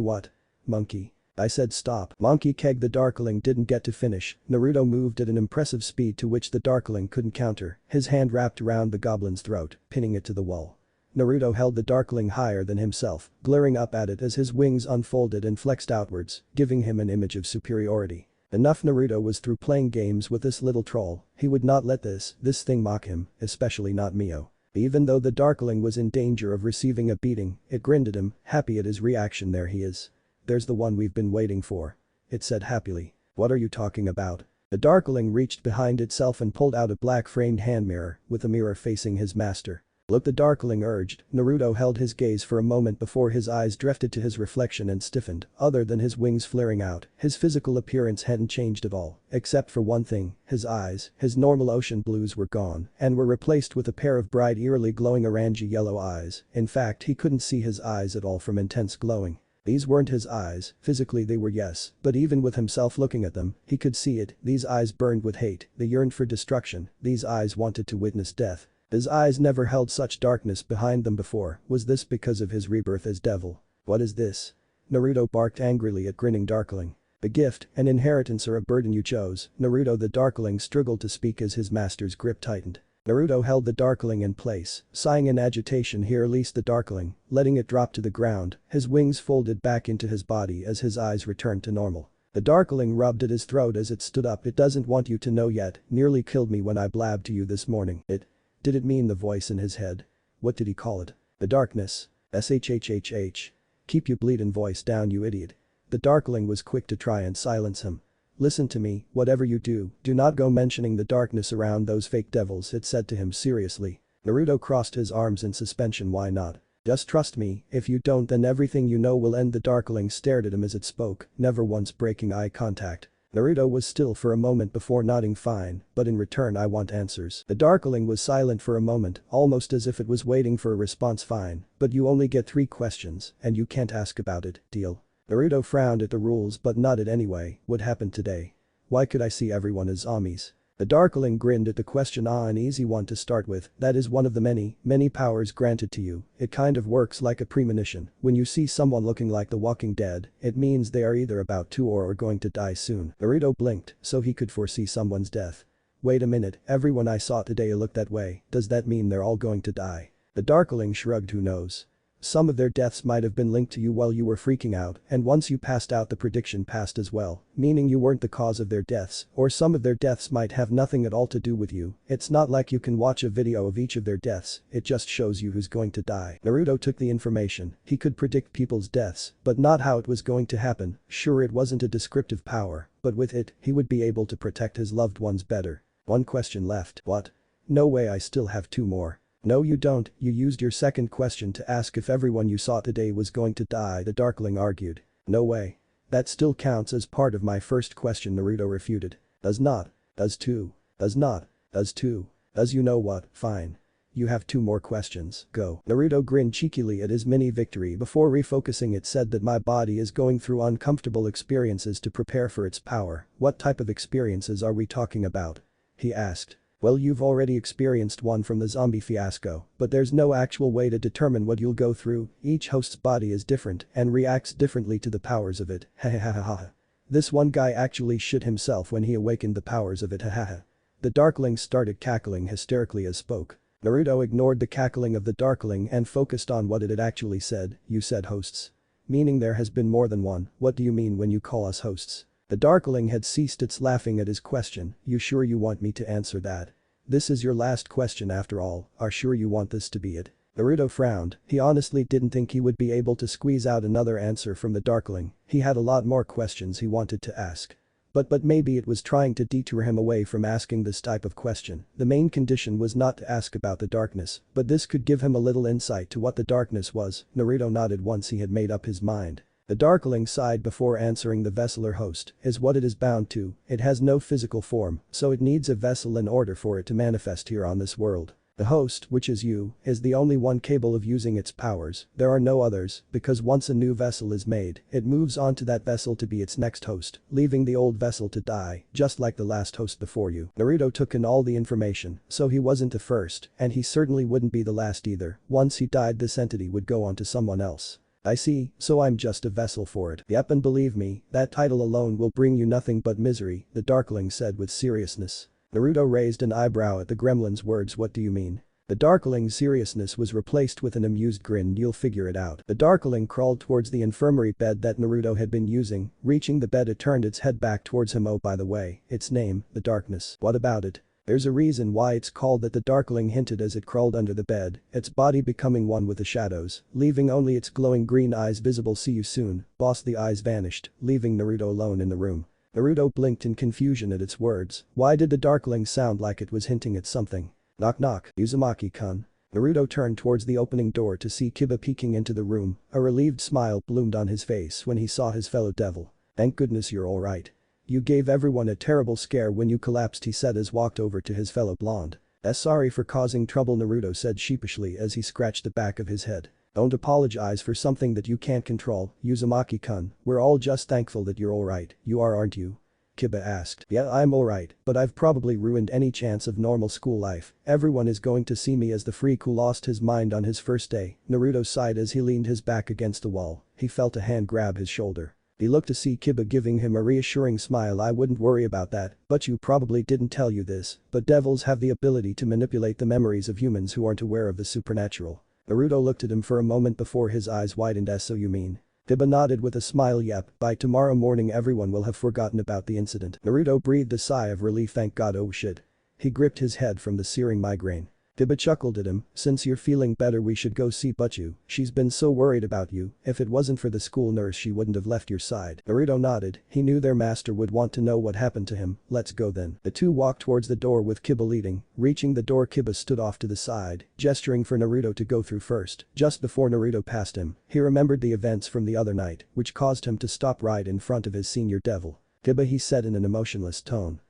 what? Monkey. I said stop. Monkey keg. The darkling didn't get to finish. Naruto moved at an impressive speed to which the darkling couldn't counter, his hand wrapped around the goblin's throat, pinning it to the wall. Naruto held the darkling higher than himself, glaring up at it as his wings unfolded and flexed outwards, giving him an image of superiority. Enough. Naruto was through playing games with this little troll. He would not let this thing mock him, especially not Mio. Even though the darkling was in danger of receiving a beating, it grinned at him, happy at his reaction. There he is. There's the one we've been waiting for. It said happily. What are you talking about? The darkling reached behind itself and pulled out a black framed hand mirror, with a mirror facing his master. Look, the darkling urged. Naruto held his gaze for a moment before his eyes drifted to his reflection and stiffened. Other than his wings flaring out, his physical appearance hadn't changed at all, except for one thing: his eyes, his normal ocean blues were gone and were replaced with a pair of bright, eerily glowing orangey yellow eyes. In fact, he couldn't see his eyes at all from intense glowing. These weren't his eyes, physically they were, yes, but even with himself looking at them, he could see it. These eyes burned with hate, they yearned for destruction, these eyes wanted to witness death. His eyes never held such darkness behind them before. Was this because of his rebirth as devil? What is this? Naruto barked angrily at grinning darkling. A gift, an inheritance, or a burden you chose? Naruto. The darkling struggled to speak as his master's grip tightened. Naruto held the darkling in place, sighing in agitation. He released the darkling, letting it drop to the ground, his wings folded back into his body as his eyes returned to normal. The darkling rubbed at his throat as it stood up. It doesn't want you to know yet, nearly killed me when I blabbed to you this morning. Did it mean the voice in his head? What did he call it? The darkness. SHHHH. Keep your bleedin' voice down, you idiot. The darkling was quick to try and silence him. Listen to me, whatever you do not go mentioning the darkness around those fake devils, it said to him seriously. Naruto crossed his arms in suspension. Why not? Just trust me, if you don't then everything you know will end. The darkling stared at him as it spoke, never once breaking eye contact. Naruto was still for a moment before nodding. Fine, but in return I want answers. The darkling was silent for a moment, almost as if it was waiting for a response. Fine, but you only get 3 questions, and you can't ask about it, deal? Naruto frowned at the rules but nodded anyway. What happened today? Why could I see everyone as zombies? The darkling grinned at the question. An easy one to start with, that is one of the many powers granted to you. It kind of works like a premonition. When you see someone looking like the Walking Dead, it means they are either about to or are going to die soon. Naruto blinked, so he could foresee someone's death. Wait a minute, everyone I saw today looked that way. Does that mean they're all going to die? The darkling shrugged. Who knows? Some of their deaths might have been linked to you while you were freaking out, and once you passed out the prediction passed as well, meaning you weren't the cause of their deaths, or some of their deaths might have nothing at all to do with you. It's not like you can watch a video of each of their deaths, it just shows you who's going to die. Naruto took the information. He could predict people's deaths, but not how it was going to happen. Sure, it wasn't a descriptive power, but with it, he would be able to protect his loved ones better. 1 question left. What? No way, I still have 2 more. No you don't, you used your second question to ask if everyone you saw today was going to die, the darkling argued. No way. That still counts as part of my first question, Naruto refuted. Does not. Does 2. Does not. Does 2. Does. You know what, fine. You have 2 more questions, go. Naruto grinned cheekily at his mini victory before refocusing. It said that my body is going through uncomfortable experiences to prepare for its power. What type of experiences are we talking about? He asked. Well, you've already experienced one from the zombie fiasco, but there's no actual way to determine what you'll go through. Each host's body is different and reacts differently to the powers of it. Hahaha. This one guy actually shit himself when he awakened the powers of it. Hahaha. The darkling started cackling hysterically as spoke. Naruto ignored the cackling of the darkling and focused on what it had actually said. You said hosts. Meaning there has been more than one. What do you mean when you call us hosts? The darkling had ceased its laughing at his question. You sure you want me to answer that? This is your last question after all, are sure you want this to be it? Naruto frowned. He honestly didn't think he would be able to squeeze out another answer from the darkling. He had a lot more questions he wanted to ask. But maybe it was trying to detour him away from asking this type of question. The main condition was not to ask about the darkness, but this could give him a little insight to what the darkness was. Naruto nodded once he had made up his mind. The darkling sighed before answering. The vessel or host is what it is bound to. It has no physical form, so it needs a vessel in order for it to manifest here on this world. The host, which is you, is the only one capable of using its powers. There are no others, because once a new vessel is made, it moves on to that vessel to be its next host, leaving the old vessel to die, just like the last host before you. Naruto took in all the information, so he wasn't the first, and he certainly wouldn't be the last either. Once he died, this entity would go on to someone else. I see, so I'm just a vessel for it. Yep, and believe me, that title alone will bring you nothing but misery, the darkling said with seriousness. Naruto raised an eyebrow at the gremlin's words. What do you mean? The darkling's seriousness was replaced with an amused grin. You'll figure it out. The darkling crawled towards the infirmary bed that Naruto had been using. Reaching the bed, it turned its head back towards him. Oh, by the way, its name, the darkness. What about it? There's a reason why it's called that, the darkling hinted as it crawled under the bed, its body becoming one with the shadows, leaving only its glowing green eyes visible. See you soon, boss. The eyes vanished, leaving Naruto alone in the room. Naruto blinked in confusion at its words. Why did the darkling sound like it was hinting at something? Knock knock, Uzumaki-kun. Naruto turned towards the opening door to see Kiba peeking into the room. A relieved smile bloomed on his face when he saw his fellow devil. Thank goodness you're alright. You gave everyone a terrible scare when you collapsed, he said as walked over to his fellow blonde. Sorry for causing trouble, Naruto said sheepishly as he scratched the back of his head. Don't apologize for something that you can't control, Uzumaki-kun. We're all just thankful that you're alright. You are, aren't you? Kiba asked. Yeah, I'm alright, but I've probably ruined any chance of normal school life. Everyone is going to see me as the freak who lost his mind on his first day. Naruto sighed as he leaned his back against the wall. He felt a hand grab his shoulder. He looked to see Kiba giving him a reassuring smile. I wouldn't worry about that, but you probably didn't tell you this, but devils have the ability to manipulate the memories of humans who aren't aware of the supernatural. Naruto looked at him for a moment before his eyes widened. So you mean? Kiba nodded with a smile. Yep, by tomorrow morning everyone will have forgotten about the incident. Naruto breathed a sigh of relief. Thank God. Oh shit. He gripped his head from the searing migraine. Kiba chuckled at him, since you're feeling better we should go see Butchu, she's been so worried about you, if it wasn't for the school nurse she wouldn't have left your side. Naruto nodded, he knew their master would want to know what happened to him, let's go then. The two walked towards the door with Kiba leading, reaching the door Kiba stood off to the side, gesturing for Naruto to go through first. Just before Naruto passed him, he remembered the events from the other night, which caused him to stop right in front of his senior devil. Kiba, he said in an emotionless tone.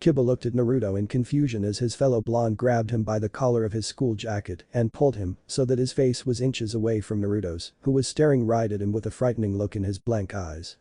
Kiba looked at Naruto in confusion as his fellow blonde grabbed him by the collar of his school jacket and pulled him so that his face was inches away from Naruto's, who was staring right at him with a frightening look in his blank eyes.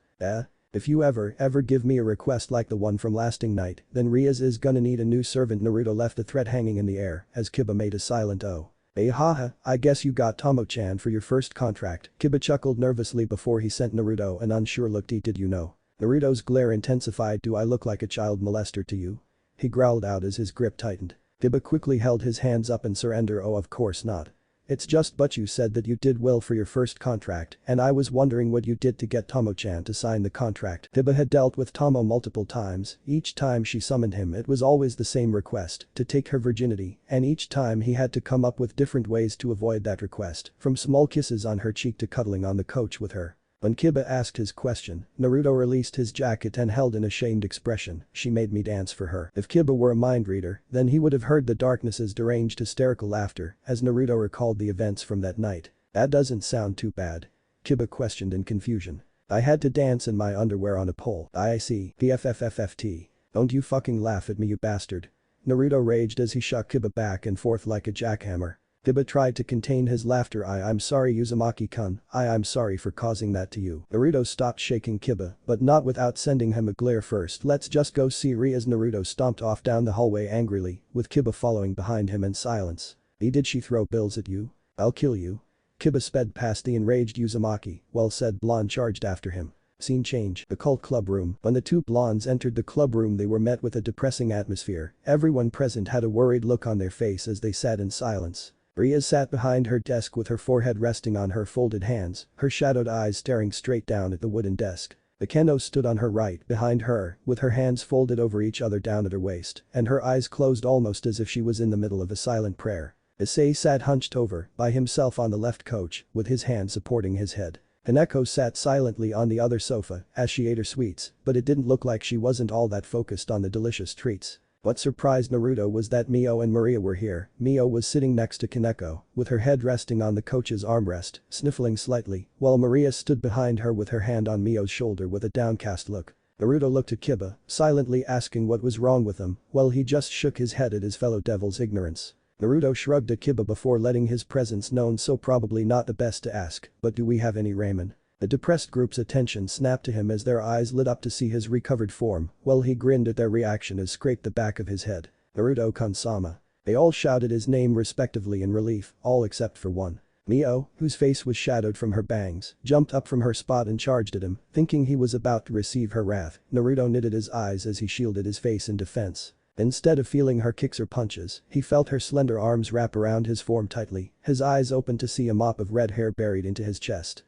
If you ever give me a request like the one from last night, then Rias is gonna need a new servant. Naruto left the threat hanging in the air as Kiba made a silent "oh." Haha, I guess you got Tomo-chan for your first contract. Kiba chuckled nervously before he sent Naruto an unsure look. Did you know? Naruto's glare intensified. Do I look like a child molester to you? He growled out as his grip tightened. Kiba quickly held his hands up in surrender. Oh, of course not. It's just but you said that you did well for your first contract and I was wondering what you did to get Tomo-chan to sign the contract. Kiba had dealt with Tomo multiple times, each time she summoned him it was always the same request, to take her virginity, and each time he had to come up with different ways to avoid that request, from small kisses on her cheek to cuddling on the couch with her. When Kiba asked his question, Naruto released his jacket and held an ashamed expression. She made me dance for her. If Kiba were a mind reader, then he would have heard the darkness's deranged hysterical laughter as Naruto recalled the events from that night. That doesn't sound too bad. Kiba questioned in confusion. I had to dance in my underwear on a pole. I see. PFFFFT. Don't you fucking laugh at me, you bastard. Naruto raged as he shook Kiba back and forth like a jackhammer. Kiba tried to contain his laughter. I'm sorry Uzumaki-kun, I'm sorry for causing that to you. Naruto stopped shaking Kiba, but not without sending him a glare. First let's just go see Rias. Naruto stomped off down the hallway angrily, with Kiba following behind him in silence. Did she throw bills at you? I'll kill you. Kiba sped past the enraged Uzumaki, while said blonde charged after him. Scene change. The cult club room. When the two blondes entered the club room they were met with a depressing atmosphere. Everyone present had a worried look on their face as they sat in silence. Rias sat behind her desk with her forehead resting on her folded hands, her shadowed eyes staring straight down at the wooden desk. Akeno stood on her right behind her, with her hands folded over each other down at her waist, and her eyes closed almost as if she was in the middle of a silent prayer. Issei sat hunched over, by himself on the left couch, with his hand supporting his head. Kaneko sat silently on the other sofa as she ate her sweets, but it didn't look like she wasn't all that focused on the delicious treats. What surprised Naruto was that Mio and Maria were here. Mio was sitting next to Kaneko, with her head resting on the coach's armrest, sniffling slightly, while Maria stood behind her with her hand on Mio's shoulder with a downcast look. Naruto looked at Kiba, silently asking what was wrong with him, while he just shook his head at his fellow devil's ignorance. Naruto shrugged at Kiba before letting his presence known. So probably not the best to ask, but do we have any ramen? The depressed group's attention snapped to him as their eyes lit up to see his recovered form, while he grinned at their reaction as scraped the back of his head. Naruto-kun-sama. They all shouted his name respectively in relief, all except for one. Mio, whose face was shadowed from her bangs, jumped up from her spot and charged at him, thinking he was about to receive her wrath. Naruto knitted his eyes as he shielded his face in defense. Instead of feeling her kicks or punches, he felt her slender arms wrap around his form tightly, his eyes opened to see a mop of red hair buried into his chest.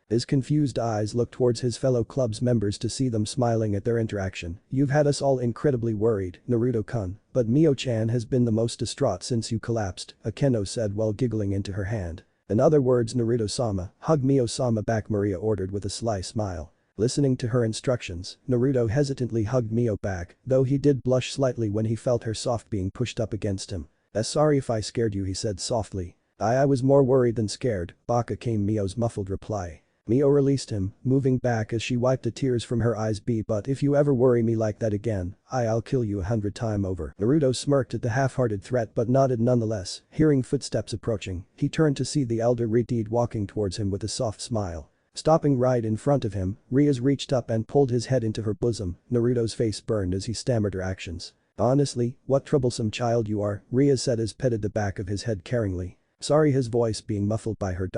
His confused eyes looked towards his fellow club's members to see them smiling at their interaction. You've had us all incredibly worried, Naruto-kun, but Mio-chan has been the most distraught since you collapsed, Akeno said while giggling into her hand. In other words, Naruto-sama, hug Mio-sama back, Maria ordered with a sly smile. Listening to her instructions, Naruto hesitantly hugged Mio back, though he did blush slightly when he felt her soft being pushed up against him. Sorry if I scared you, he said softly. I was more worried than scared, Baka, came Mio's muffled reply. Mio released him, moving back as she wiped the tears from her eyes. But if you ever worry me like that again, I'll kill you 100 times over. Naruto smirked at the half-hearted threat but nodded nonetheless. Hearing footsteps approaching, he turned to see the elder Rias walking towards him with a soft smile. Stopping right in front of him, Rias reached up and pulled his head into her bosom. Naruto's face burned as he stammered her actions. Honestly, what troublesome child you are, Rias said as petted the back of his head caringly. Sorry, his voice being muffled by her.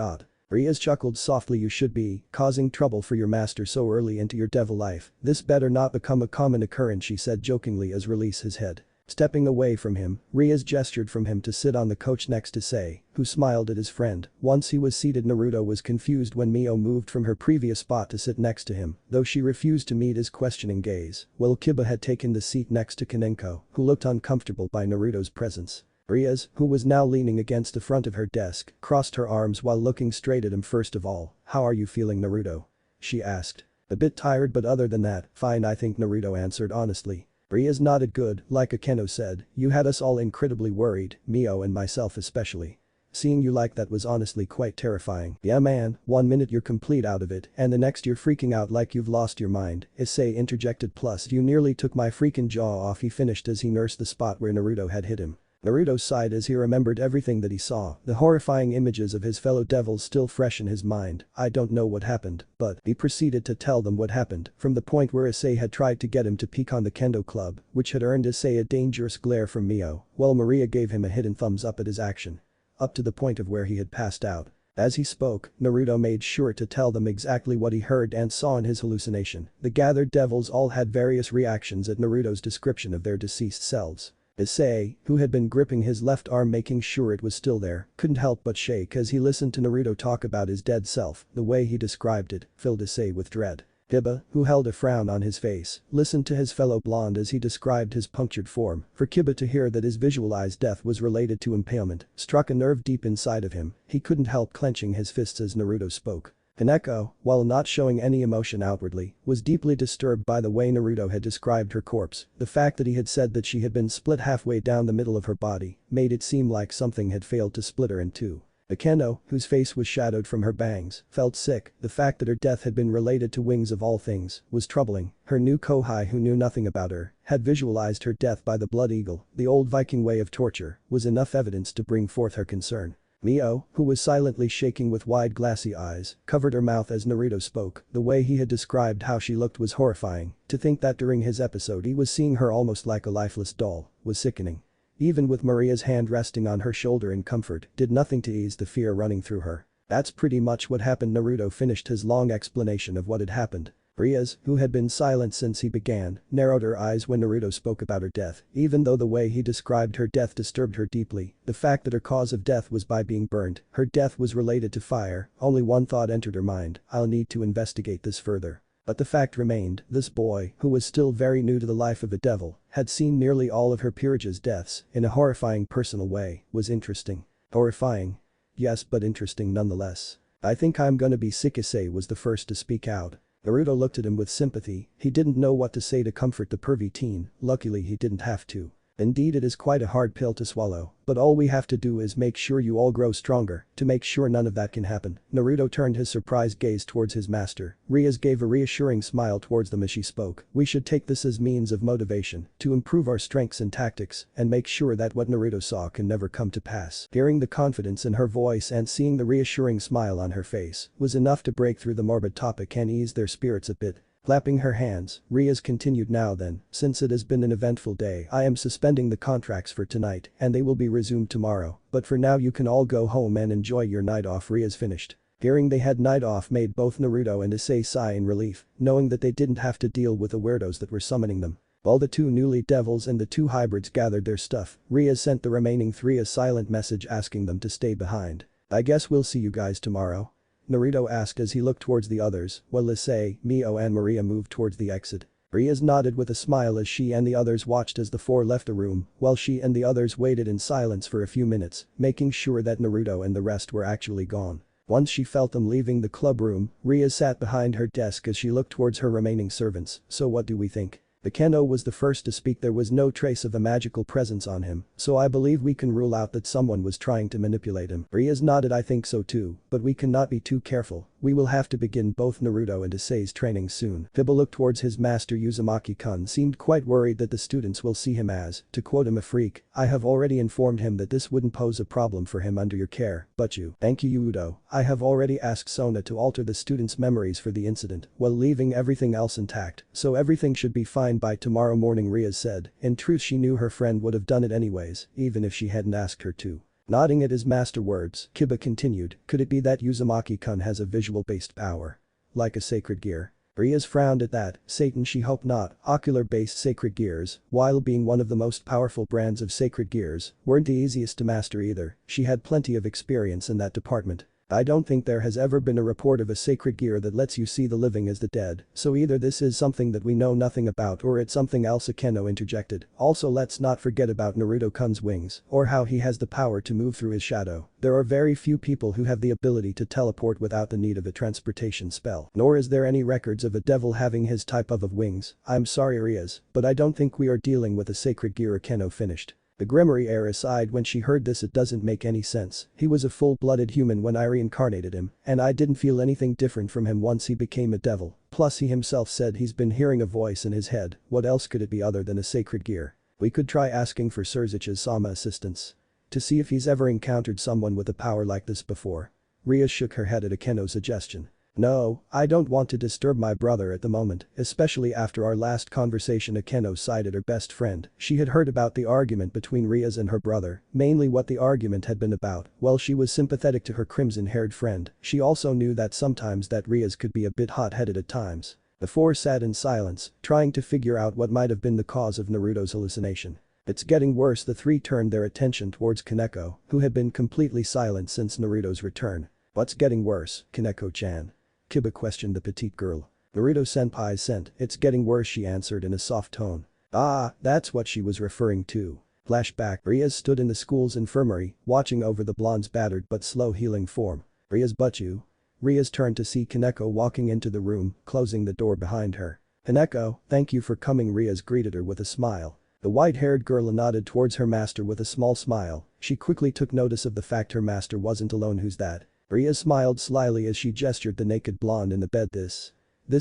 Rias chuckled softly. You should be causing trouble for your master so early into your devil life. This better not become a common occurrence, she said jokingly as release his head. Stepping away from him, Rias gestured from him to sit on the couch next to Sei, who smiled at his friend. Once he was seated, Naruto was confused when Mio moved from her previous spot to sit next to him, though she refused to meet his questioning gaze. While Kiba had taken the seat next to Kanenko, who looked uncomfortable by Naruto's presence. Rias, who was now leaning against the front of her desk, crossed her arms while looking straight at him. First of all, how are you feeling, Naruto? She asked. A bit tired, but other than that, fine, I think, Naruto answered honestly. Rias nodded. Good, like Akeno said, you had us all incredibly worried, Mio and myself especially. Seeing you like that was honestly quite terrifying. Yeah man, 1 minute you're complete out of it and the next you're freaking out like you've lost your mind, Issei interjected. Plus you nearly took my freaking jaw off, he finished as he nursed the spot where Naruto had hit him. Naruto sighed as he remembered everything that he saw, the horrifying images of his fellow devils still fresh in his mind. I don't know what happened, but he proceeded to tell them what happened, from the point where Issei had tried to get him to peek on the kendo club, which had earned Issei a dangerous glare from Mio, while Maria gave him a hidden thumbs up at his action. Up to the point of where he had passed out. As he spoke, Naruto made sure to tell them exactly what he heard and saw in his hallucination. The gathered devils all had various reactions at Naruto's description of their deceased selves. Issei, who had been gripping his left arm making sure it was still there, couldn't help but shake as he listened to Naruto talk about his dead self. The way he described it filled Issei with dread. Kiba, who held a frown on his face, listened to his fellow blonde as he described his punctured form. For Kiba to hear that his visualized death was related to impalement struck a nerve deep inside of him. He couldn't help clenching his fists as Naruto spoke. Kaneko, while not showing any emotion outwardly, was deeply disturbed by the way Naruto had described her corpse. The fact that he had said that she had been split halfway down the middle of her body made it seem like something had failed to split her in two. Akeno, whose face was shadowed from her bangs, felt sick. The fact that her death had been related to wings of all things was troubling. Her new Kohai, who knew nothing about her, had visualized her death by the blood eagle, the old Viking way of torture, was enough evidence to bring forth her concern. Mio, who was silently shaking with wide glassy eyes, covered her mouth as Naruto spoke. The way he had described how she looked was horrifying. To think that during his episode he was seeing her almost like a lifeless doll was sickening. Even with Maria's hand resting on her shoulder in comfort, did nothing to ease the fear running through her. That's pretty much what happened. Naruto finished his long explanation of what had happened. Rias, who had been silent since he began, narrowed her eyes when Naruto spoke about her death. Even though the way he described her death disturbed her deeply, the fact that her cause of death was by being burnt, her death was related to fire, only one thought entered her mind: I'll need to investigate this further. But the fact remained, this boy, who was still very new to the life of a devil, had seen nearly all of her peerage's deaths in a horrifying personal way, was interesting. Horrifying? Yes, but interesting nonetheless. I think I'm gonna be sick. Issei was the first to speak out. Naruto looked at him with sympathy. He didn't know what to say to comfort the pervy teen. Luckily he didn't have to. Indeed, it is quite a hard pill to swallow, but all we have to do is make sure you all grow stronger to make sure none of that can happen. Naruto turned his surprised gaze towards his master. Rias gave a reassuring smile towards them as she spoke. We should take this as means of motivation to improve our strengths and tactics and make sure that what Naruto saw can never come to pass. Hearing the confidence in her voice and seeing the reassuring smile on her face was enough to break through the morbid topic and ease their spirits a bit. Clapping her hands, Rias continued, now then, since it has been an eventful day, I am suspending the contracts for tonight and they will be resumed tomorrow, but for now you can all go home and enjoy your night off. Rias finished. Hearing they had night off made both Naruto and Issei sigh in relief, knowing that they didn't have to deal with the weirdos that were summoning them. While the two newly devils and the two hybrids gathered their stuff, Rias sent the remaining three a silent message asking them to stay behind. I guess we'll see you guys tomorrow? Naruto asked as he looked towards the others, while Issei, Mio and Maria moved towards the exit. Rias nodded with a smile as she and the others watched as the four left the room, while she and the others waited in silence for a few minutes, making sure that Naruto and the rest were actually gone. Once she felt them leaving the club room, Rias sat behind her desk as she looked towards her remaining servants. So what do we think? Akeno was the first to speak. There was no trace of a magical presence on him, so I believe we can rule out that someone was trying to manipulate him. Rias nodded. I think so too, but we cannot be too careful. We will have to begin both Naruto and Issei's training soon. Kiba looked towards his master. Uzumaki-kun seemed quite worried that the students will see him as, to quote him, a freak. I have already informed him that this wouldn't pose a problem for him under your care, but you. Thank you, Udo. I have already asked Sona to alter the students' memories for the incident while leaving everything else intact, so everything should be fine by tomorrow morning, Rias said. In truth, she knew her friend would have done it anyways, even if she hadn't asked her to. Nodding at his master words, Kiba continued, could it be that Uzumaki-kun has a visual-based power? Like a sacred gear? Rias frowned at that, Satan she hoped not, ocular-based sacred gears, while being one of the most powerful brands of sacred gears, weren't the easiest to master either, she had plenty of experience in that department. I don't think there has ever been a report of a sacred gear that lets you see the living as the dead, so either this is something that we know nothing about or it's something else. Akeno interjected. Also let's not forget about Naruto-kun's wings, or how he has the power to move through his shadow. There are very few people who have the ability to teleport without the need of a transportation spell. Nor is there any records of a devil having his type of wings. I'm sorry Rias, but I don't think we are dealing with a sacred gear. Akeno finished. The Grimoire heir sighed when she heard this. It doesn't make any sense. He was a full-blooded human when I reincarnated him, and I didn't feel anything different from him once he became a devil. Plus he himself said he's been hearing a voice in his head, what else could it be other than a sacred gear? We could try asking for Surzich's Sama assistance. To see if he's ever encountered someone with a power like this before. Rias shook her head at Akeno's suggestion. No, I don't want to disturb my brother at the moment, especially after our last conversation. Akeno sighed at her best friend. She had heard about the argument between Rias and her brother, mainly what the argument had been about. While she was sympathetic to her crimson-haired friend, she also knew that sometimes that Rias could be a bit hot-headed at times. The four sat in silence, trying to figure out what might have been the cause of Naruto's hallucination. It's getting worse. The three turned their attention towards Kaneko, who had been completely silent since Naruto's return. What's getting worse, Kaneko-chan? Kiba questioned the petite girl. Naruto-senpai sent, it's getting worse, she answered in a soft tone. Ah, that's what she was referring to. Flashback. Rias stood in the school's infirmary, watching over the blonde's battered but slow healing form. Rias, but you? Rias turned to see Kaneko walking into the room, closing the door behind her. Kaneko, thank you for coming. Rias greeted her with a smile. The white-haired girl nodded towards her master with a small smile. She quickly took notice of the fact her master wasn't alone. Who's that? Rias smiled slyly as she gestured the naked blonde in the bed. This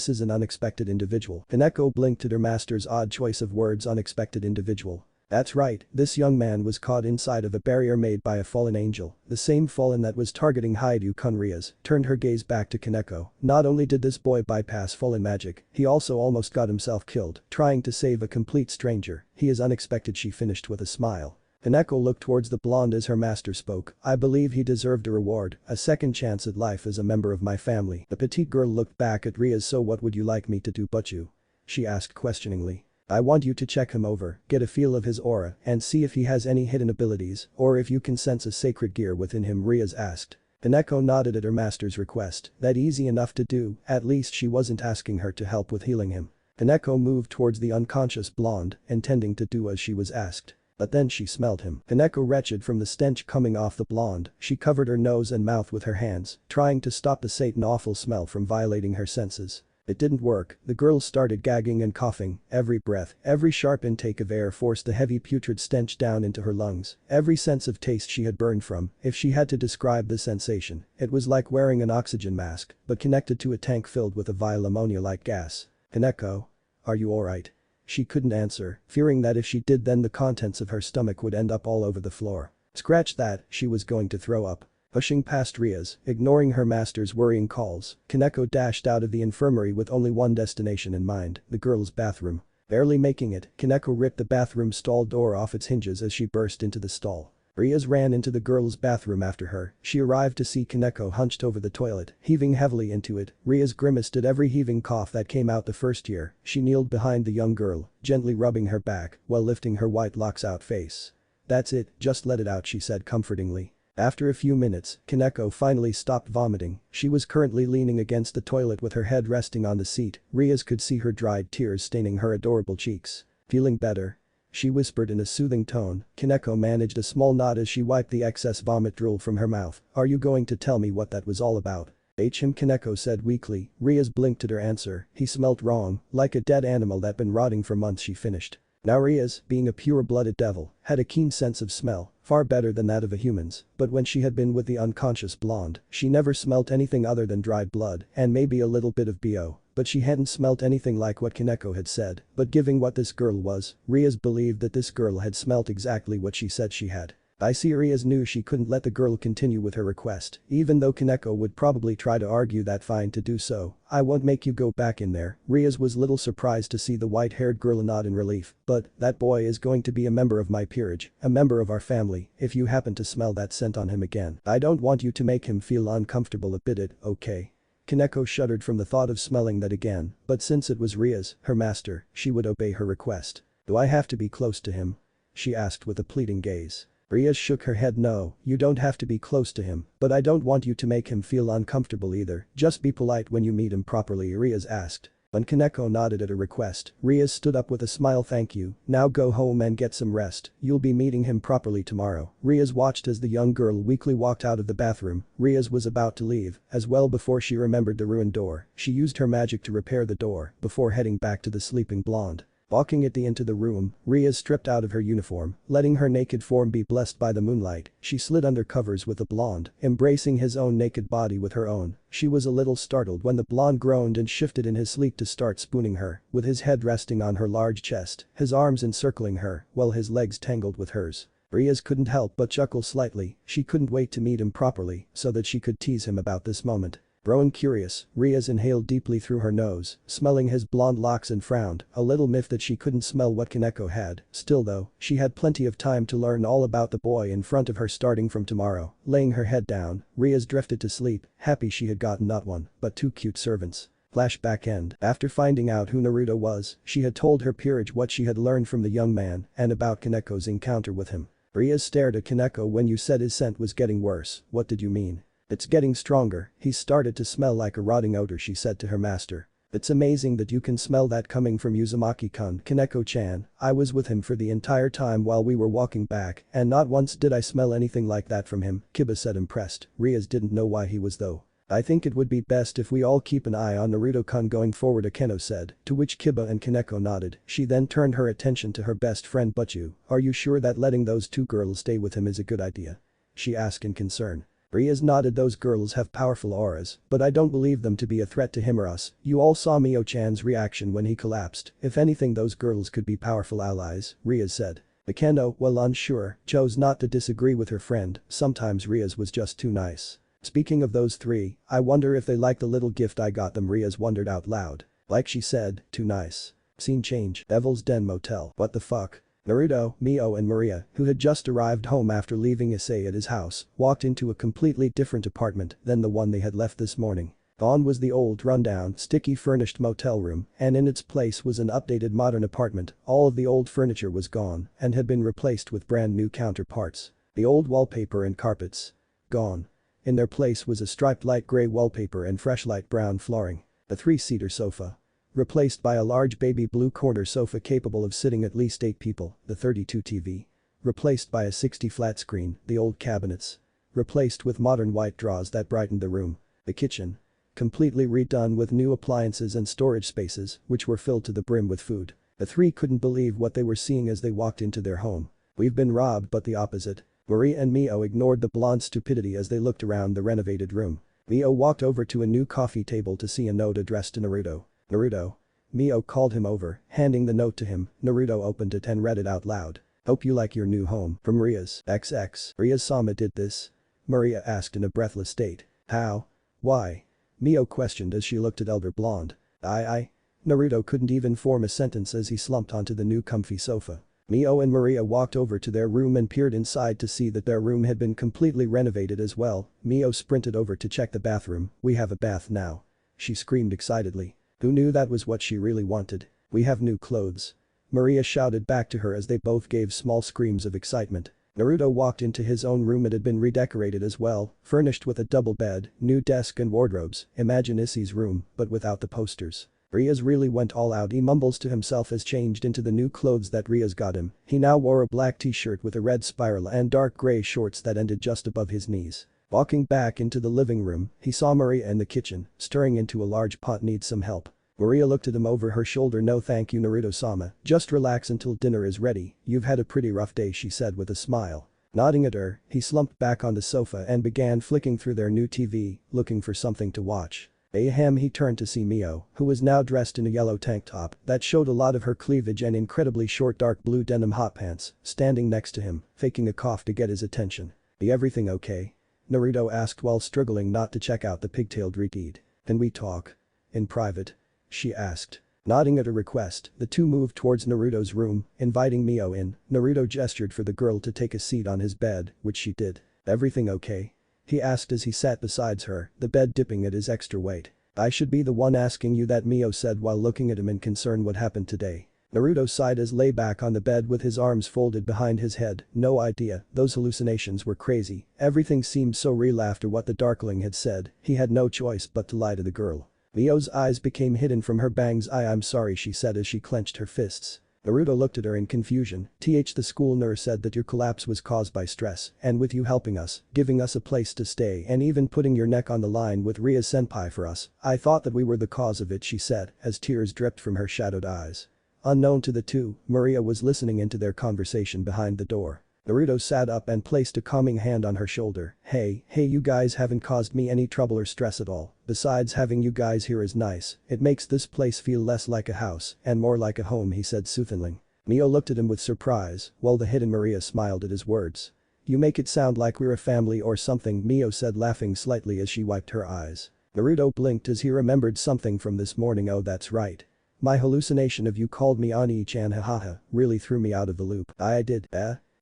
is an unexpected individual. Kaneko blinked at her master's odd choice of words. Unexpected individual. That's right, this young man was caught inside of a barrier made by a fallen angel, the same fallen that was targeting Haidu-kun. Rias turned her gaze back to Kaneko. Not only did this boy bypass fallen magic, he also almost got himself killed, trying to save a complete stranger. He is unexpected, she finished with a smile. Kaneko looked towards the blonde as her master spoke. I believe he deserved a reward, a second chance at life as a member of my family. The petite girl looked back at Rias. So what would you like me to do? But you? She asked questioningly. I want you to check him over, get a feel of his aura, and see if he has any hidden abilities, or if you can sense a sacred gear within him. Rias asked. Kaneko nodded at her master's request. That easy enough to do, at least she wasn't asking her to help with healing him. Kaneko moved towards the unconscious blonde, intending to do as she was asked. But then she smelled him. Kaneko wretched from the stench coming off the blonde, she covered her nose and mouth with her hands, trying to stop the Satan awful smell from violating her senses. It didn't work. The girl started gagging and coughing. Every breath, every sharp intake of air forced the heavy putrid stench down into her lungs. Every sense of taste she had burned from. If she had to describe the sensation, it was like wearing an oxygen mask, but connected to a tank filled with a vile ammonia-like gas. Kaneko? Are you alright? She couldn't answer, fearing that if she did then the contents of her stomach would end up all over the floor. Scratch that, she was going to throw up. Pushing past Rias, ignoring her master's worrying calls, Kaneko dashed out of the infirmary with only one destination in mind, the girl's bathroom. Barely making it, Kaneko ripped the bathroom stall door off its hinges as she burst into the stall. Rias ran into the girl's bathroom after her. She arrived to see Kaneko hunched over the toilet, heaving heavily into it. Rias grimaced at every heaving cough that came out the first year. She kneeled behind the young girl, gently rubbing her back while lifting her white locks out face. That's it, just let it out, she said comfortingly. After a few minutes, Kaneko finally stopped vomiting. She was currently leaning against the toilet with her head resting on the seat. Rias could see her dried tears staining her adorable cheeks. Feeling better? She whispered in a soothing tone. Kaneko managed a small nod as she wiped the excess vomit drool from her mouth. Are you going to tell me what that was all about? Kaneko said weakly. Rias blinked at her answer. He smelt wrong, like a dead animal that'd been rotting for months, she finished. Now Rias, being a pure-blooded devil, had a keen sense of smell, far better than that of a human's, but when she had been with the unconscious blonde, she never smelt anything other than dried blood and maybe a little bit of BO, but she hadn't smelt anything like what Kaneko had said. But given what this girl was, Rias believed that this girl had smelt exactly what she said she had. I see Rias knew she couldn't let the girl continue with her request, even though Kaneko would probably try to argue that fine to do so. I won't make you go back in there. Rias was little surprised to see the white-haired girl nod in relief, but that boy is going to be a member of my peerage, a member of our family. If you happen to smell that scent on him again, I don't want you to make him feel uncomfortable a bit, okay? Kaneko shuddered from the thought of smelling that again, but since it was Rias, her master, she would obey her request. Do I have to be close to him? She asked with a pleading gaze. Rias shook her head. No, you don't have to be close to him, but I don't want you to make him feel uncomfortable either. Just be polite when you meet him properly, Rias asked. When Kaneko nodded at her request, Rias stood up with a smile. Thank you, now go home and get some rest, you'll be meeting him properly tomorrow. Rias watched as the young girl weakly walked out of the bathroom. Rias was about to leave, as well before she remembered the ruined door. She used her magic to repair the door, before heading back to the sleeping blonde. Walking into the room, Rias stripped out of her uniform, letting her naked form be blessed by the moonlight. She slid under covers with the blonde, embracing his own naked body with her own. She was a little startled when the blonde groaned and shifted in his sleep to start spooning her, with his head resting on her large chest, his arms encircling her, while his legs tangled with hers. Rias couldn't help but chuckle slightly. She couldn't wait to meet him properly, so that she could tease him about this moment. Growing curious, Rias inhaled deeply through her nose, smelling his blonde locks and frowned, a little miffed that she couldn't smell what Kaneko had. Still though, she had plenty of time to learn all about the boy in front of her starting from tomorrow. Laying her head down, Rias drifted to sleep, happy she had gotten not one, but two cute servants. Flashback end. After finding out who Naruto was, she had told her peerage what she had learned from the young man and about Kaneko's encounter with him. Rias stared at Kaneko. When you said his scent was getting worse, what did you mean? It's getting stronger, he started to smell like a rotting odor, she said to her master. It's amazing that you can smell that coming from Uzumaki-kun. Kaneko-chan, I was with him for the entire time while we were walking back, and not once did I smell anything like that from him, Kiba said impressed. Rias didn't know why he was though. I think it would be best if we all keep an eye on Naruto-kun going forward, Akeno said, to which Kiba and Kaneko nodded. She then turned her attention to her best friend Butchu. Are you sure that letting those two girls stay with him is a good idea? She asked in concern. Rias nodded. Those girls have powerful auras, but I don't believe them to be a threat to him or us. You all saw Mio-chan's reaction when he collapsed. If anything, those girls could be powerful allies, Rias said. Akeno, well unsure, chose not to disagree with her friend. Sometimes Rias was just too nice. Speaking of those three, I wonder if they like the little gift I got them, Rias wondered out loud. Like she said, too nice. Scene change. Devil's Den Motel. What the fuck? Naruto, Mio and Maria, who had just arrived home after leaving Issei at his house, walked into a completely different apartment than the one they had left this morning. Gone was the old rundown, sticky furnished motel room, and in its place was an updated modern apartment. All of the old furniture was gone and had been replaced with brand new counterparts. The old wallpaper and carpets. Gone. In their place was a striped light gray wallpaper and fresh light brown flooring. A three-seater sofa. Replaced by a large baby blue corner sofa capable of sitting at least 8 people, the 32 TV. Replaced by a 60 flat screen, the old cabinets. Replaced with modern white drawers that brightened the room. The kitchen. Completely redone with new appliances and storage spaces, which were filled to the brim with food. The three couldn't believe what they were seeing as they walked into their home. We've been robbed, but the opposite. Maria and Mio ignored the blonde's stupidity as they looked around the renovated room. Mio walked over to a new coffee table to see a note addressed to Naruto. Naruto. Mio called him over, handing the note to him. Naruto opened it and read it out loud. Hope you like your new home. From Rias. XX. Rias-sama did this? Maria asked in a breathless state. How? Why? Mio questioned as she looked at elder blonde. I. Naruto couldn't even form a sentence as he slumped onto the new comfy sofa. Mio and Maria walked over to their room and peered inside to see that their room had been completely renovated as well. Mio sprinted over to check the bathroom. We have a bath now. She screamed excitedly. Who knew that was what she really wanted? We have new clothes. Maria shouted back to her as they both gave small screams of excitement. Naruto walked into his own room. It had been redecorated as well, furnished with a double bed, new desk and wardrobes. Imagine Issei's room, but without the posters. Rias really went all out, he mumbles to himself as changed into the new clothes that Rias got him. He now wore a black t-shirt with a red spiral and dark gray shorts that ended just above his knees. Walking back into the living room, he saw Maria in the kitchen, stirring into a large pot. Need some help? Maria looked at him over her shoulder. No thank you, Naruto-sama, just relax until dinner is ready. You've had a pretty rough day, she said with a smile. Nodding at her, he slumped back on the sofa and began flicking through their new TV, looking for something to watch. Ahem, he turned to see Mio, who was now dressed in a yellow tank top that showed a lot of her cleavage and incredibly short dark blue denim hot pants, standing next to him, faking a cough to get his attention. Be everything okay? Naruto asked while struggling not to check out the pigtailed retweed. Can we talk? In private? She asked. Nodding at her request, the two moved towards Naruto's room, inviting Mio in. Naruto gestured for the girl to take a seat on his bed, which she did. Everything okay? He asked as he sat beside her, the bed dipping at his extra weight. I should be the one asking you that, Mio said while looking at him in concern. What happened today? Naruto sighed as lay back on the bed with his arms folded behind his head. No idea, those hallucinations were crazy. Everything seemed so real after what the Darkling had said. He had no choice but to lie to the girl. Mio's eyes became hidden from her bangs. I'm sorry, she said as she clenched her fists. Naruto looked at her in confusion. The school nurse said that your collapse was caused by stress, and with you helping us, giving us a place to stay and even putting your neck on the line with Rias senpai for us, I thought that we were the cause of it, she said as tears dripped from her shadowed eyes. Unknown to the two, Maria was listening into their conversation behind the door. Naruto sat up and placed a calming hand on her shoulder. Hey, you guys haven't caused me any trouble or stress at all. Besides, having you guys here is nice. It makes this place feel less like a house and more like a home, he said soothingly. Mio looked at him with surprise, while the hidden Maria smiled at his words. You make it sound like we're a family or something, Mio said, laughing slightly as she wiped her eyes. Naruto blinked as he remembered something from this morning. Oh, that's right. My hallucination of you called me Ani-chan, hahaha, really threw me out of the loop. I did,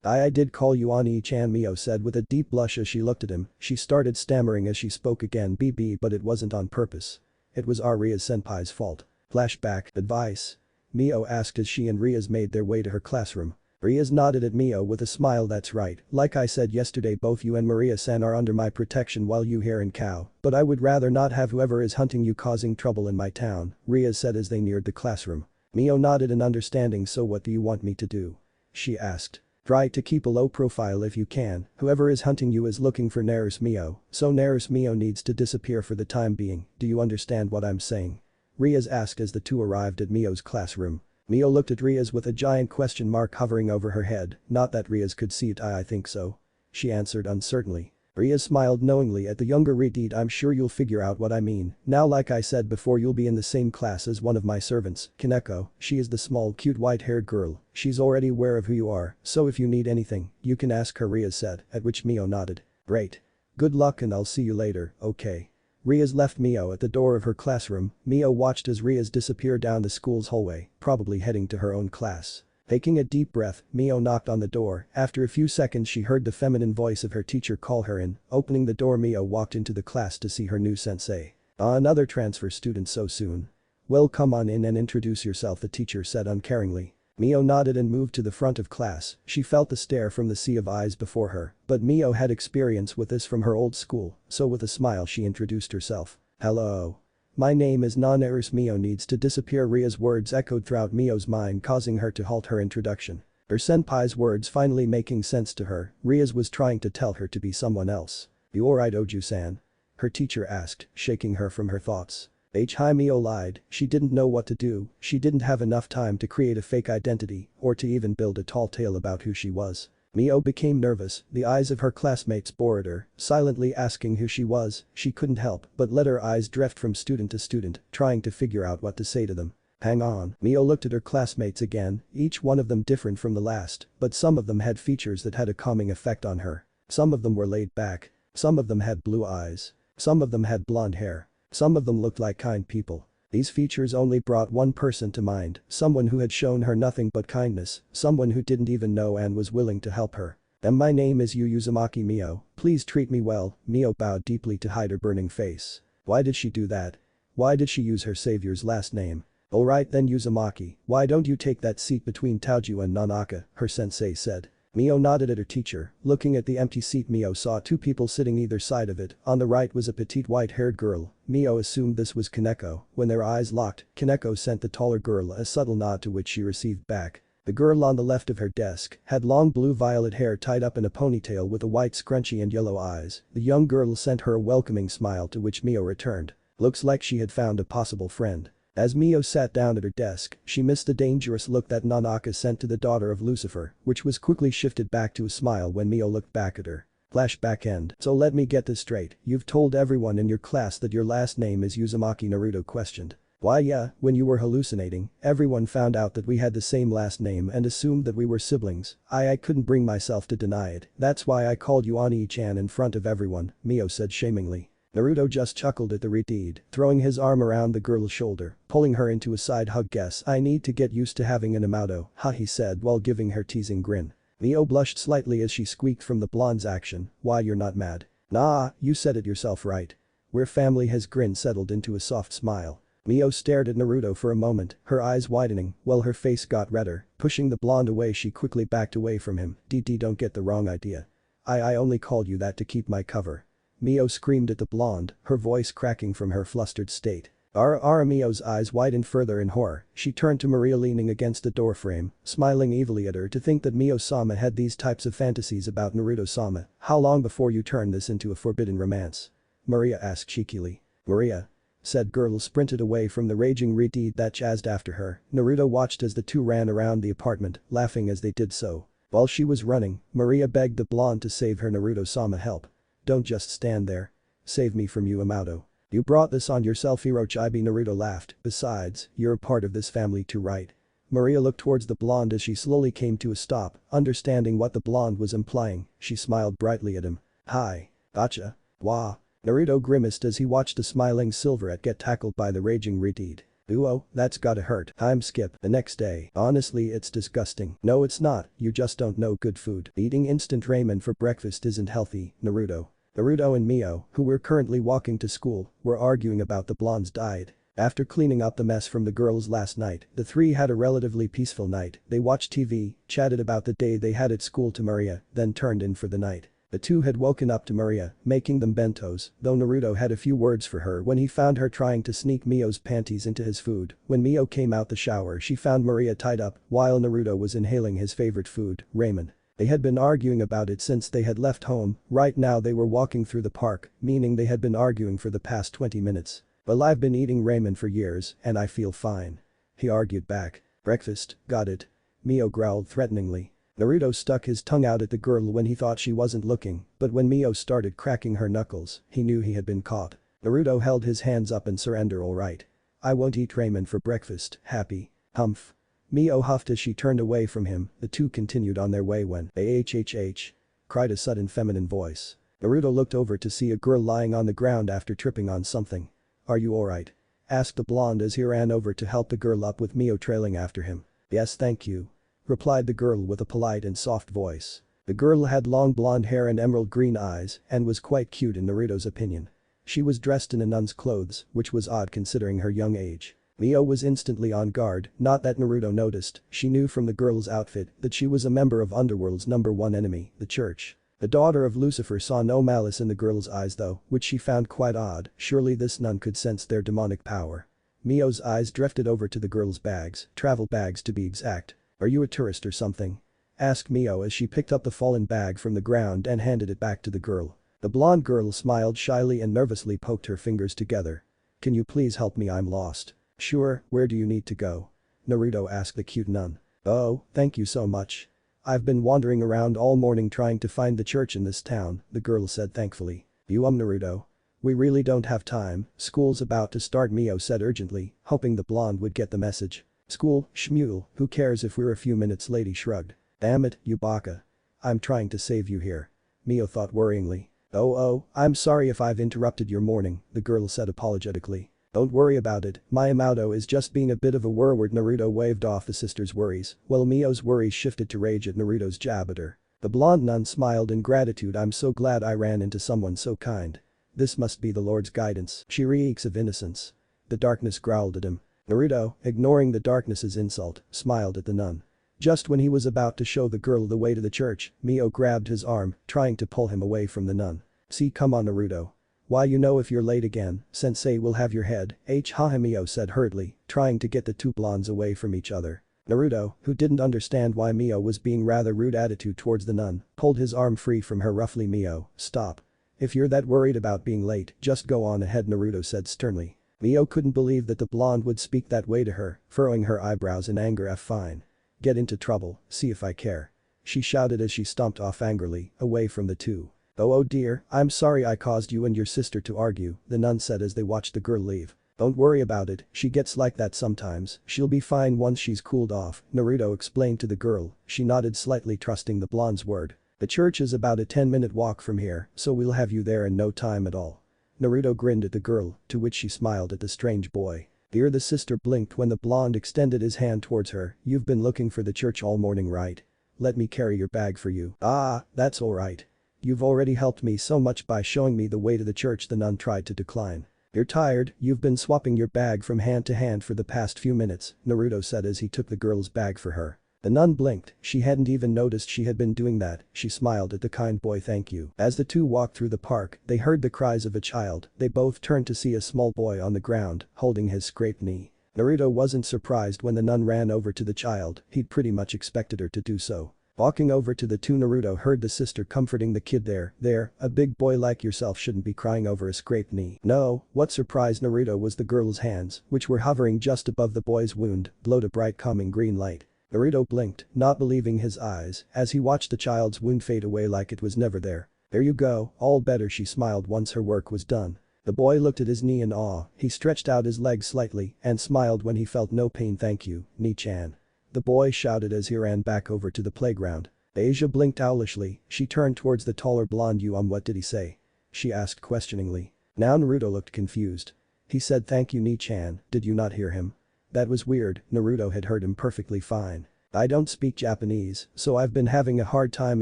I did call you Ani-chan, Mio said with a deep blush as she looked at him. She started stammering as she spoke again. BB, but it wasn't on purpose. It was our Rias senpai's fault. Flashback, advice? Mio asked as she and Rias made their way to her classroom. Rias nodded at Mio with a smile. That's right, like I said yesterday, both you and Maria-san are under my protection while you here in Kao, but I would rather not have whoever is hunting you causing trouble in my town, Rias said as they neared the classroom. Mio nodded in understanding. So what do you want me to do? She asked. Try to keep a low profile if you can. Whoever is hunting you is looking for Naruto Mio, so Naruto Mio needs to disappear for the time being. Do you understand what I'm saying? Rias asked as the two arrived at Mio's classroom. Mio looked at Rias with a giant question mark hovering over her head. Not that Rias could see it. I think so. She answered uncertainly. Rias smiled knowingly at the younger Reed. I'm sure you'll figure out what I mean. Now, like I said before, you'll be in the same class as one of my servants, Kaneko. She is the small cute white-haired girl. She's already aware of who you are, so if you need anything, you can ask her, Rias said, at which Mio nodded. Great. Good luck and I'll see you later, okay. Rias left Mio at the door of her classroom. Mio watched as Rias disappeared down the school's hallway, probably heading to her own class. Taking a deep breath, Mio knocked on the door. After a few seconds she heard the feminine voice of her teacher call her in. Opening the door, Mio walked into the class to see her new sensei. Another transfer student so soon. Well, come on in and introduce yourself, the teacher said uncaringly. Mio nodded and moved to the front of class. She felt the stare from the sea of eyes before her, but Mio had experience with this from her old school, so with a smile she introduced herself. Hello. My name is Naruto. Mio needs to disappear. Ria's words echoed throughout Mio's mind, causing her to halt her introduction. Her senpai's words finally making sense to her. Rias was trying to tell her to be someone else. You alright, Oju-san? Her teacher asked, shaking her from her thoughts. Mio lied. She didn't know what to do. She didn't have enough time to create a fake identity or to even build a tall tale about who she was. Mio became nervous. The eyes of her classmates bored her, silently asking who she was. She couldn't help but let her eyes drift from student to student, trying to figure out what to say to them. Hang on. Mio looked at her classmates again, each one of them different from the last, but some of them had features that had a calming effect on her. Some of them were laid back. Some of them had blue eyes. Some of them had blonde hair. Some of them looked like kind people. These features only brought one person to mind, someone who had shown her nothing but kindness, someone who didn't even know and was willing to help her. Then my name is Uzumaki Mio, please treat me well. Mio bowed deeply to hide her burning face. Why did she do that? Why did she use her savior's last name? Alright then, Uzumaki, why don't you take that seat between Taoju and Nanaka, her sensei said. Mio nodded at her teacher. Looking at the empty seat, Mio saw two people sitting either side of it. On the right was a petite white-haired girl. Mio assumed this was Kaneko. When their eyes locked, Kaneko sent the taller girl a subtle nod to which she received back. The girl on the left of her desk had long blue-violet hair tied up in a ponytail with a white scrunchie and yellow eyes. The young girl sent her a welcoming smile to which Mio returned. Looks like she had found a possible friend. As Mio sat down at her desk, she missed the dangerous look that Nanaka sent to the daughter of Lucifer, which was quickly shifted back to a smile when Mio looked back at her. Flashback end. So let me get this straight, you've told everyone in your class that your last name is Uzumaki, Naruto questioned. Why yeah, when you were hallucinating, everyone found out that we had the same last name and assumed that we were siblings. I couldn't bring myself to deny it, that's why I called you Ani-chan in front of everyone, Mio said shamingly. Naruto just chuckled at the redeed, throwing his arm around the girl's shoulder, pulling her into a side hug. Guess I need to get used to having an Amato, ha, he said while giving her teasing grin. Mio blushed slightly as she squeaked from the blonde's action, why you're not mad. Nah, you said it yourself right. We're family. His grin settled into a soft smile. Mio stared at Naruto for a moment, her eyes widening, while her face got redder. Pushing the blonde away, she quickly backed away from him. DD, don't get the wrong idea. I only called you that to keep my cover. Mio screamed at the blonde, her voice cracking from her flustered state. Mio's eyes widened further in horror. She turned to Maria leaning against the doorframe, smiling evilly at her. To think that Mio-sama had these types of fantasies about Naruto-sama. How long before you turn this into a forbidden romance? Maria asked cheekily. Maria, said girl sprinted away from the raging redeed that chased after her. Naruto watched as the two ran around the apartment, laughing as they did so. While she was running, Maria begged the blonde to save her. Naruto-sama, help. Don't just stand there. Save me from you, Amato. You brought this on yourself, Hirochibi. Naruto laughed. Besides, you're a part of this family too, right? Maria looked towards the blonde as she slowly came to a stop, understanding what the blonde was implying. She smiled brightly at him. Hi. Gotcha. Wah. Naruto grimaced as he watched a smiling Silverette get tackled by the raging redeed. Ooh, that's gotta hurt. I'm Skip. The next day. Honestly, it's disgusting. No, it's not, you just don't know good food. Eating instant ramen for breakfast isn't healthy, Naruto. Naruto and Mio, who were currently walking to school, were arguing about the blonde's diet. After cleaning up the mess from the girls last night, the three had a relatively peaceful night. They watched TV, chatted about the day they had at school to Maria, then turned in for the night. The two had woken up to Maria, making them bentos, though Naruto had a few words for her when he found her trying to sneak Mio's panties into his food. When Mio came out the shower, she found Maria tied up while Naruto was inhaling his favorite food, ramen. They had been arguing about it since they had left home. Right now they were walking through the park, meaning they had been arguing for the past 20 minutes. Well, I've been eating ramen for years and I feel fine. He argued back. Breakfast, got it. Mio growled threateningly. Naruto stuck his tongue out at the girl when he thought she wasn't looking, but when Mio started cracking her knuckles, he knew he had been caught. Naruto held his hands up in surrender. Alright. I won't eat ramen for breakfast, happy. Humph. Mio huffed as she turned away from him. The two continued on their way when "Ahhh," cried a sudden feminine voice. Naruto looked over to see a girl lying on the ground after tripping on something. Are you alright? Asked the blonde as he ran over to help the girl up with Mio trailing after him. Yes, thank you. Replied the girl with a polite and soft voice. The girl had long blonde hair and emerald green eyes and was quite cute in Naruto's opinion. She was dressed in a nun's clothes, which was odd considering her young age. Mio was instantly on guard, not that Naruto noticed, she knew from the girl's outfit that she was a member of Underworld's #1 enemy, the church. The daughter of Lucifer saw no malice in the girl's eyes though, which she found quite odd. Surely this nun could sense their demonic power. Mio's eyes drifted over to the girl's bags, travel bags to be exact. Are you a tourist or something? Asked Mio as she picked up the fallen bag from the ground and handed it back to the girl. The blonde girl smiled shyly and nervously poked her fingers together. Can you please help me, I'm lost. Sure, where do you need to go? Naruto asked the cute nun. Oh, thank you so much. I've been wandering around all morning trying to find the church in this town, the girl said thankfully. You Naruto. We really don't have time, school's about to start, Mio said urgently, hoping the blonde would get the message. School, Shmuel, who cares if we're a few minutes late, he shrugged. Damn it, you baka. I'm trying to save you here. Mio thought worryingly. Oh, I'm sorry if I've interrupted your morning, the girl said apologetically. Don't worry about it, my Amato is just being a bit of a worward. Naruto waved off the sister's worries, while Mio's worries shifted to rage at Naruto's jab at her. The blonde nun smiled in gratitude. I'm so glad I ran into someone so kind. This must be the Lord's guidance. She reeks of innocence. The darkness growled at him. Naruto, ignoring the darkness's insult, smiled at the nun. Just when he was about to show the girl the way to the church, Mio grabbed his arm, trying to pull him away from the nun. See, come on Naruto. Why, you know if you're late again, sensei will have your head. Mio said hurriedly, trying to get the two blondes away from each other. Naruto, who didn't understand why Mio was being rather rude attitude towards the nun, pulled his arm free from her roughly. Mio, stop. If you're that worried about being late, just go on ahead, Naruto said sternly. Mio couldn't believe that the blonde would speak that way to her, furrowing her eyebrows in anger. Fine. Get into trouble, see if I care. She shouted as she stomped off angrily, away from the two. Oh dear, I'm sorry I caused you and your sister to argue, the nun said as they watched the girl leave. Don't worry about it, she gets like that sometimes, she'll be fine once she's cooled off, Naruto explained to the girl. She nodded slightly, trusting the blonde's word. The church is about a 10-minute walk from here, so we'll have you there in no time at all. Naruto grinned at the girl, to which she smiled at the strange boy. The sister blinked when the blonde extended his hand towards her. You've been looking for the church all morning, right? Let me carry your bag for you. Ah, that's alright. You've already helped me so much by showing me the way to the church, the nun tried to decline. You're tired, you've been swapping your bag from hand to hand for the past few minutes, Naruto said as he took the girl's bag for her. The nun blinked, she hadn't even noticed she had been doing that, she smiled at the kind boy. Thank you. As the two walked through the park, they heard the cries of a child, they both turned to see a small boy on the ground, holding his scraped knee. Naruto wasn't surprised when the nun ran over to the child, he'd pretty much expected her to do so. Walking over to the two, Naruto heard the sister comforting the kid. There, a big boy like yourself shouldn't be crying over a scraped knee. No, what surprised Naruto was the girl's hands, which were hovering just above the boy's wound, glowed a bright calming green light. Naruto blinked, not believing his eyes, as he watched the child's wound fade away like it was never there. There you go, all better, she smiled once her work was done. The boy looked at his knee in awe, he stretched out his leg slightly and smiled when he felt no pain. Thank you, knee-chan. The boy shouted as he ran back over to the playground. Asia blinked owlishly, she turned towards the taller blonde. What did he say? She asked questioningly. Now Naruto looked confused. He said thank you, knee-chan, did you not hear him? That was weird, Naruto had heard him perfectly fine. I don't speak Japanese, so I've been having a hard time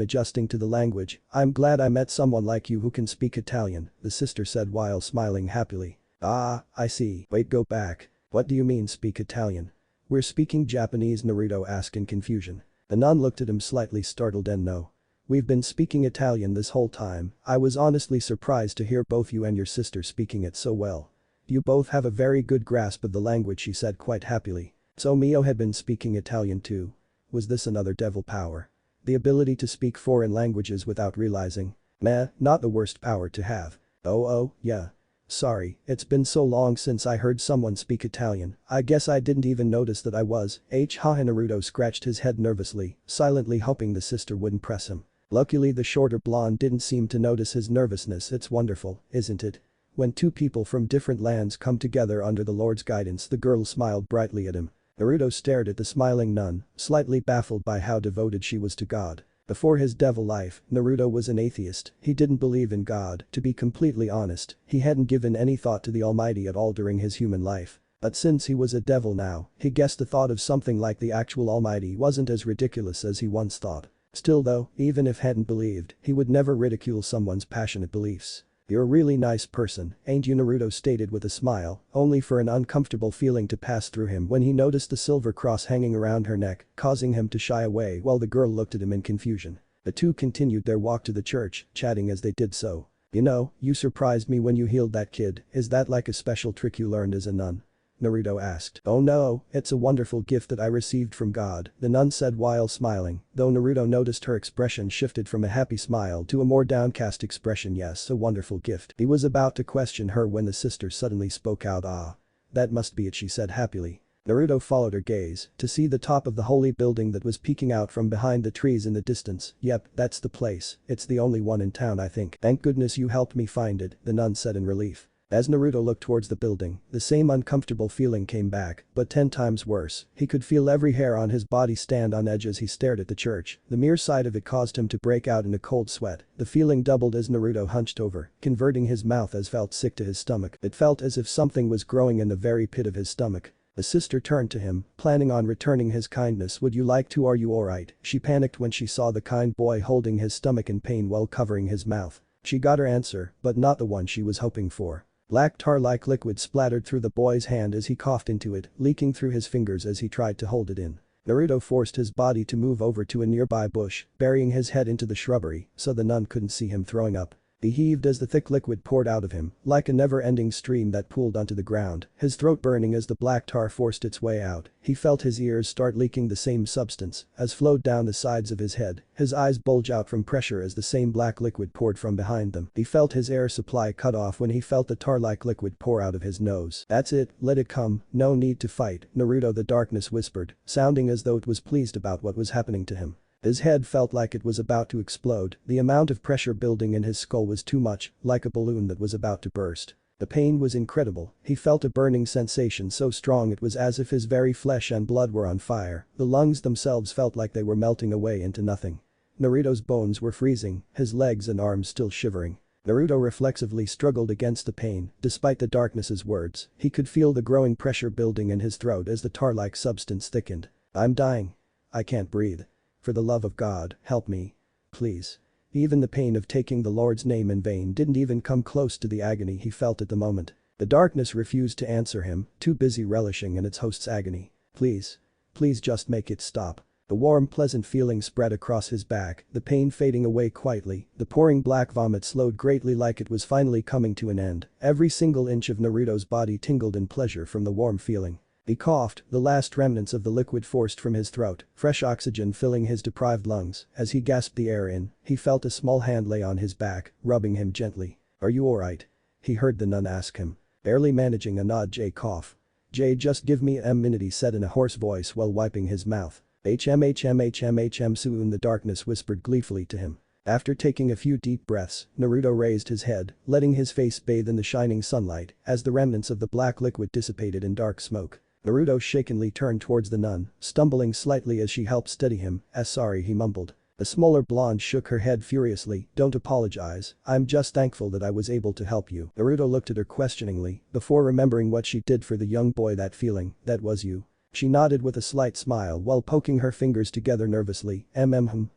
adjusting to the language. I'm glad I met someone like you who can speak Italian, the sister said while smiling happily. Ah, I see. Wait, go back. What do you mean speak Italian? We're speaking Japanese, Naruto asked in confusion. The nun looked at him slightly startled. And no. We've been speaking Italian this whole time. I was honestly surprised to hear both you and your sister speaking it so well. You both have a very good grasp of the language, she said quite happily. So Mio had been speaking Italian too. Was this another devil power? The ability to speak foreign languages without realizing? Meh, not the worst power to have. Oh, yeah. Sorry, it's been so long since I heard someone speak Italian, I guess I didn't even notice that I was. Naruto scratched his head nervously, silently hoping the sister wouldn't press him. Luckily the shorter blonde didn't seem to notice his nervousness. It's wonderful, isn't it? When two people from different lands come together under the Lord's guidance, the girl smiled brightly at him. Naruto stared at the smiling nun, slightly baffled by how devoted she was to God. Before his devil life, Naruto was an atheist, he didn't believe in God. To be completely honest, he hadn't given any thought to the Almighty at all during his human life. But since he was a devil now, he guessed the thought of something like the actual Almighty wasn't as ridiculous as he once thought. Still though, even if hadn't believed, he would never ridicule someone's passionate beliefs. You're a really nice person, ain't you, Naruto stated with a smile, only for an uncomfortable feeling to pass through him when he noticed the silver cross hanging around her neck, causing him to shy away while the girl looked at him in confusion. The two continued their walk to the church, chatting as they did so. You know, you surprised me when you healed that kid, is that like a special trick you learned as a nun? Naruto asked. Oh no, it's a wonderful gift that I received from God, the nun said while smiling, though Naruto noticed her expression shifted from a happy smile to a more downcast expression. Yes, a wonderful gift. He was about to question her when the sister suddenly spoke out. Ah. That must be it, she said happily. Naruto followed her gaze to see the top of the holy building that was peeking out from behind the trees in the distance. Yep, that's the place, it's the only one in town I think. Thank goodness you helped me find it, the nun said in relief. As Naruto looked towards the building, the same uncomfortable feeling came back, but 10 times worse. He could feel every hair on his body stand on edge as he stared at the church. The mere sight of it caused him to break out in a cold sweat. The feeling doubled as Naruto hunched over, converting his mouth as felt sick to his stomach. It felt as if something was growing in the very pit of his stomach. The sister turned to him, planning on returning his kindness. Would you like to? Are you alright? She panicked when she saw the kind boy holding his stomach in pain while covering his mouth. She got her answer, but not the one she was hoping for. Black tar-like liquid splattered through the boy's hand as he coughed into it, leaking through his fingers as he tried to hold it in. Naruto forced his body to move over to a nearby bush, burying his head into the shrubbery so the nun couldn't see him throwing up. He heaved as the thick liquid poured out of him, like a never-ending stream that pooled onto the ground, his throat burning as the black tar forced its way out. He felt his ears start leaking the same substance as flowed down the sides of his head, his eyes bulge out from pressure as the same black liquid poured from behind them. He felt his air supply cut off when he felt the tar-like liquid pour out of his nose. That's it, let it come, no need to fight, Naruto, the darkness whispered, sounding as though it was pleased about what was happening to him. His head felt like it was about to explode, the amount of pressure building in his skull was too much, like a balloon that was about to burst. The pain was incredible, he felt a burning sensation so strong it was as if his very flesh and blood were on fire, the lungs themselves felt like they were melting away into nothing. Naruto's bones were freezing, his legs and arms still shivering. Naruto reflexively struggled against the pain, despite the darkness's words, he could feel the growing pressure building in his throat as the tar-like substance thickened. "I'm dying. I can't breathe. For the love of God, help me. Please." Even the pain of taking the Lord's name in vain didn't even come close to the agony he felt at the moment. The darkness refused to answer him, too busy relishing in its host's agony. "Please. Please just make it stop." The warm pleasant feeling spread across his back, the pain fading away quietly, the pouring black vomit slowed greatly like it was finally coming to an end. Every single inch of Naruto's body tingled in pleasure from the warm feeling. He coughed, the last remnants of the liquid forced from his throat, fresh oxygen filling his deprived lungs. As he gasped the air in, he felt a small hand lay on his back, rubbing him gently. "Are you alright?" he heard the nun ask him. Barely managing a nod, Jay coughed. "Jay, just give me a minute," he said in a hoarse voice while wiping his mouth. HM soon, the darkness whispered gleefully to him. After taking a few deep breaths, Naruto raised his head, letting his face bathe in the shining sunlight as the remnants of the black liquid dissipated in dark smoke. Naruto shakenly turned towards the nun, stumbling slightly as she helped steady him. "Sorry," he mumbled. The smaller blonde shook her head furiously. "Don't apologize, I'm just thankful that I was able to help you." Naruto looked at her questioningly, before remembering what she did for the young boy. "That feeling, that was you?" She nodded with a slight smile while poking her fingers together nervously.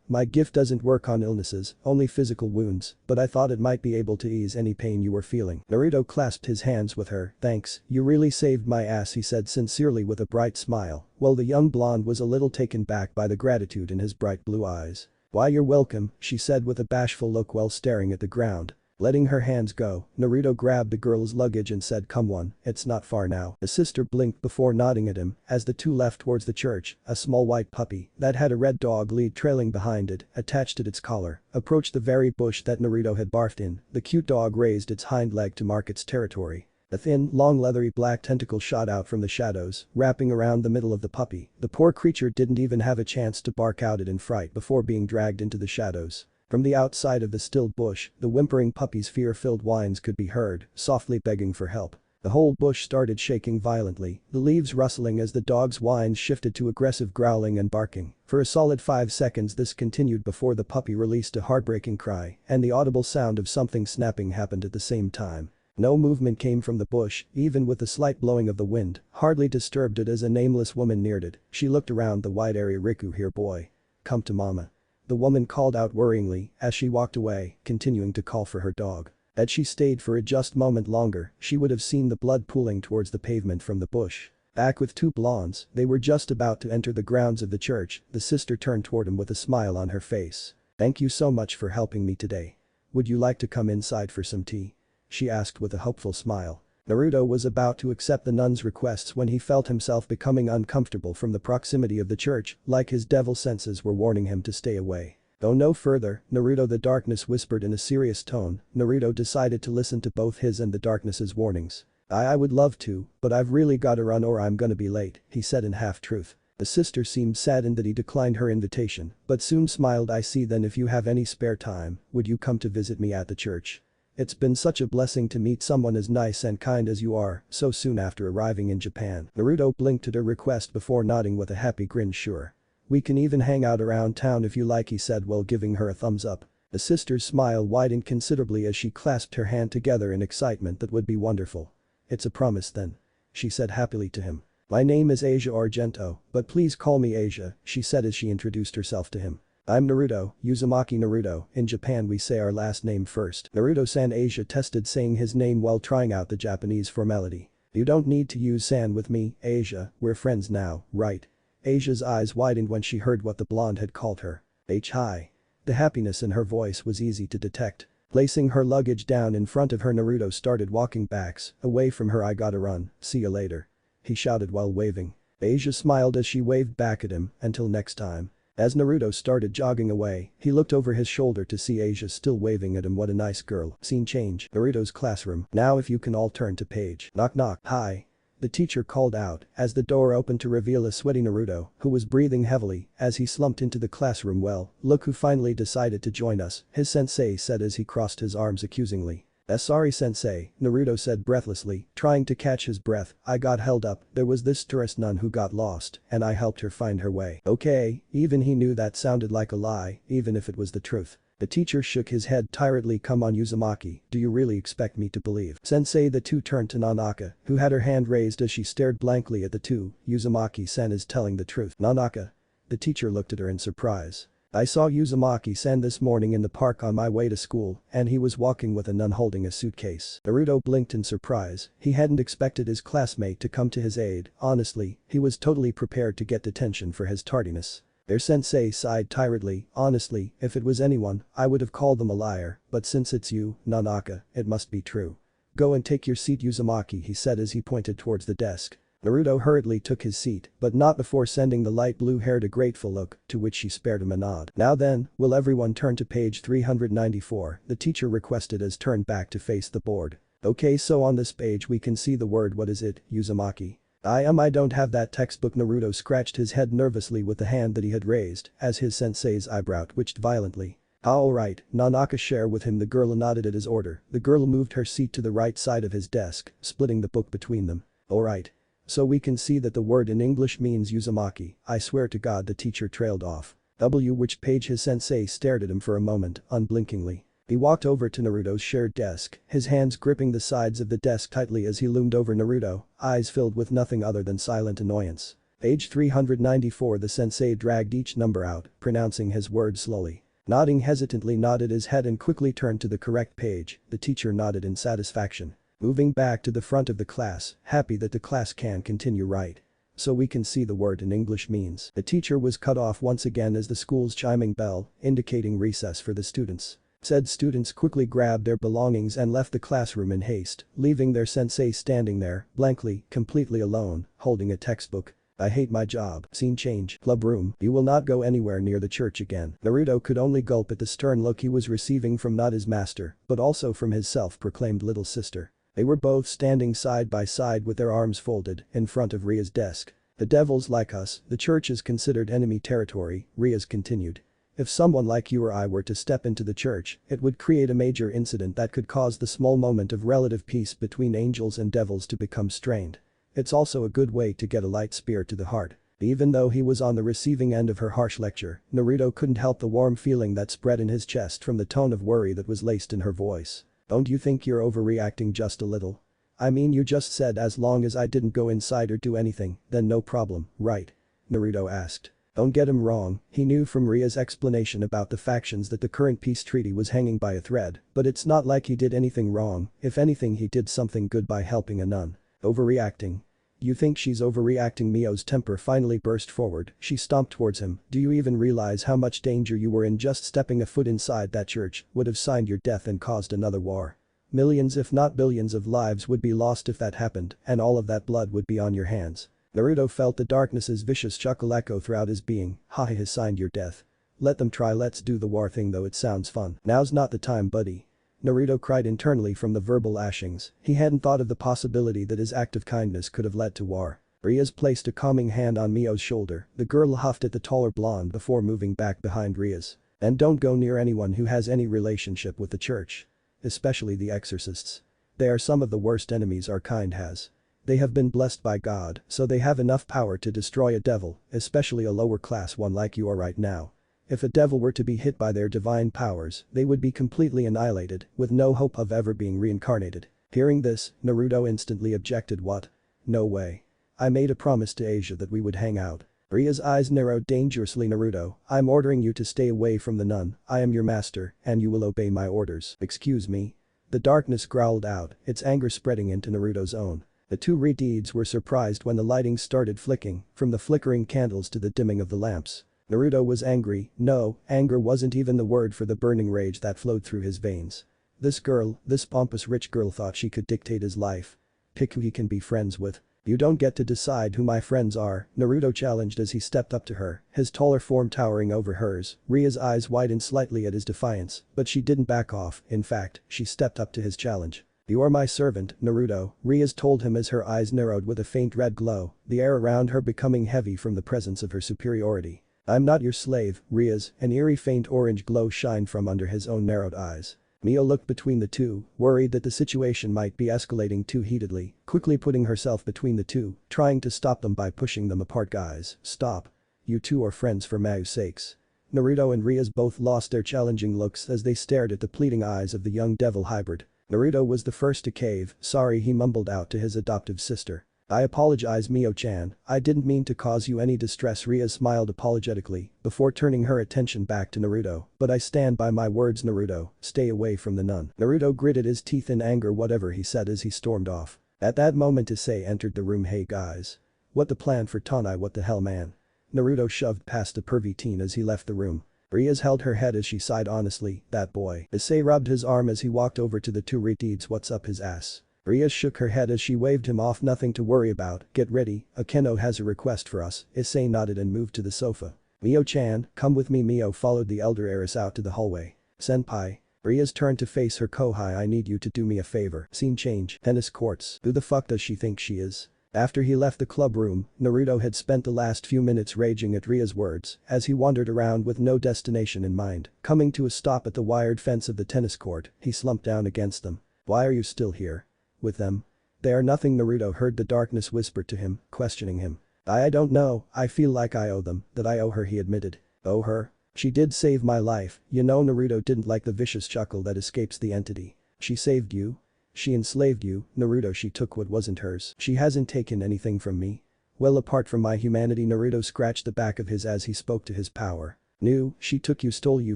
My gift doesn't work on illnesses, only physical wounds, but I thought it might be able to ease any pain you were feeling." Naruto clasped his hands with her. "Thanks, you really saved my ass," he said sincerely with a bright smile, while the young blonde was a little taken back by the gratitude in his bright blue eyes. "Why, you're welcome," she said with a bashful look while staring at the ground. Letting her hands go, Naruto grabbed the girl's luggage and said, "Come on, it's not far now." The sister blinked before nodding at him as the two left towards the church. A small white puppy that had a red dog lead trailing behind it, attached at its collar, approached the very bush that Naruto had barfed in. The cute dog raised its hind leg to mark its territory. A thin, long leathery black tentacle shot out from the shadows, wrapping around the middle of the puppy. The poor creature didn't even have a chance to bark out in fright before being dragged into the shadows. From the outside of the still bush, the whimpering puppy's fear-filled whines could be heard, softly begging for help. The whole bush started shaking violently, the leaves rustling as the dog's whines shifted to aggressive growling and barking. For a solid 5 seconds this continued before the puppy released a heartbreaking cry, and the audible sound of something snapping happened at the same time. No movement came from the bush, even with the slight blowing of the wind, hardly disturbed it as a nameless woman neared it. She looked around the wide area. "Riku here, boy. Come to mama." The woman called out worryingly as she walked away, continuing to call for her dog. Had she stayed for a just moment longer, she would have seen the blood pooling towards the pavement from the bush. Back with two blondes, they were just about to enter the grounds of the church. The sister turned toward him with a smile on her face. "Thank you so much for helping me today. Would you like to come inside for some tea?" she asked with a hopeful smile. Naruto was about to accept the nun's requests when he felt himself becoming uncomfortable from the proximity of the church, like his devil senses were warning him to stay away. Go no further, Naruto, the darkness whispered in a serious tone. Naruto decided to listen to both his and the darkness's warnings. I would love to, but I've really gotta run or I'm gonna be late," he said in half-truth. The sister seemed saddened that he declined her invitation, but soon smiled. "I see. Then if you have any spare time, would you come to visit me at the church? It's been such a blessing to meet someone as nice and kind as you are, so soon after arriving in Japan." Naruto blinked at her request before nodding with a happy grin. "Sure. We can even hang out around town if you like," he said while giving her a thumbs up. The sister's smile widened considerably as she clasped her hand together in excitement. "That would be wonderful. It's a promise then," she said happily to him. "My name is Asia Argento, but please call me Asia," she said as she introduced herself to him. "I'm Naruto, Uzumaki Naruto. In Japan we say our last name first." Naruto-san. Asia tested saying his name while trying out the Japanese formality. "You don't need to use san with me, Asia, we're friends now, right?" Asia's eyes widened when she heard what the blonde had called her. Hi. The happiness in her voice was easy to detect. Placing her luggage down in front of her, Naruto started walking backs, away from her. "I gotta run, see you later," he shouted while waving. Asia smiled as she waved back at him. "Until next time." As Naruto started jogging away, he looked over his shoulder to see Asia still waving at him. What a nice girl. Scene change. Naruto's classroom. "Now if you can all turn to page." Knock knock. "Hi. The teacher called out as the door opened to reveal a sweaty Naruto who was breathing heavily as he slumped into the classroom. Well, look who finally decided to join us, his sensei said as he crossed his arms accusingly. Sorry sensei, Naruto said breathlessly, trying to catch his breath. I got held up, there was this tourist nun who got lost, and I helped her find her way. Okay, even he knew that sounded like a lie, even if it was the truth. The teacher shook his head tiredly. Come on Uzumaki, do you really expect me to believe? Sensei. The two turned to Nanaka, who had her hand raised as she stared blankly at the two. Uzumaki-san is telling the truth. Nanaka. The teacher looked at her in surprise. I saw Uzumaki-san this morning in the park on my way to school, and he was walking with a nun holding a suitcase. Naruto blinked in surprise, he hadn't expected his classmate to come to his aid, honestly, he was totally prepared to get detention for his tardiness. Their sensei sighed tiredly, honestly, if it was anyone, I would have called them a liar, but since it's you, Nanaka, it must be true. Go and take your seat Uzumaki, he said as he pointed towards the desk. Naruto hurriedly took his seat, but not before sending the light blue-haired a grateful look, to which she spared him a nod. Now then, will everyone turn to page 394, the teacher requested as turned back to face the board. Okay, so on this page we can see the word. What is it, Uzumaki? I don't have that textbook. Naruto scratched his head nervously with the hand that he had raised, as his sensei's eyebrow twitched violently. Alright, Nanaka, share with him. The girl nodded at his order. The girl moved her seat to the right side of his desk, splitting the book between them. Alright. So we can see that the word in English means Uzumaki, I swear to God. The teacher trailed off. Which page? His sensei stared at him for a moment, unblinkingly. He walked over to Naruto's shared desk, his hands gripping the sides of the desk tightly as he loomed over Naruto, eyes filled with nothing other than silent annoyance. Page 394. The sensei dragged each number out, pronouncing his words slowly. Nodding hesitantly nodded his head and quickly turned to the correct page. The teacher nodded in satisfaction. Moving back to the front of the class, happy that the class can continue right. So we can see the word in English means. The teacher was cut off once again as the school's chiming bell, indicating recess for the students. Said students quickly grabbed their belongings and left the classroom in haste, leaving their sensei standing there, blankly, completely alone, holding a textbook. I hate my job. Scene change. Club room. You will not go anywhere near the church again. Naruto could only gulp at the stern look he was receiving from not his master, but also from his self-proclaimed little sister. They were both standing side by side with their arms folded, in front of Ria's desk. The devils like us, the church is considered enemy territory, Rias continued. If someone like you or I were to step into the church, it would create a major incident that could cause the small moment of relative peace between angels and devils to become strained. It's also a good way to get a light spear to the heart. Even though he was on the receiving end of her harsh lecture, Naruto couldn't help the warm feeling that spread in his chest from the tone of worry that was laced in her voice. Don't you think you're overreacting just a little? I mean, you just said as long as I didn't go inside or do anything, then no problem, right? Naruto asked. Don't get him wrong, he knew from Ria's explanation about the factions that the current peace treaty was hanging by a thread, but it's not like he did anything wrong. If anything, he did something good by helping a nun. Overreacting? You think she's overreacting? Mio's temper finally burst forward. She stomped towards him. Do you even realize how much danger you were in? Just stepping a foot inside that church would have signed your death and caused another war. Millions if not billions of lives would be lost if that happened, and all of that blood would be on your hands. Naruto felt the darkness's vicious chuckle echo throughout his being. He has signed your death. Let them try. Let's do the war thing, though it sounds fun. Now's not the time, buddy. Naruto cried internally from the verbal lashings. He hadn't thought of the possibility that his act of kindness could have led to war. Rias placed a calming hand on Mio's shoulder. The girl huffed at the taller blonde before moving back behind Rias. And don't go near anyone who has any relationship with the church. Especially the exorcists. They are some of the worst enemies our kind has. They have been blessed by God, so they have enough power to destroy a devil, especially a lower class one like you are right now. If a devil were to be hit by their divine powers, they would be completely annihilated, with no hope of ever being reincarnated. Hearing this, Naruto instantly objected. What? No way. I made a promise to Asia that we would hang out. Ria's eyes narrowed dangerously. Naruto, I'm ordering you to stay away from the nun. I am your master, and you will obey my orders. Excuse me? The darkness growled out, its anger spreading into Naruto's own. The two redeeds were surprised when the lighting started flicking, from the flickering candles to the dimming of the lamps. Naruto was angry. No, anger wasn't even the word for the burning rage that flowed through his veins. This girl, this pompous rich girl, thought she could dictate his life. Pick who he can be friends with. You don't get to decide who my friends are, Naruto challenged as he stepped up to her, his taller form towering over hers. Ria's eyes widened slightly at his defiance, but she didn't back off. In fact, she stepped up to his challenge. "You are my servant, Naruto," Rias told him as her eyes narrowed with a faint red glow, the air around her becoming heavy from the presence of her superiority. "I'm not your slave, Rias," an eerie faint orange glow shined from under his own narrowed eyes. Mio looked between the two, worried that the situation might be escalating too heatedly, quickly putting herself between the two, trying to stop them by pushing them apart. "Guys, stop. You two are friends for Mayu's sakes." Naruto and Rias both lost their challenging looks as they stared at the pleading eyes of the young devil hybrid. Naruto was the first to cave, "Sorry," he mumbled out to his adoptive sister. "I apologize, Mio-chan, I didn't mean to cause you any distress." Rias smiled apologetically before turning her attention back to Naruto, "But I stand by my words, Naruto, stay away from the nun." Naruto gritted his teeth in anger whatever he said as he stormed off. At that moment Issei entered the room. "Hey guys. What the plan for Tonai? What the hell, man?" Naruto shoved past the pervy teen as he left the room. Rias held her head as she sighed honestly, "That boy." Issei rubbed his arm as he walked over to the two reeds. "What's up his ass?" Rias shook her head as she waved him off. "Nothing to worry about, get ready, Akeno has a request for us." Issei nodded and moved to the sofa. "Mio-chan, come with me." Mio followed the elder heiress out to the hallway. "Senpai." Rias turned to face her kohai. "I need you to do me a favor." Scene change, tennis courts. Who the fuck does she think she is? After he left the club room, Naruto had spent the last few minutes raging at Ria's words as he wandered around with no destination in mind. Coming to a stop at the wired fence of the tennis court, he slumped down against them. "Why are you still here? With them?" "They are nothing." Naruto heard the darkness whisper to him, questioning him. I don't know, I feel like I owe them, that I owe her," he admitted. "Owe her? She did save my life, you know." Naruto didn't like the vicious chuckle that escapes the entity. "She saved you? She enslaved you?" Naruto. "She took what wasn't hers. She hasn't taken anything from me. Well, apart from my humanity." Naruto scratched the back of his as he spoke to his power. "No, she took you, stole you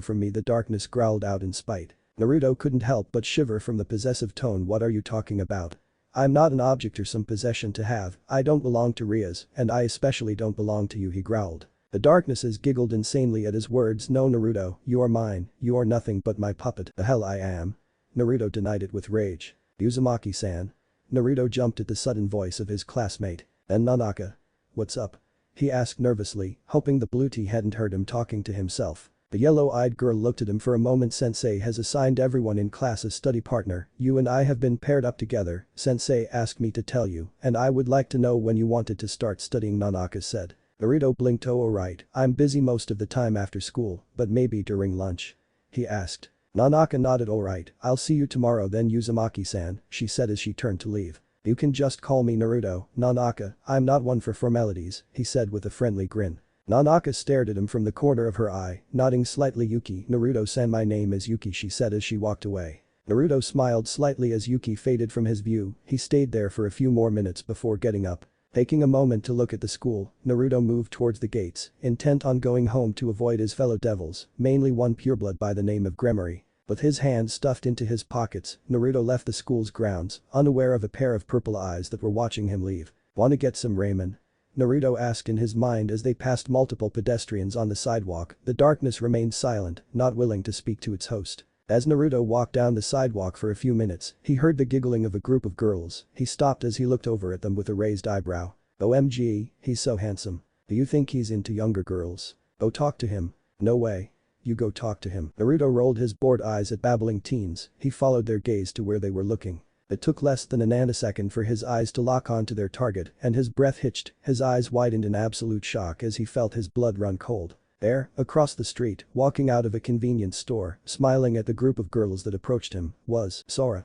from me." The darkness growled out in spite. Naruto couldn't help but shiver from the possessive tone. "What are you talking about? I'm not an object or some possession to have. I don't belong to Rias, and I especially don't belong to you," he growled. The darknesses giggled insanely at his words. "No, Naruto, you are mine, you are nothing but my puppet." "The hell I am?" Naruto denied it with rage. "Uzumaki-san." Naruto jumped at the sudden voice of his classmate. "And Nanaka? What's up?" he asked nervously, hoping the blue tea hadn't heard him talking to himself. The yellow-eyed girl looked at him for a moment. "Sensei has assigned everyone in class a study partner. You and I have been paired up together. Sensei asked me to tell you, and I would like to know when you wanted to start studying," Nanaka said. Naruto blinked. "Oh, alright, I'm busy most of the time after school, but maybe during lunch?" he asked. Nanaka nodded. "Alright, I'll see you tomorrow then, Uzumaki-san," she said as she turned to leave. "You can just call me Naruto, Nanaka, I'm not one for formalities," he said with a friendly grin. Nanaka stared at him from the corner of her eye, nodding slightly. "Yuki." "Naruto-san, my name is Yuki," she said as she walked away. Naruto smiled slightly as Yuki faded from his view. He stayed there for a few more minutes before getting up. Taking a moment to look at the school, Naruto moved towards the gates, intent on going home to avoid his fellow devils, mainly one pureblood by the name of Gremory. With his hands stuffed into his pockets, Naruto left the school's grounds, unaware of a pair of purple eyes that were watching him leave. "Wanna get some ramen?" Naruto asked in his mind as they passed multiple pedestrians on the sidewalk. The darkness remained silent, not willing to speak to its host. As Naruto walked down the sidewalk for a few minutes, he heard the giggling of a group of girls. He stopped as he looked over at them with a raised eyebrow. "OMG, he's so handsome. Do you think he's into younger girls? Go talk to him." "No way. You go talk to him." Naruto rolled his bored eyes at babbling teens. He followed their gaze to where they were looking. It took less than a nanosecond for his eyes to lock onto their target, and his breath hitched, his eyes widened in absolute shock as he felt his blood run cold. There, across the street, walking out of a convenience store, smiling at the group of girls that approached him, was Sora.